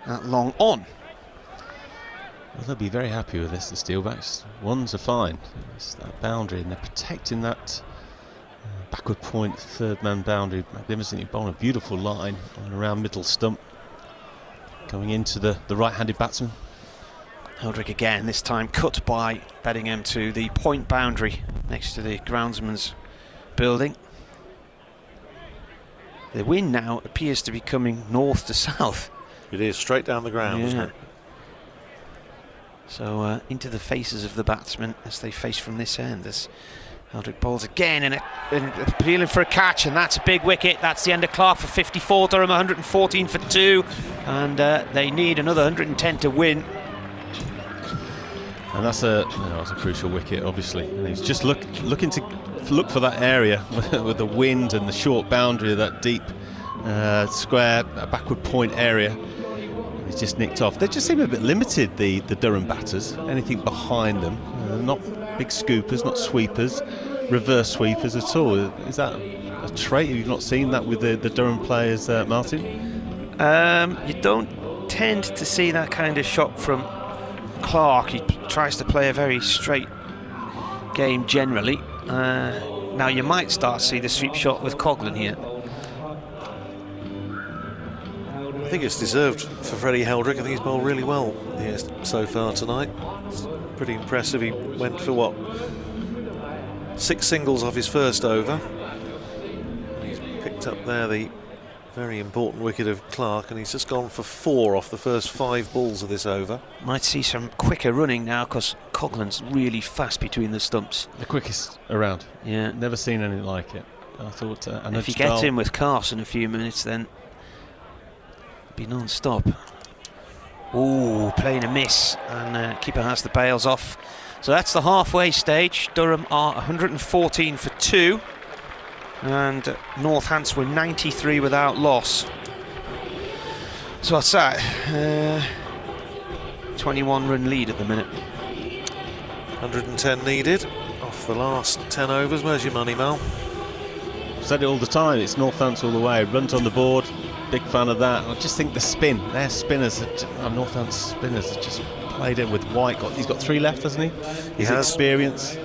at long on. Well, they'll be very happy with this, the Steelbacks. 1s are fine. It's that boundary, and they're protecting that backward point, 3rd man boundary. Magnificently bowling a beautiful line on around middle stump, going into the right-handed batsman. Heldrick again, this time cut by Beddingham to the point boundary next to the groundsman's building. The wind now appears to be coming north to south. It is straight down the ground, isn't it? So into the faces of the batsmen as they face from this end. As Heldrick bowls again and appealing for a catch, and that's a big wicket. That's the end of Clark for 54. Durham 114 for 2, and they need another 110 to win. And that's a crucial wicket, obviously. And he's just looking to look for that area with the wind and the short boundary of that deep square backward point area. He's just nicked off. They just seem a bit limited, the Durham batters. Anything behind them, not big scoopers, not sweepers, reverse sweepers at all. Is that a trait? Have you not seen that with the Durham players, Martin? You don't tend to see that kind of shot from Clark. He tries to play a very straight game generally. Now you might start to see the sweep shot with Coghlan here. think it's deserved for Freddie Heldrick. I think he's bowled really well here so far tonight. It's pretty impressive. He went for what? 6 singles off his first over. He's picked up there the very important wicket of Clark, and he's just gone for 4 off the first 5 balls of this over. Might see some quicker running now because Coughlin's really fast between the stumps. The quickest around. Yeah. Never seen anything like it. I thought. And if he gets in with Cars in a few minutes, then be non-stop. Ooh, playing a miss, and keeper has the bails off. So that's the halfway stage. Durham are 114 for 2, and Northants were 93 without loss. So what's that? 21 run lead at the minute. 110 needed off the last 10 overs. Where's your money, Mel? Said it all the time, it's Northants all the way. Runs on the board, big fan of that. I just think the spin, their spinners, Northants spinners have just played in with White. He's got 3 left, hasn't he? He has. Experience.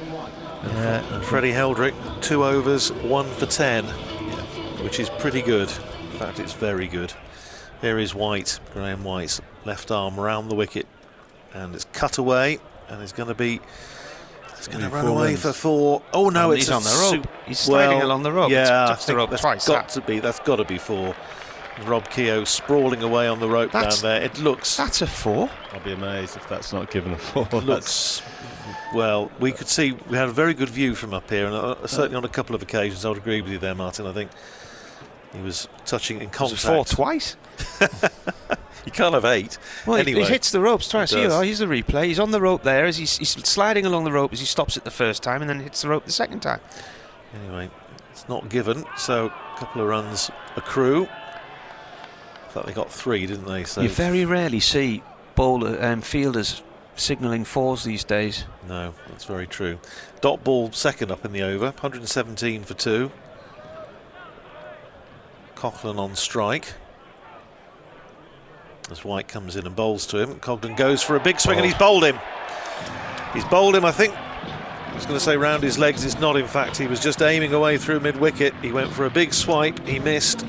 And Freddie Heldrick, 2 overs, 1 for 10, which is pretty good. In fact, it's very good. Here is White, Graham White's left arm round the wicket, and it's cut away, and it's going to be. He's going to run away for 4. Oh no, it's on the rope. He's sliding along the rope. Yeah, that's the rope twice. That's got to be 4. Rob Keogh sprawling away on the rope down there. It looks. That's a 4. I'll be amazed if that's not given a 4. It looks. Well, we could see. We had a very good view from up here, and certainly on a couple of occasions, I would agree with you there, Martin. I think he was touching in contact. 4 twice. You can't have 8. Well, anyway, he hits the ropes twice. Here's the replay. He's on the rope there as he's sliding along the rope as he stops it the first time and then hits the rope the second time. Anyway, it's not given, so a couple of runs accrue. In fact, they got 3, didn't they? So you very rarely see fielders signalling 4s these days. No, that's very true. Dot ball second up in the over, 117 for 2. Coughlin on strike. As White comes in and bowls to him, Cogden goes for a big swing and he's bowled him. He's bowled him, I think. I was going to say round his legs. It's not, in fact. He was just aiming away through mid-wicket. He went for a big swipe. He missed.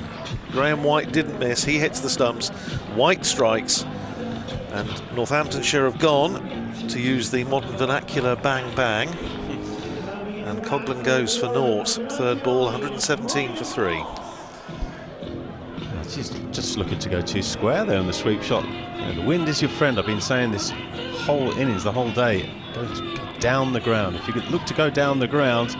Graham White didn't miss. He hits the stumps. White strikes. And Northamptonshire have gone to use the modern vernacular bang bang. And Cogden goes for naught. Third ball, 117 for 3. She's just looking to go too square there on the sweep shot. The wind is your friend. I've been saying this whole innings, the whole day. Go down the ground. If you could look to go down the ground,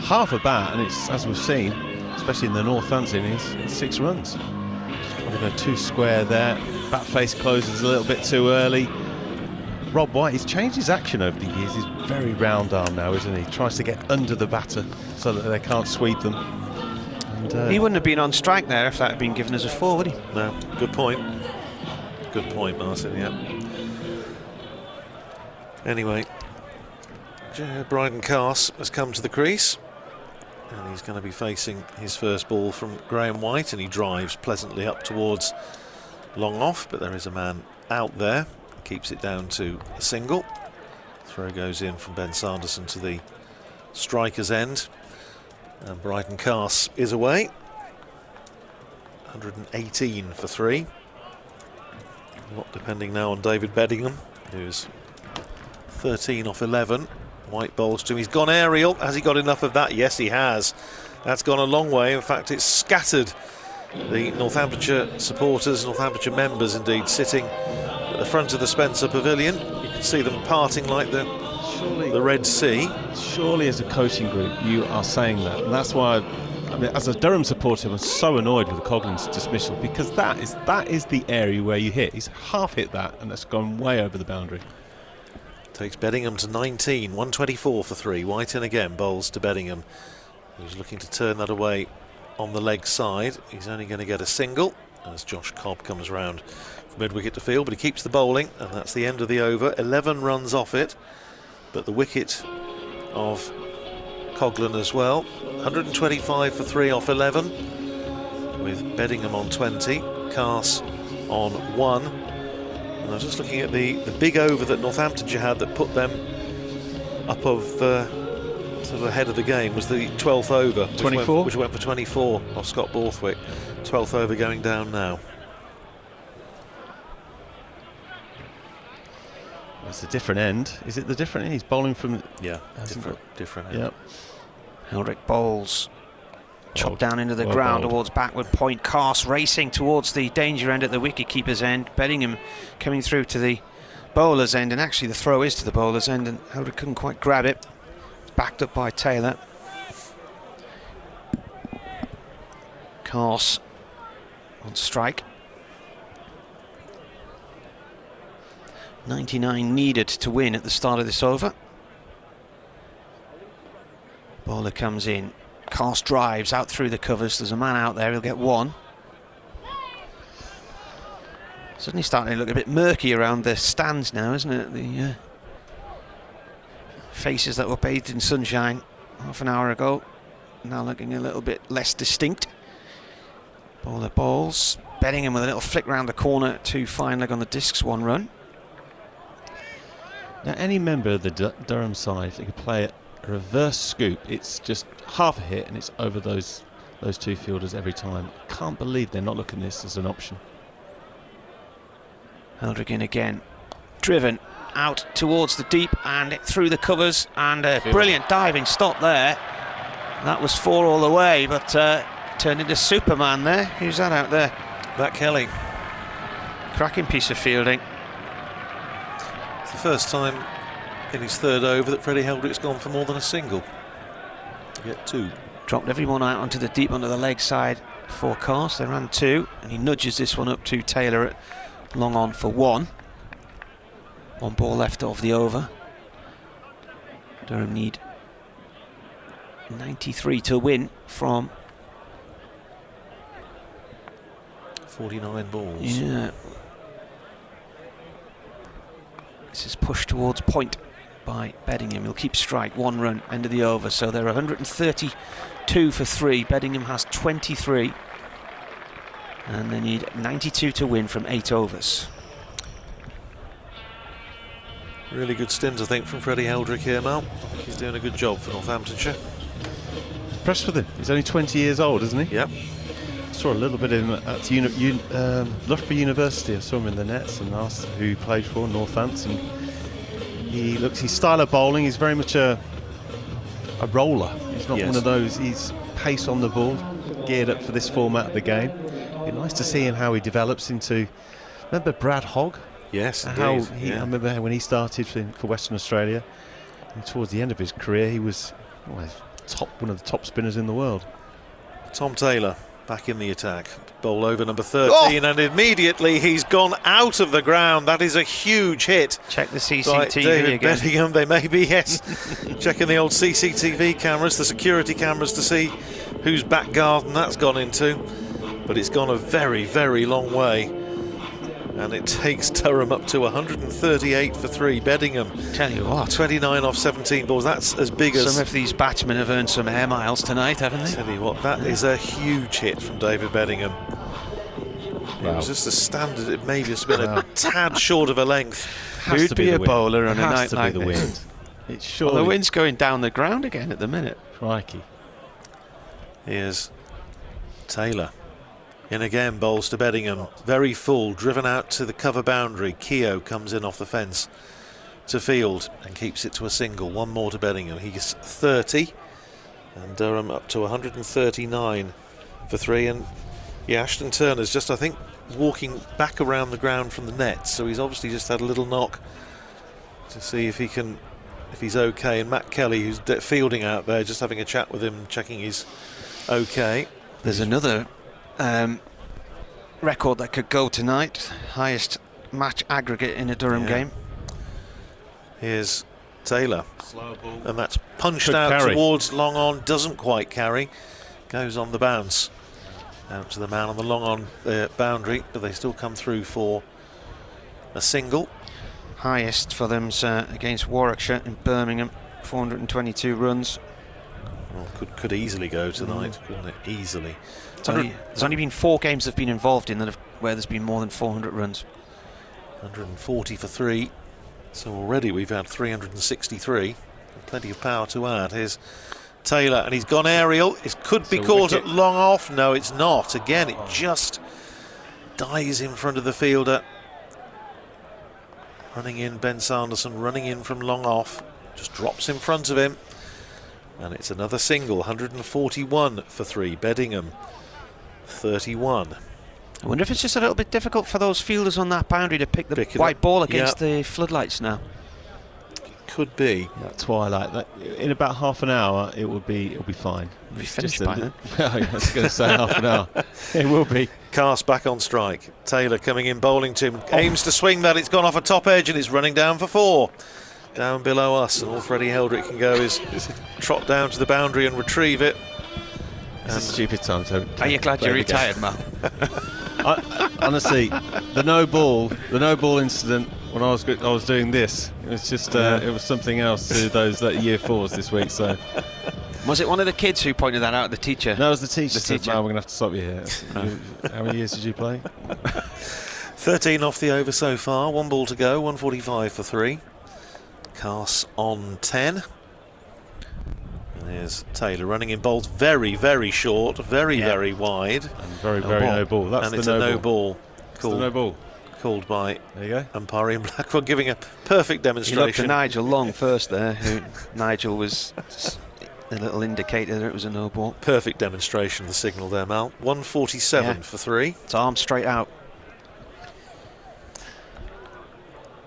half a bat, and it's, as we've seen, especially in the Northants innings, it's 6 runs. Want to go too square there. Bat face closes a little bit too early. Rob White, he's changed his action over the years. He's very round arm now, isn't he? Tries to get under the batter so that they can't sweep them. He wouldn't have been on strike there if that had been given as a 4, would he? No, good point. Good point, Martin, yeah. Anyway, Bryden Carse has come to the crease, and he's going to be facing his first ball from Graham White, and he drives pleasantly up towards long off, but there is a man out there. Keeps it down to a single. Throw goes in from Ben Sanderson to the striker's end. And Bryden Carse is away. 118 for 3. A lot depending now on David Beddingham, who's 13 off 11. White bowls to him. He's gone aerial. Has he got enough of that? Yes, he has. That's gone a long way. In fact, it's scattered the Northamptonshire supporters, Northamptonshire members indeed, sitting at the front of the Spencer Pavilion. You can see them parting like the Red Sea. Surely as a coaching group you are saying that, and that's why I mean, as a Durham supporter, I'm so annoyed with Coglin's dismissal, because that is the area where you hit. He's half hit that, and that's gone way over the boundary. Takes Beddingham to 19, 124 for 3. White in again, bowls to Beddingham, who's looking to turn that away on the leg side. He's only going to get a single as Josh Cobb comes round from mid-wicket to field, but he keeps the bowling, and that's the end of the over. 11 runs off it, but the wicket of Coughlin as well. 125 for 3 off 11, with Beddingham on 20, Carse on 1. And I was just looking at the big over that Northamptonshire had that put them up of sort of ahead of the game, was the 12th over, 24, which went for 24 off Scott Borthwick. 12th over going down now. It's a different end. Is it the different end? He's bowling from... Yeah, different end. Yep. Heldrick bowls. Chopped down into the well ground bowled. towards backward point. Carse racing towards the danger end at the wicket-keeper's end. Bedingham coming through to the bowler's end, and actually the throw is to the bowler's end, and Heldrick couldn't quite grab it. Backed up by Taylor. Carse on strike. 99 needed to win at the start of this over. Bowler comes in. Carse drives out through the covers. There's a man out there. He'll get one. Suddenly starting to look a bit murky around the stands now, isn't it? The faces that were bathed in sunshine half an hour ago now looking a little bit less distinct. Bowler bowls. Bedingham with a little flick round the corner to fine leg on the discs, 1 run. Now, any member of the Durham side, if they could play a reverse scoop, it's just half a hit and it's over those two fielders every time. Can't believe they're not looking at this as an option. Heldrick in again. Driven out towards the deep and through the covers, and a brilliant diving stop there. That was 4 all the way, but turned into Superman there. Who's that out there? Matt Kelly. Cracking piece of fielding. It's the first time in his 3rd over that Freddie Heldrick's gone for more than a single. Get 2. Dropped everyone out onto the deep onto the leg side for Carse. They ran 2, and he nudges this one up to Taylor at long on for 1. 1 ball left of the over. Durham need 93 to win from 49 balls. Yeah. This is pushed towards point by Bedingham. He'll keep strike, 1 run, end of the over. So they're 132 for 3. Bedingham has 23. And they need 92 to win from 8 overs. Really good stint, I think, from Freddie Heldrick here, Mal. He's doing a good job for Northamptonshire. Impressed with him. He's only 20 years old, isn't he? Yep. Saw a little bit of him at Loughborough University. I saw him in the nets and asked who he played for, Northampton. His style of bowling, he's very much a roller. He's not one of those, he's pace on the ball, geared up for this format of the game. It'd be nice to see him how he develops into, remember Brad Hogg? Yes, I indeed. remember when he started for Western Australia, and towards the end of his career he was one of the top spinners in the world. Tom Taylor back in the attack. Bowl over number 13, and immediately he's gone out of the ground. That is a huge hit. Check the CCTV by David again. Bedingham. They may be, yes. Checking the old CCTV cameras, the security cameras, to see whose back garden that's gone into. But it's gone a very, very long way. And it takes Durham up to 138 for 3. Bedingham, Tell you what, 29 off 17 balls. That's as big as... some of these batsmen have earned some air miles tonight, haven't they? Tell you what, that is a huge hit from David Bedingham. It was just a standard. It may have just been a tad short of a length. Who'd be a bowler on a night like the this? wind. It's surely... Well, the wind's going down the ground again at the minute. Crikey. Here's Taylor. In again, bowls to Bedingham. Very full, driven out to the cover boundary. Keogh comes in off the fence to field and keeps it to a single. 1 more to Bedingham. He's 30. And Durham up to 139 for 3. And yeah, Ashton Turner's just, I think, walking back around the ground from the net. So he's obviously just had a little knock to see if he's okay. And Matt Kelly, who's fielding out there, just having a chat with him, checking he's okay. There's another record that could go tonight. Highest match aggregate in a Durham game. Here's Taylor. Slow ball. And that's punched Could out carry. towards long on. Doesn't quite carry. Goes on the bounce. Out to the man on the long on boundary. But they still come through for a single. Highest for them's against Warwickshire in Birmingham. 422 runs. Well, could easily go tonight, couldn't it? Easily. There's only been 4 games they've been involved in where there's been more than 400 runs. 140 for 3. So already we've had 363. Plenty of power to add. Here's Taylor, and he's gone aerial. It could be caught at long off. No, it's not. Again, it just dies in front of the fielder. running in, Ben Sanderson running in from long off, just drops in front of him, and it's another single. 141 for 3. Beddingham 31. I wonder if it's just a little bit difficult for those fielders on that boundary to pick the white ball against the floodlights now. Could be. That twilight. In about half an hour, it'll be fine. We'll be finished by then. I was going to say half an hour. It will be. Cast back on strike. Taylor coming in, bowling to him. Aims to swing that. It's gone off a top edge and it's running down for 4. Down below us, and all Freddie Heldrick can go is trot down to the boundary and retrieve it. It's a stupid time to. Are you glad you're retired, Mal? Honestly, the no ball incident when I was doing this, it was just it was something else to those year 4s this week. So was it one of the kids who pointed that out? The teacher? No, it was the teacher. Said, "No, we're going to have to stop you here." How many years did you play? 13 off the over so far. 1 ball to go. 145 for 3. Casts on 10. And here's Taylor running in bowls very, very short, very wide. And very no ball. That's and it's the a no ball. Called, no ball. Called by there you go. umpire Ian Blackwell, giving a perfect demonstration. You looked at Nigel Long first there. Nigel was a little indicator that it was a no ball. Perfect demonstration of the signal there, Mal. 147 for 3. It's arm straight out.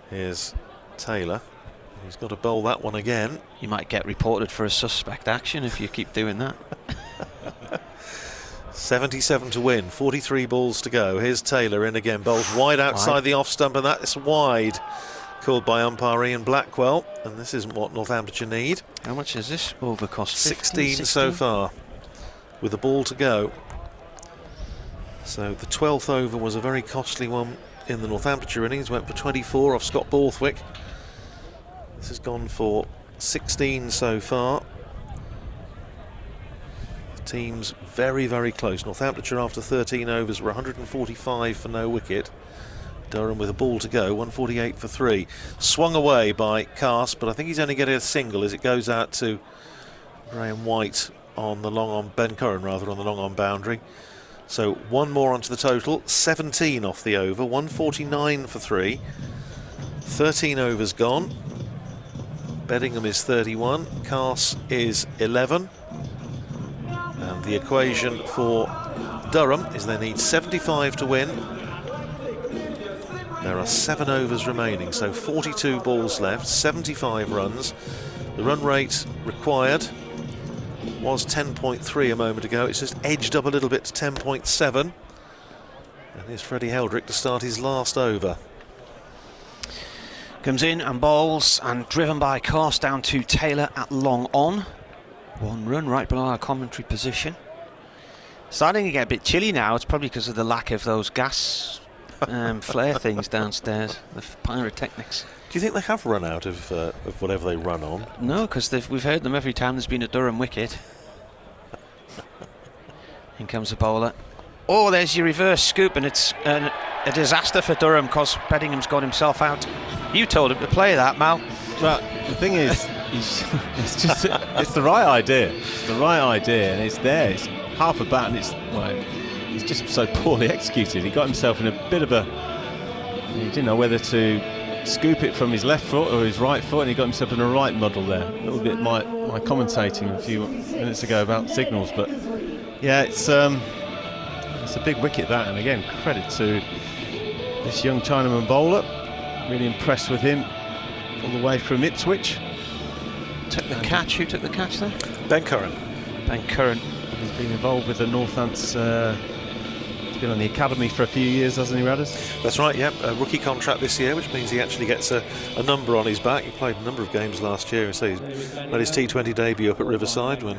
Here's Taylor. He's got to bowl that one again. You might get reported for a suspect action if you keep doing that. 77 to win, 43 balls to go. Here's Taylor in again, bowls wide outside the off stump, and that's wide. Called by umpire Ian Blackwell, and this isn't what Northamptonshire need. How much is this over cost? 16 so far, with a ball to go. So the 12th over was a very costly one in the Northamptonshire innings, went for 24 off Scott Borthwick. This has gone for 16 so far. The team's very, very close. Northamptonshire after 13 overs were 145 for no wicket. Durham with a ball to go, 148 for 3. Swung away by Cast, but I think he's only getting a single as it goes out to Graham White on the long on, Ben Curran rather, on the long on boundary. So 1 more onto the total, 17 off the over, 149 for 3. 13 overs gone. Beddingham is 31, Cast is 11. And the equation for Durham is they need 75 to win. There are 7 overs remaining, so 42 balls left, 75 runs. The run rate required was 10.3 a moment ago. It's just edged up a little bit to 10.7. And here's Freddie Heldrick to start his last over. Comes in and bowls, and driven by Cast down to Taylor at long on. 1 run right below our commentary position. Starting to get a bit chilly now. It's probably because of the lack of those gas flare things downstairs, the pyrotechnics. Do you think they have run out of whatever they run on? No, because we've heard them every time there's been a Durham wicket. In comes the bowler. Oh, there's your reverse scoop, and it's a disaster for Durham because Beddingham's got himself out. You told him to play that, Mal. But the thing is, it's the right idea. It's the right idea, and it's there. It's half a bat, and it's just so poorly executed. He got himself in a bit of a. He didn't know whether to scoop it from his left foot or his right foot, and he got himself in a right muddle there. A little bit my commentating a few minutes ago about signals, but yeah, it's a big wicket that, and again credit to this young Chinaman bowler. Really impressed with him all the way from Ipswich. Took the catch. Who took the catch there? Ben Curran. Ben Curran. He's been involved with the Northants. He's been on the academy for a few years, hasn't he, Radders? That's right, yep. A rookie contract this year, which means he actually gets a number on his back. He played a number of games last year, so he made his T20 debut up at Riverside when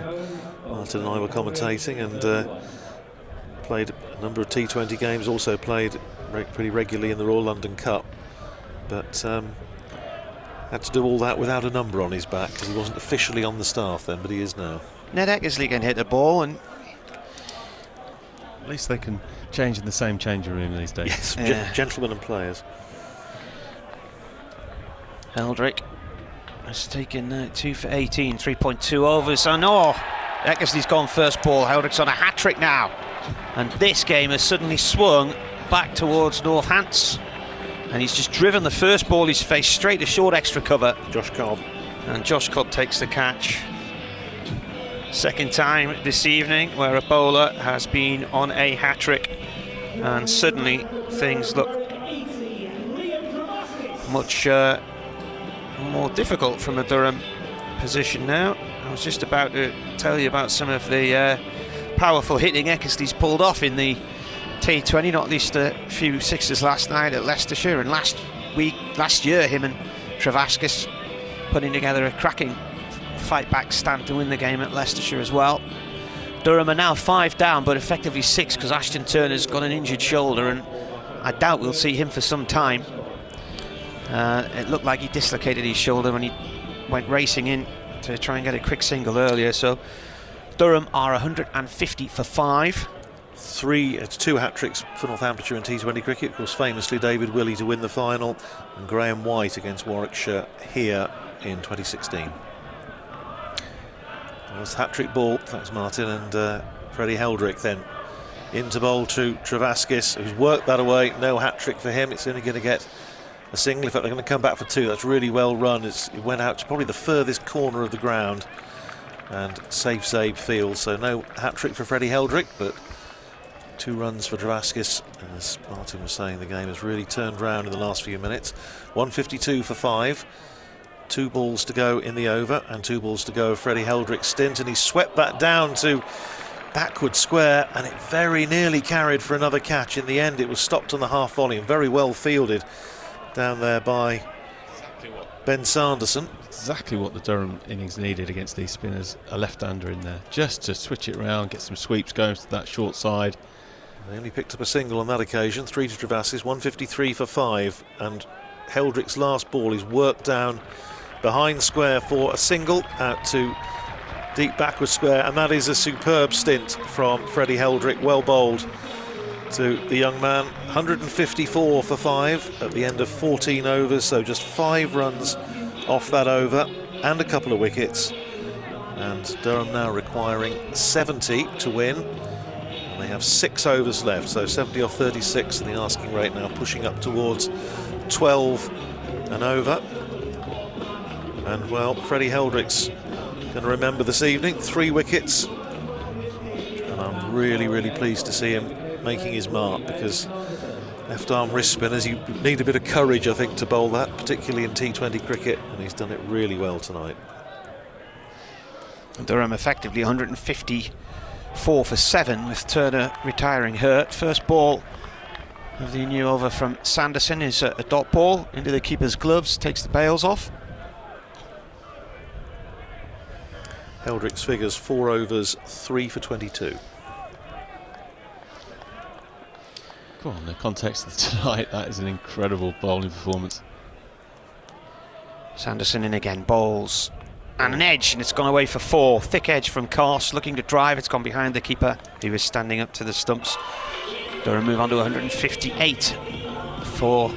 Martin and I were commentating, and played a number of T20 games, also played pretty regularly in the Royal London Cup. But had to do all that without a number on his back because he wasn't officially on the staff then, but he is now. Ned Eckersley can hit the ball, and at least they can change in the same changing room these days. Yes, yeah. Gentlemen and players. Heldrick has taken 2 for 18, 3.2 overs. And Eckersley's gone first ball. Heldrick's on a hat-trick now. And this game has suddenly swung back towards Northants. And he's just driven the first ball he's faced straight to short extra cover. Josh Cobb. And Josh Cobb takes the catch. Second time this evening where a bowler has been on a hat-trick, and suddenly things look much more difficult from a Durham position now. I was just about to tell you about some of the powerful hitting Eckersley's pulled off in the T20, not least a few sixes last night at Leicestershire, and last year him and Travaskis putting together a cracking fight back stand to win the game at Leicestershire as well. Durham are now 5 down, but effectively 6 because Ashton Turner's got an injured shoulder, and I doubt we'll see him for some time. It looked like he dislocated his shoulder when he went racing in to try and get a quick single earlier. So Durham are 150 for 5. 2 hat-tricks for Northamptonshire in T20 cricket. Of course, famously David Willey to win the final, and Graham White against Warwickshire here in 2016. Was hat-trick ball, thanks Martin, and Freddie Heldrick then into bowl to Travaskis, who's worked that away. No hat-trick for him, it's only going to get a single. In fact, they're going to come back for 2. That's really well run. It went out to probably the furthest corner of the ground and safe field, so no hat-trick for Freddie Heldrick, but 2 runs for Travaskis. And as Martin was saying, the game has really turned round in the last few minutes. 152 for 5. 2 balls to go in the over, and 2 balls to go of Freddie Heldrick's stint, and he swept that down to backward square, and it very nearly carried for another catch. In the end, it was stopped on the half volume. Very well fielded down there by Ben Sanderson. Exactly what the Durham innings needed against these spinners. A left-hander in there, just to switch it around, get some sweeps going to that short side. They only picked up a single on that occasion. 3 to Travaskis, 153 for 5, and Heldrick's last ball is worked down behind square for a single out to deep backward square, and that is a superb stint from Freddie Heldrick. Well bowled to the young man. 154 for 5 at the end of 14 overs, so just 5 runs off that over and a couple of wickets, and Durham now requiring 70 to win, and they have 6 overs left, so 70 off 36, and the asking rate now pushing up towards 12 and over. And well, Freddie Heldrick's going to remember this evening. 3 wickets, and I'm really pleased to see him making his mark, because left arm wrist spinners, you need a bit of courage, I think, to bowl that, particularly in T20 cricket, and he's done it really well tonight. Durham effectively 154 for 7 with Turner retiring hurt. First ball of the new over from Sanderson is a dot ball into the keeper's gloves, takes the bails off. Heldrick's figures 4 overs, 3 for 22. Go on, the context of tonight, that is an incredible bowling performance. Sanderson in again, bowls, and an edge, and it's gone away for 4. Thick edge from Carse, looking to drive, it's gone behind the keeper, he was standing up to the stumps. Durham move on to 158 for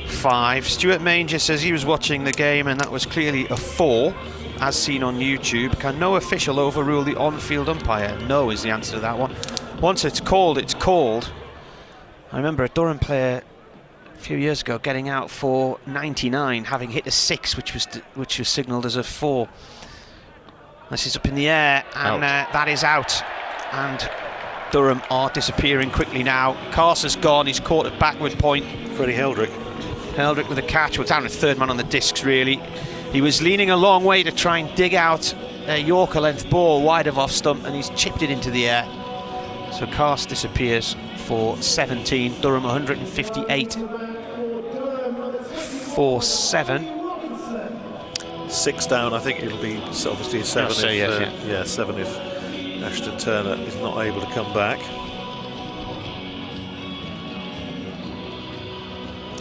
5. Stuart Manger says he was watching the game and that was clearly a 4, as seen on YouTube. Can no official overrule the on-field umpire? No is the answer to that one. Once it's called, it's called. I remember a Durham player a few years ago getting out for 99, having hit a 6, which was signalled as a 4. This is up in the air, and that is out. And Durham are disappearing quickly now. Carse has gone, he's caught at backward point. Freddie Heldrick. Heldrick with a catch, well, down to 3rd man on the discs really. He was leaning a long way to try and dig out a Yorker length ball wide of off stump, and he's chipped it into the air. So Carse disappears for 17. Durham 158 for 7. 6 down, I think it'll be obviously 7 if 7 if Ashton Turner is not able to come back.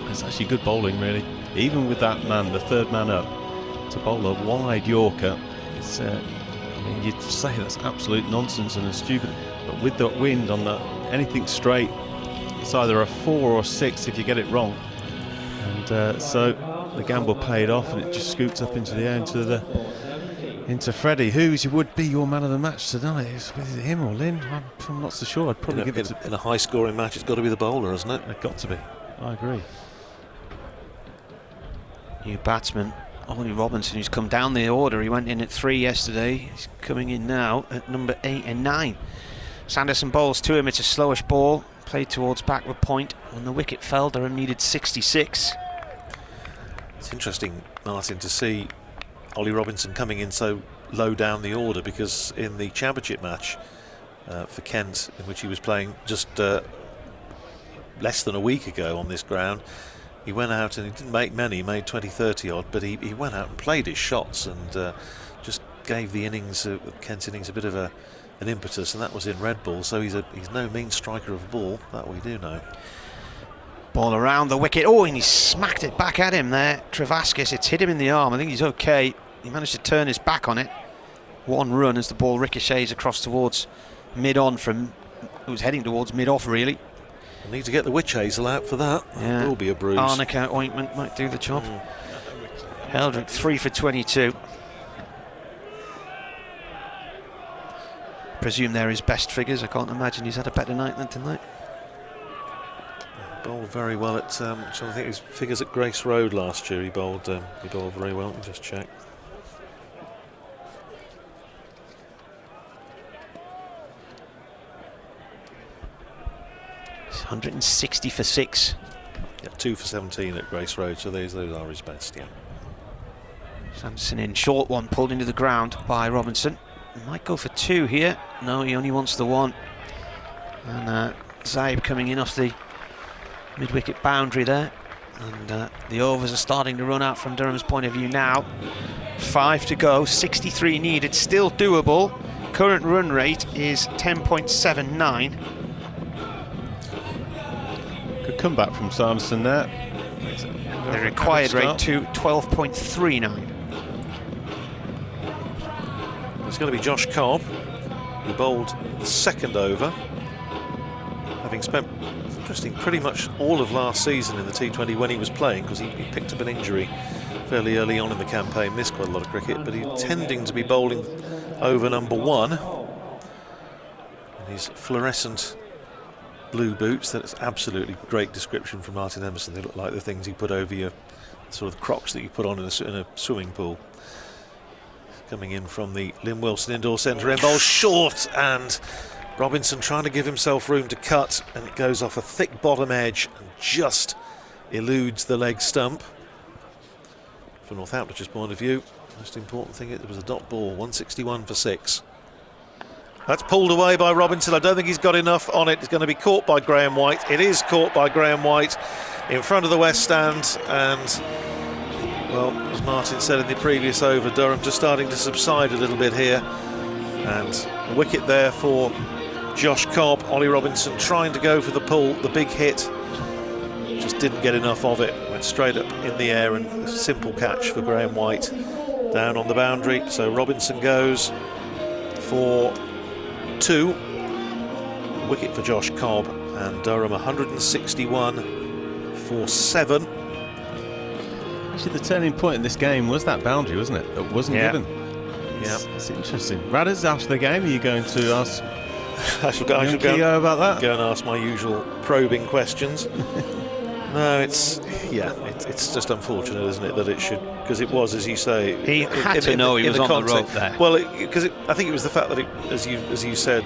It's actually good bowling, really. Even with that man, the 3rd man up, to bowl a wide Yorker, it's, I mean, you'd say that's absolute nonsense and stupid, but with the wind on anything straight, it's either a 4 or 6 if you get it wrong. And so the gamble paid off, and it just scoots up into the air into Freddie, who would be your man of the match tonight. Is it him or Lynn? I'm not so sure. I'd probably give it in a high-scoring match. It's got to be the bowler, hasn't it? It's got to be. I agree. new batsman, Ollie Robinson, who's come down the order. He went in at 3 yesterday. He's coming in now at number 8 and 9. Sanderson bowls to him. It's a slowish ball, played towards backward point. When the wicket fell, Durham needed 66. It's interesting, Martin, to see Ollie Robinson coming in so low down the order, because in the championship match for Kent, in which he was playing just less than a week ago on this ground, he went out and he didn't make many, he made 20-30 odd, but he went out and played his shots and just gave the innings, Kent's innings, a bit of an impetus, and that was in red ball. So he's no mean striker of a ball, that we do know. Ball around the wicket. Oh, and he smacked it back at him there. Travaskis, it's hit him in the arm. I think he's okay. He managed to turn his back on it. 1 run as the ball ricochets across towards mid-on from, it was heading towards mid-off really. I need to get the witch hazel out for that. Yeah. There will be a bruise. Arnica ointment might do the job. Heldrick 3 for 22. Presume they're his best figures. I can't imagine he's had a better night than tonight. Bowled very well at, so I think his figures at Grace Road last year. He bowled very well. Let me just check. It's 160 for 6. Yeah, 2 for 17 at Grace Road. So those are his best. Yeah. Sanderson in, short one pulled into the ground by Robinson. He might go for 2 here. No, he only wants the 1. And Zaib coming in off the mid-wicket boundary there, and the overs are starting to run out from Durham's point of view now. 5 to go, 63 needed, still doable. Current run rate is 10.79. Good comeback from Sanderson there. The required rate to 12.39. It's going to be Josh Cobb, who bowled the second over, having spent pretty much all of last season in the T20 when he was playing, because he picked up an injury fairly early on in the campaign, missed quite a lot of cricket, but he's tending to be bowling over number 1 in his fluorescent blue boots. That's absolutely great description from Martin Emerson. They look like the things you put over your sort of Crocs that you put on in a swimming pool. Coming in from the Lynn Wilson Indoor Centre, end bowl short, and Robinson trying to give himself room to cut, and it goes off a thick bottom edge and just eludes the leg stump. From Northamptonshire's point of view, most important thing, it was a dot ball, 161 for 6. That's pulled away by Robinson. I don't think he's got enough on it. It's going to be caught by Graham White. It is caught by Graham White in front of the West Stand, and well, as Martin said in the previous over, Durham just starting to subside a little bit here, and a wicket there for Josh Cobb. Ollie Robinson trying to go for the pull, the big hit, just didn't get enough of it, went straight up in the air, and a simple catch for Graham White down on the boundary. So Robinson goes for 2, wicket for Josh Cobb, and Durham 161 for 7. Actually, the turning point in this game was that boundary, wasn't it? It wasn't given. Yeah, it's interesting. Radders, after the game, are you going to ask I shall go about that? Go and ask my usual probing questions. No, it's just unfortunate, isn't it, that it should, because it was, as you say, he had to know he was on the rope there. Well, because I think it was the fact that it, as you said,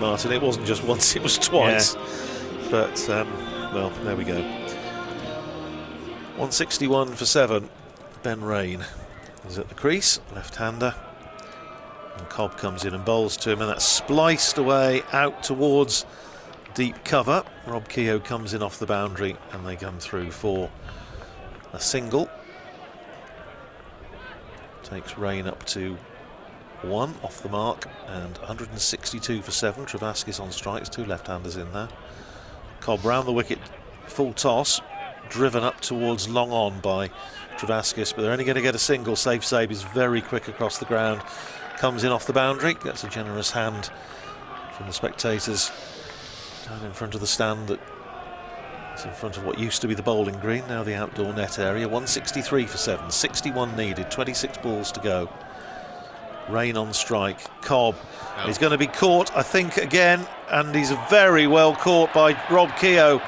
Martin, it wasn't just once, it was twice. Yeah. But well, there we go. 161 for 7. Ben Rain is at the crease, left-hander, and Cobb comes in and bowls to him, and that's spliced away out towards deep cover. Rob Keogh comes in off the boundary, and they come through for a single. Takes Rain up to 1 off the mark, and 162 for 7. Travaskis on strikes, 2 left-handers in there. Cobb round the wicket, full toss, driven up towards long on by Travaskis, but they're only going to get a single. Safe Saib is very quick across the ground, comes in off the boundary, gets a generous hand from the spectators down in front of the stand that's in front of what used to be the bowling green, now the outdoor net area. 163 for 7, 61 needed, 26 balls to go. Rain on strike. Cobb is going to be caught, I think, again, and he's very well caught by Rob Keogh.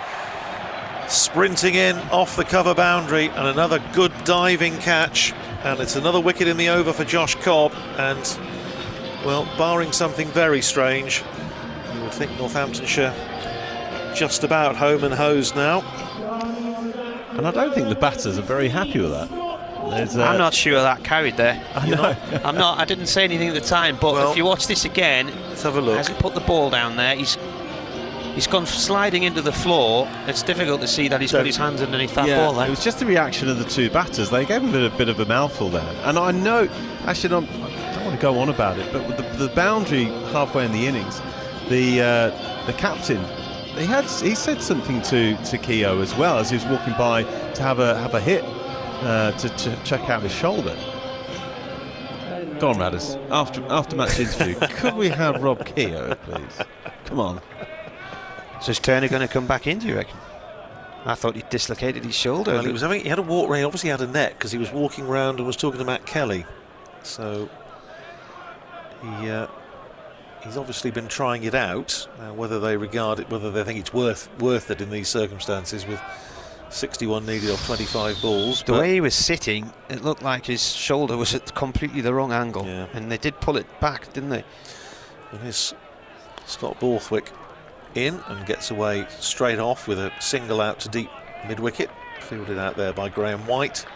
sprinting in off the cover boundary, and another good diving catch, and it's another wicket in the over for Josh Cobb. And well, barring something very strange, you would think Northamptonshire just about home and hosed now. And I don't think the batters are very happy with that. I'm not sure that carried there. I know. I'm not. I didn't say anything at the time, but Well, if you watch this again, let's have a look. as he put the ball down there, he's gone sliding into the floor. It's difficult to see that he's got his hands underneath that ball there. It was just the reaction of the two batters. They gave him a bit of a mouthful there. And I know, actually, I don't want to go on about it, but with the boundary halfway in the innings, the captain, he said something to Keogh as well as he was walking by to have a hit to check out his shoulder. Go on, Radders. After match interview, could we have Rob Keogh, please? Come on. So is Turner going to come back in, do you reckon? I thought he dislocated his shoulder. Well, he had a walk round. Obviously, had a neck because he was walking round and was talking to Matt Kelly. So he's obviously been trying it out. Whether they regard it, whether they think it's worth it in these circumstances with 61 needed off 25 balls. The way he was sitting, it looked like his shoulder was at completely the wrong angle, and they did pull it back, didn't they? And here's Scott Borthwick in and gets away straight off with a single out to deep mid-wicket, fielded out there by Graham White.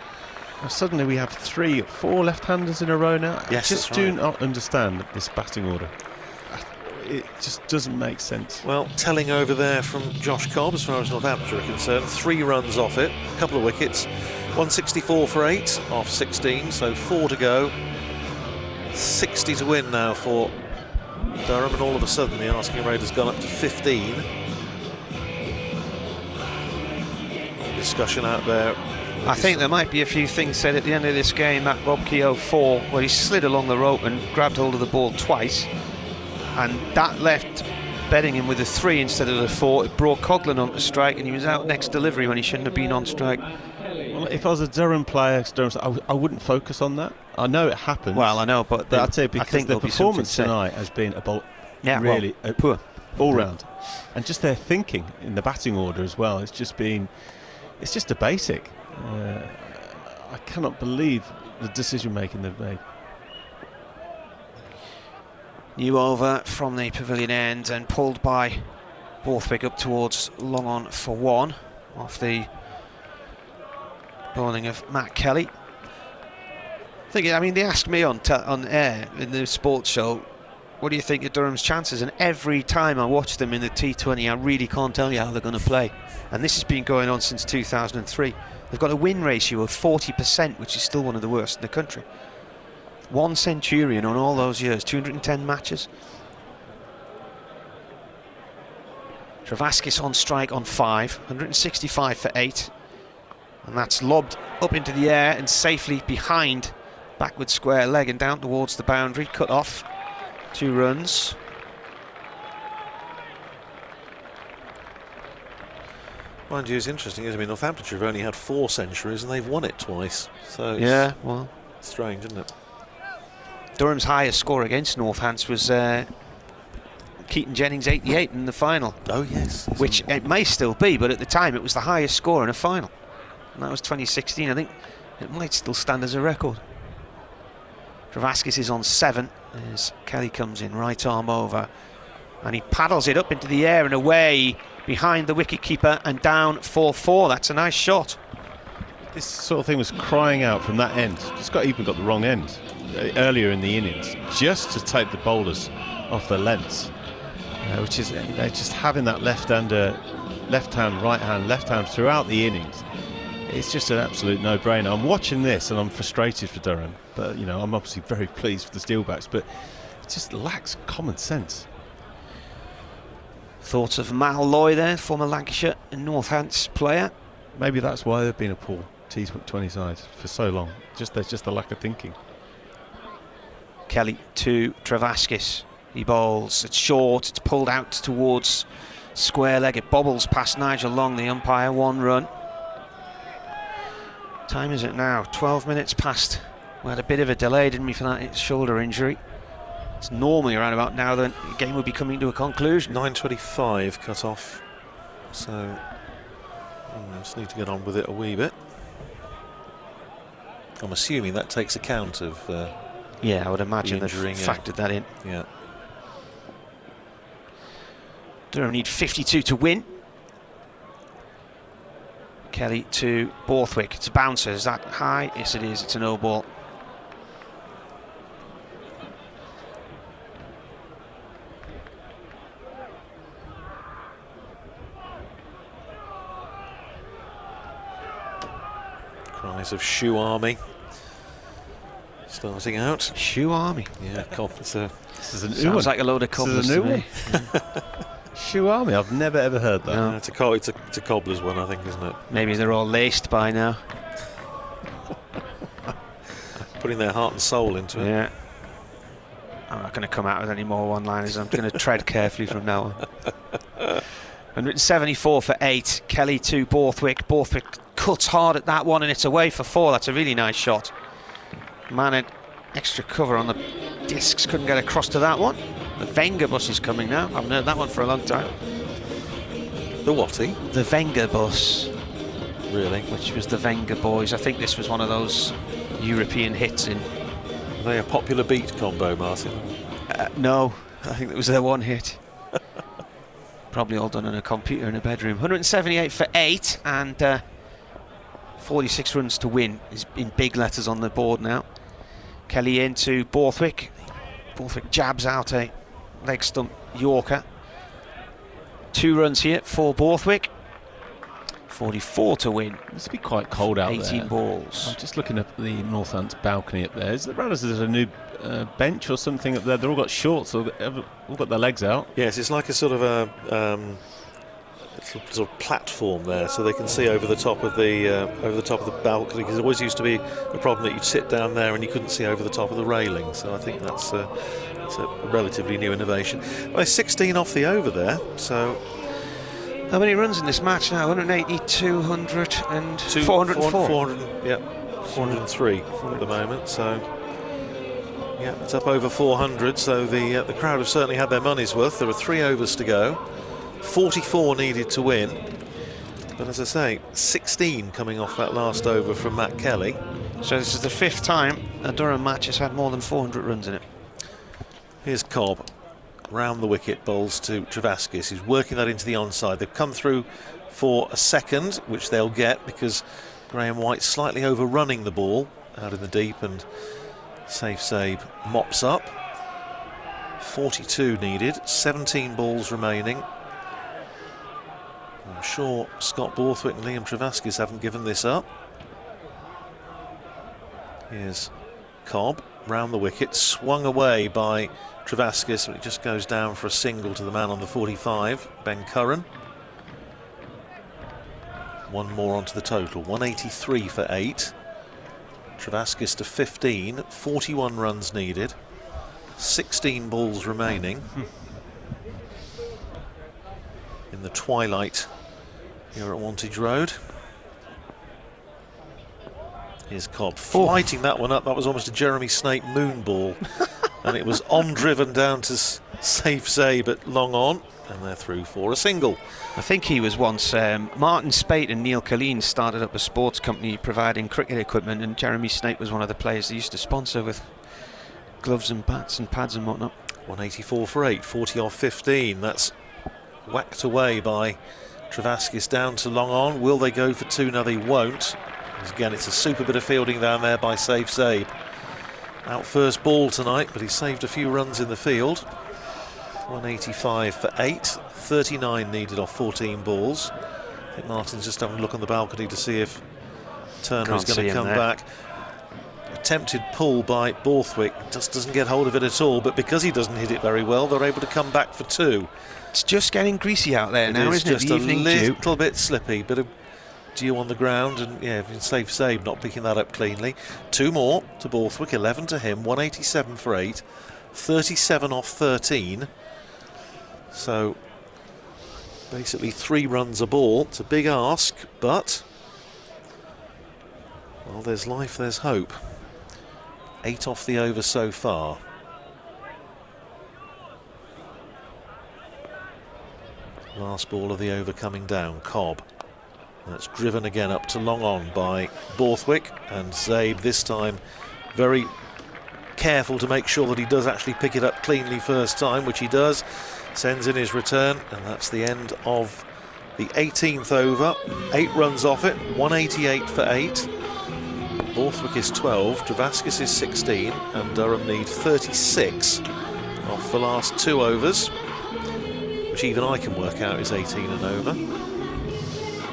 Well, suddenly we have 3 or 4 left-handers in a row now. Yes, I just do not understand this batting order. It just doesn't make sense. Well, telling over there from Josh Cobb as far as Northamptonshire are concerned. 3 runs off it, a couple of wickets, 164 for 8 off 16, so 4 to go. 60 to win now for Durham, and all of a sudden the asking rate has gone up to 15. Discussion out there. I think there might be a few things said at the end of this game. That Rob Keogh 4, where he slid along the rope and grabbed hold of the ball twice, and that left Beddingham with a 3 instead of the 4. It brought Coughlin onto strike, and he was out next delivery when he shouldn't have been on strike. Well, if I was a Durham player, I wouldn't focus on that. I know it happened. Well, I know, but I'd say because the performance tonight has been really poor all round, and just their thinking in the batting order as well. It's just a basic. I cannot believe the decision making they've made. New over from the pavilion end and pulled by Borthwick up towards long on for 1 off the bowling of Matt Kelly. I mean, they asked me on air in the sports show, what do you think of Durham's chances? And every time I watch them in the T20, I really can't tell you how they're going to play. And this has been going on since 2003. They've got a win ratio of 40%, which is still one of the worst in the country. 1 centurion on all those years, 210 matches. Travaskis on strike on 5, 165 for 8. And that's lobbed up into the air and safely behind backward square leg and down towards the boundary, cut off. 2 runs. Mind you, it's interesting, isn't it? I mean, Northamptonshire have only had 4 centuries and they've won it twice. So yeah, well, strange, isn't it? Durham's highest score against Northants was Keaton Jennings 88 in the final. Oh yes, which it may still be, but at the time it was the highest score in a final, and that was 2016. I think it might still stand as a record. Travaskis is on 7 as Kelly comes in, right arm over, and he paddles it up into the air and away behind the wicket-keeper and down 4-4. That's a nice shot. This sort of thing was crying out from that end. Just even got the wrong end earlier in the innings, just to take the bowlers off the lengths, which is just having that left hand, right hand, left hand throughout the innings. It's just an absolute no-brainer. I'm watching this and I'm frustrated for Durham, but I'm obviously very pleased for the Steelbacks, but it just lacks common sense. Thoughts of Mal Loy there, former Lancashire and Northants player. Maybe that's why they've been a poor T20 side for so long. There's just a lack of thinking. Kelly to Travaskis. He bowls. It's short. It's pulled out towards square leg. It bobbles past Nigel Long, the umpire. 1 run. Time is it now? 12 minutes past. We had a bit of a delay, didn't we, for that shoulder injury? It's normally around about now that the game will be coming to a conclusion. 9:25 cut off. So Just need to get on with it a wee bit. I'm assuming that takes account of yeah, I would imagine they've injury, factored that in. Yeah. Durham need 52 to win. Kelly to Borthwick. It's a bouncer. Is that high? Yes, it is. It's a no ball. Cries of shoe army starting out. Shoe army. Yeah, this This is a new Sounds one. like a load of This is cobblers a new to me. Shoe Army. I've never ever heard that. No. it's a cobbler's one, I think, isn't it? Maybe they're all laced by now. Putting their heart and soul into it. Yeah. I'm not going to come out with any more one-liners. I'm going to tread carefully from now on. 174 for 8. Kelly to Borthwick. Borthwick cuts hard at that one, and it's away for 4. That's a really nice shot. Man had extra cover on the discs. Couldn't get across to that one. The Wenger bus is coming now. I haven't heard that one for a long time. The whatty? The Wenger bus. Really? Which was the Wenger boys. I think this was one of those European hits in... Are they a popular beat combo, Martin? No, I think that was their one hit. Probably all done on a computer in a bedroom. 178 for 8 and 46 runs to win is in big letters on the board now. Kelly into Borthwick. Borthwick jabs out a leg stump Yorker. 2 runs here for Borthwick. 44 to win. It's be quite cold out 18 there. balls. I'm just looking at the Northampton balcony up there. Is it there's a new bench or something up there? They've all got shorts, or all got their legs out. Yes, it's like a sort of a sort of platform there, so they can see over the top of the balcony. Because it always used to be a problem that you'd sit down there and you couldn't see over the top of the railing. So I think that's a relatively new innovation. Well, 16 off the over there. So How many runs in this match now? 180, 200 and 404. 403 at the moment. So yeah, it's up over 400. So the crowd have certainly had their money's worth. There are 3 overs to go. 44 needed to win. But as I say, 16 coming off that last over from Matt Kelly. So this is the 5th time a Durham match has had more than 400 runs in it. Here's Cobb. Round the wicket, bowls to Travaskis. He's working that into the onside. They've come through for a second, which they'll get because Graham White's slightly overrunning the ball out in the deep, and Safe Sabe mops up. 42 needed, 17 balls remaining. I'm sure Scott Borthwick and Liam Travaskis haven't given this up. Here's Cobb, round the wicket, swung away by Travaskis, but it just goes down for a single to the man on the 45, Ben Curran. 1 more onto the total, 183 for 8. Travaskis to 15, 41 runs needed, 16 balls remaining. In the twilight here at Wantage Road. Here's Cobb flighting that one up. That was almost a Jeremy Snape moon ball. And it was on-driven down to Safe Sabe at long on. And they're through for a single. I think he was once... Martin Spate and Neil Colleen started up a sports company providing cricket equipment, and Jeremy Snape was one of the players they used to sponsor with gloves and bats and pads and whatnot. 184 for 8, 40 off 15. That's whacked away by Travaskis down to long on. Will they go for 2? No, they won't. Again, it's a super bit of fielding down there by Safe Sabe. Out first ball tonight, but he saved a few runs in the field. 185 for 8, 39 needed off 14 balls. I think Martin's just having a look on the balcony to see if Turner is going to come back. Attempted pull by Borthwick, just doesn't get hold of it at all, but because he doesn't hit it very well, they're able to come back for 2. It's just getting greasy out there now, isn't it? Just The a evening dew. little bit slippy, bit of dew on the ground, and yeah, Safe Sabe not picking that up cleanly. 2 more to Borthwick, 11 to him, 187 for 8, 37 off 13. So basically 3 runs a ball. It's a big ask, but well, there's life, there's hope. 8 off the over so far. Last ball of the over coming down. Cobb That's driven again up to long on by Borthwick, and Zabe this time very careful to make sure that he does actually pick it up cleanly first time, which he does. Sends in his return, and that's the end of the 18th over. 8 runs off it, 188 for 8. Borthwick is 12, Travaskis is 16, and Durham need 36 off the last 2 overs, which even I can work out is 18 and over.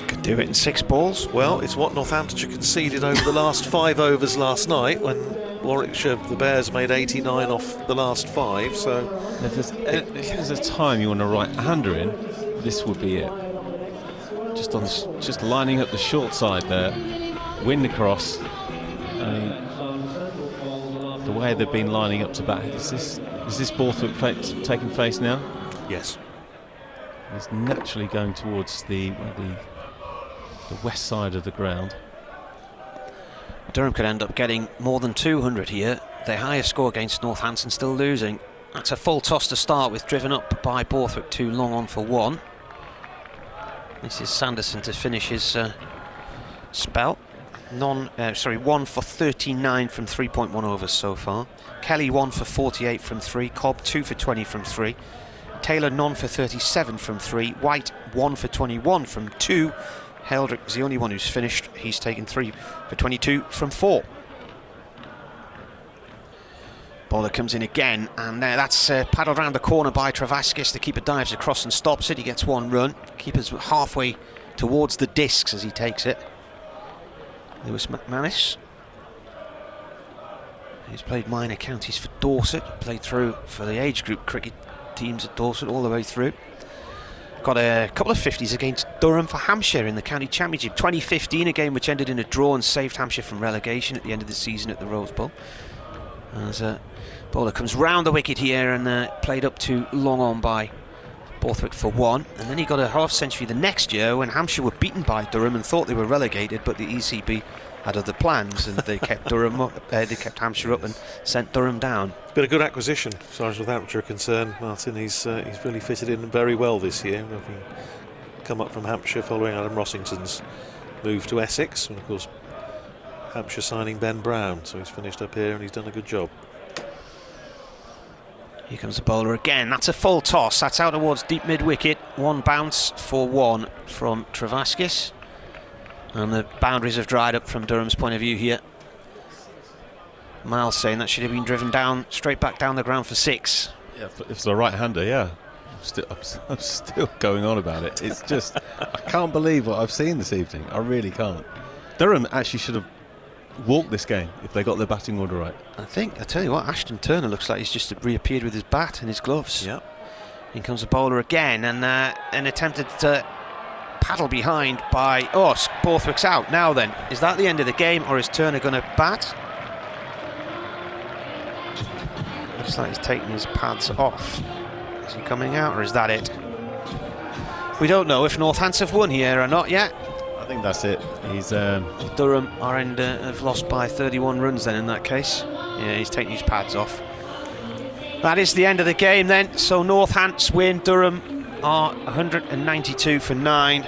Could do it in 6 balls. Well, it's what Northamptonshire conceded over the last 5 overs last night, when Warwickshire, the Bears, made 89 off the last 5. So if there's a time you want to write a hander in, this would be it. Just lining up the short side there, wind across. The way they've been lining up to bat, is this Borthwick taking face now? yes. It's naturally going towards the west side of the ground. Durham could end up getting more than 200 here. Their highest score against Northampton, still losing. That's a full toss to start with, driven up by Borthwick, 2 long on for 1. This is Sanderson to finish his spell. 1 for 39 from 3.1 overs so far. Kelly 1 for 48 from 3. Cobb 2 for 20 from 3. Taylor none for 37 from 3. White 1 for 21 from 2. Heldrick is the only one who's finished. He's taken 3 for 22 from 4. Bowler comes in again, and that's paddled round the corner by Travaskis. The keeper dives across and stops it. He gets 1 run. Keeper's halfway towards the discs as he takes it. Lewis McManus. He's played minor counties for Dorset. Played through for the age group cricket teams at Dorset all the way through. Got a couple of 50s against Durham for Hampshire in the county championship 2015, a game which ended in a draw and saved Hampshire from relegation at the end of the season at the Rose Bowl. As bowler comes round the wicket here and played up to long on by Borthwick for 1, and then he got a half century the next year when Hampshire were beaten by Durham and thought they were relegated, but the ECB had other plans and they kept Durham up, they kept Hampshire up and sent Durham down. It's been a good acquisition as far as Northamptonshire are concerned, Martin. He's really fitted in very well this year, having come up from Hampshire following Adam Rossington's move to Essex, and of course Hampshire signing Ben Brown, so he's finished up here and he's done a good job. Here comes the bowler again. That's a full toss. That's out towards deep mid-wicket. 1 bounce for 1 from Travaskis. And the boundaries have dried up from Durham's point of view here. Miles saying that should have been driven down, straight back down the ground for 6. Yeah, if it's a right-hander, yeah. I'm still going on about it. It's just, I can't believe what I've seen this evening. I really can't. Durham actually should have walked this game if they got their batting order right. I tell you what, Ashton Turner looks like he's just reappeared with his bat and his gloves. Yep. In comes the bowler again, and attempted to paddle behind by Borthwick's out. Now then, is that the end of the game, or is Turner going to bat? Looks like he's taking his pads off. Is he coming out, or is that it? We don't know if Northampton have won here or not yet. I think that's it. He's Durham have lost by 31 runs then in that case. Yeah, he's taking his pads off. That is the end of the game then. So Northants win. Durham are 192 for 9.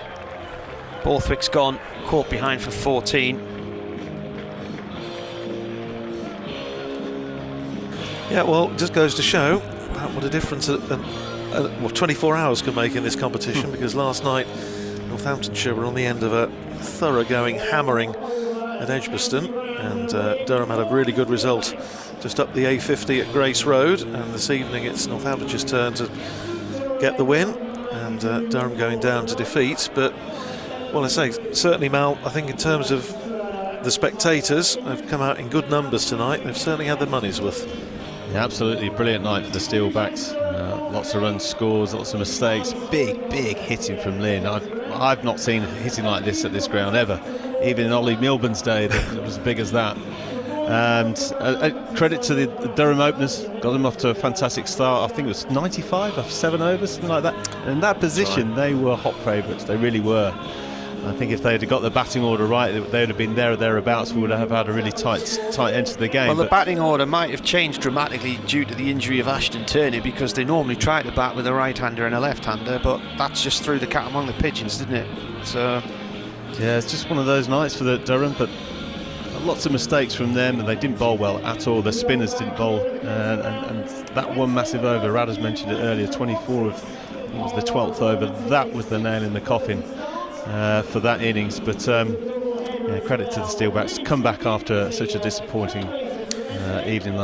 Borthwick's gone, caught behind for 14. Yeah, well, it just goes to show what a difference 24 hours can make in this competition, because last night Northamptonshire were on the end of a thoroughgoing hammering at Edgbaston, and Durham had a really good result just up the A50 at Grace Road, and this evening it's Northamptonshire's turn to get the win, and Durham going down to defeat. But, well, I say, certainly, Mal, I think in terms of the spectators, they've come out in good numbers tonight. They've certainly had their money's worth. Yeah, absolutely brilliant night for the Steelbacks. Lots of runs, scores, lots of mistakes. Big hitting from Lynn. I've not seen hitting like this at this ground ever. Even in Ollie Milburn's day, it was as big as that. And credit to the Durham openers. Got them off to a fantastic start. I think it was 95 after 7 overs, something like that. And in that position, they were hot favourites. They really were. I think if they'd have got the batting order right, they would have been there or thereabouts. We would have had a really tight end to the game. Well, the batting order might have changed dramatically due to the injury of Ashton Turner, because they normally try to bat with a right-hander and a left-hander, but that's just threw the cat among the pigeons, didn't it? So Yeah, it's just one of those nights for the Durham, but lots of mistakes from them, and they didn't bowl well at all. The spinners didn't bowl, and that one massive over, Rad has mentioned it earlier, 24 of, it was the 12th over, that was the nail in the coffin for that innings. But yeah, credit to the Steelbacks, come back after such a disappointing evening